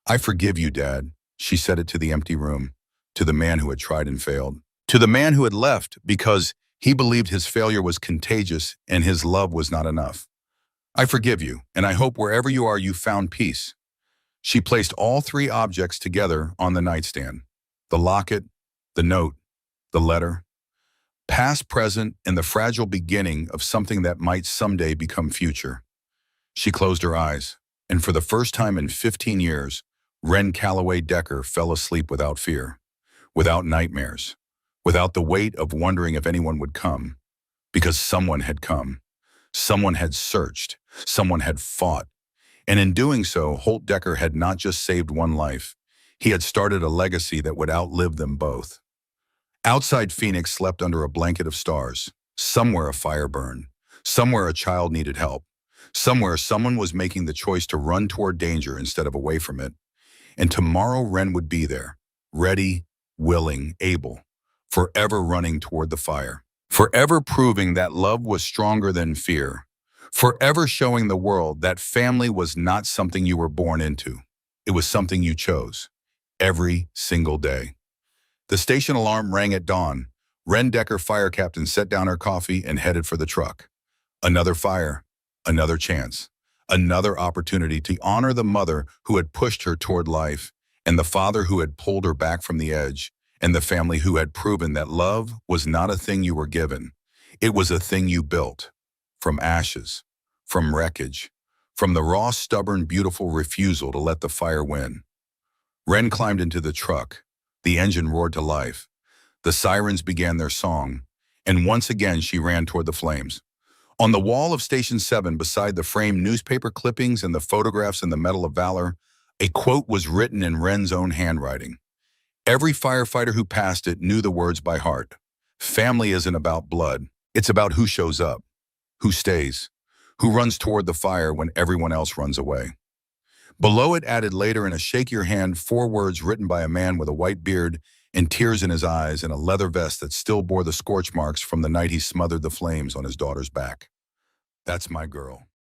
I forgive you, Dad. She said it to the empty room, to the man who had tried and failed, to the man who had left because he believed his failure was contagious and his love was not enough. I forgive you, and I hope wherever you are you found peace. She placed all 3 objects together on the nightstand. The locket, the note, the letter. Past, present, and the fragile beginning of something that might someday become future. She closed her eyes, and for the first time in 15 years, Wren Calloway Decker fell asleep without fear, without nightmares, without the weight of wondering if anyone would come. Because someone had come. Someone had searched. Someone had fought. And in doing so, Holt Decker had not just saved one life. He had started a legacy that would outlive them both. Outside Phoenix slept under a blanket of stars. Somewhere a fire burned. Somewhere a child needed help. Somewhere someone was making the choice to run toward danger instead of away from it. And tomorrow Wren would be there, ready, willing, able, forever running toward the fire, forever proving that love was stronger than fear, forever showing the world that family was not something you were born into. It was something you chose, every single day. The station alarm rang at dawn. Wren Decker, fire captain, set down her coffee and headed for the truck. Another fire, another chance, another opportunity to honor the mother who had pushed her toward life and the father who had pulled her back from the edge, and the family who had proven that love was not a thing you were given. It was a thing you built. From ashes, from wreckage, from the raw, stubborn, beautiful refusal to let the fire win. Wren climbed into the truck. The engine roared to life. The sirens began their song, and once again she ran toward the flames. On the wall of Station 7, beside the framed newspaper clippings and the photographs in the Medal of Valor, a quote was written in Wren's own handwriting. Every firefighter who passed it knew the words by heart. Family isn't about blood. It's about who shows up, who stays, who runs toward the fire when everyone else runs away. Below it, added later in a shake your hand, 4 words written by a man with a white beard and tears in his eyes and a leather vest that still bore the scorch marks from the night he smothered the flames on his daughter's back. That's my girl.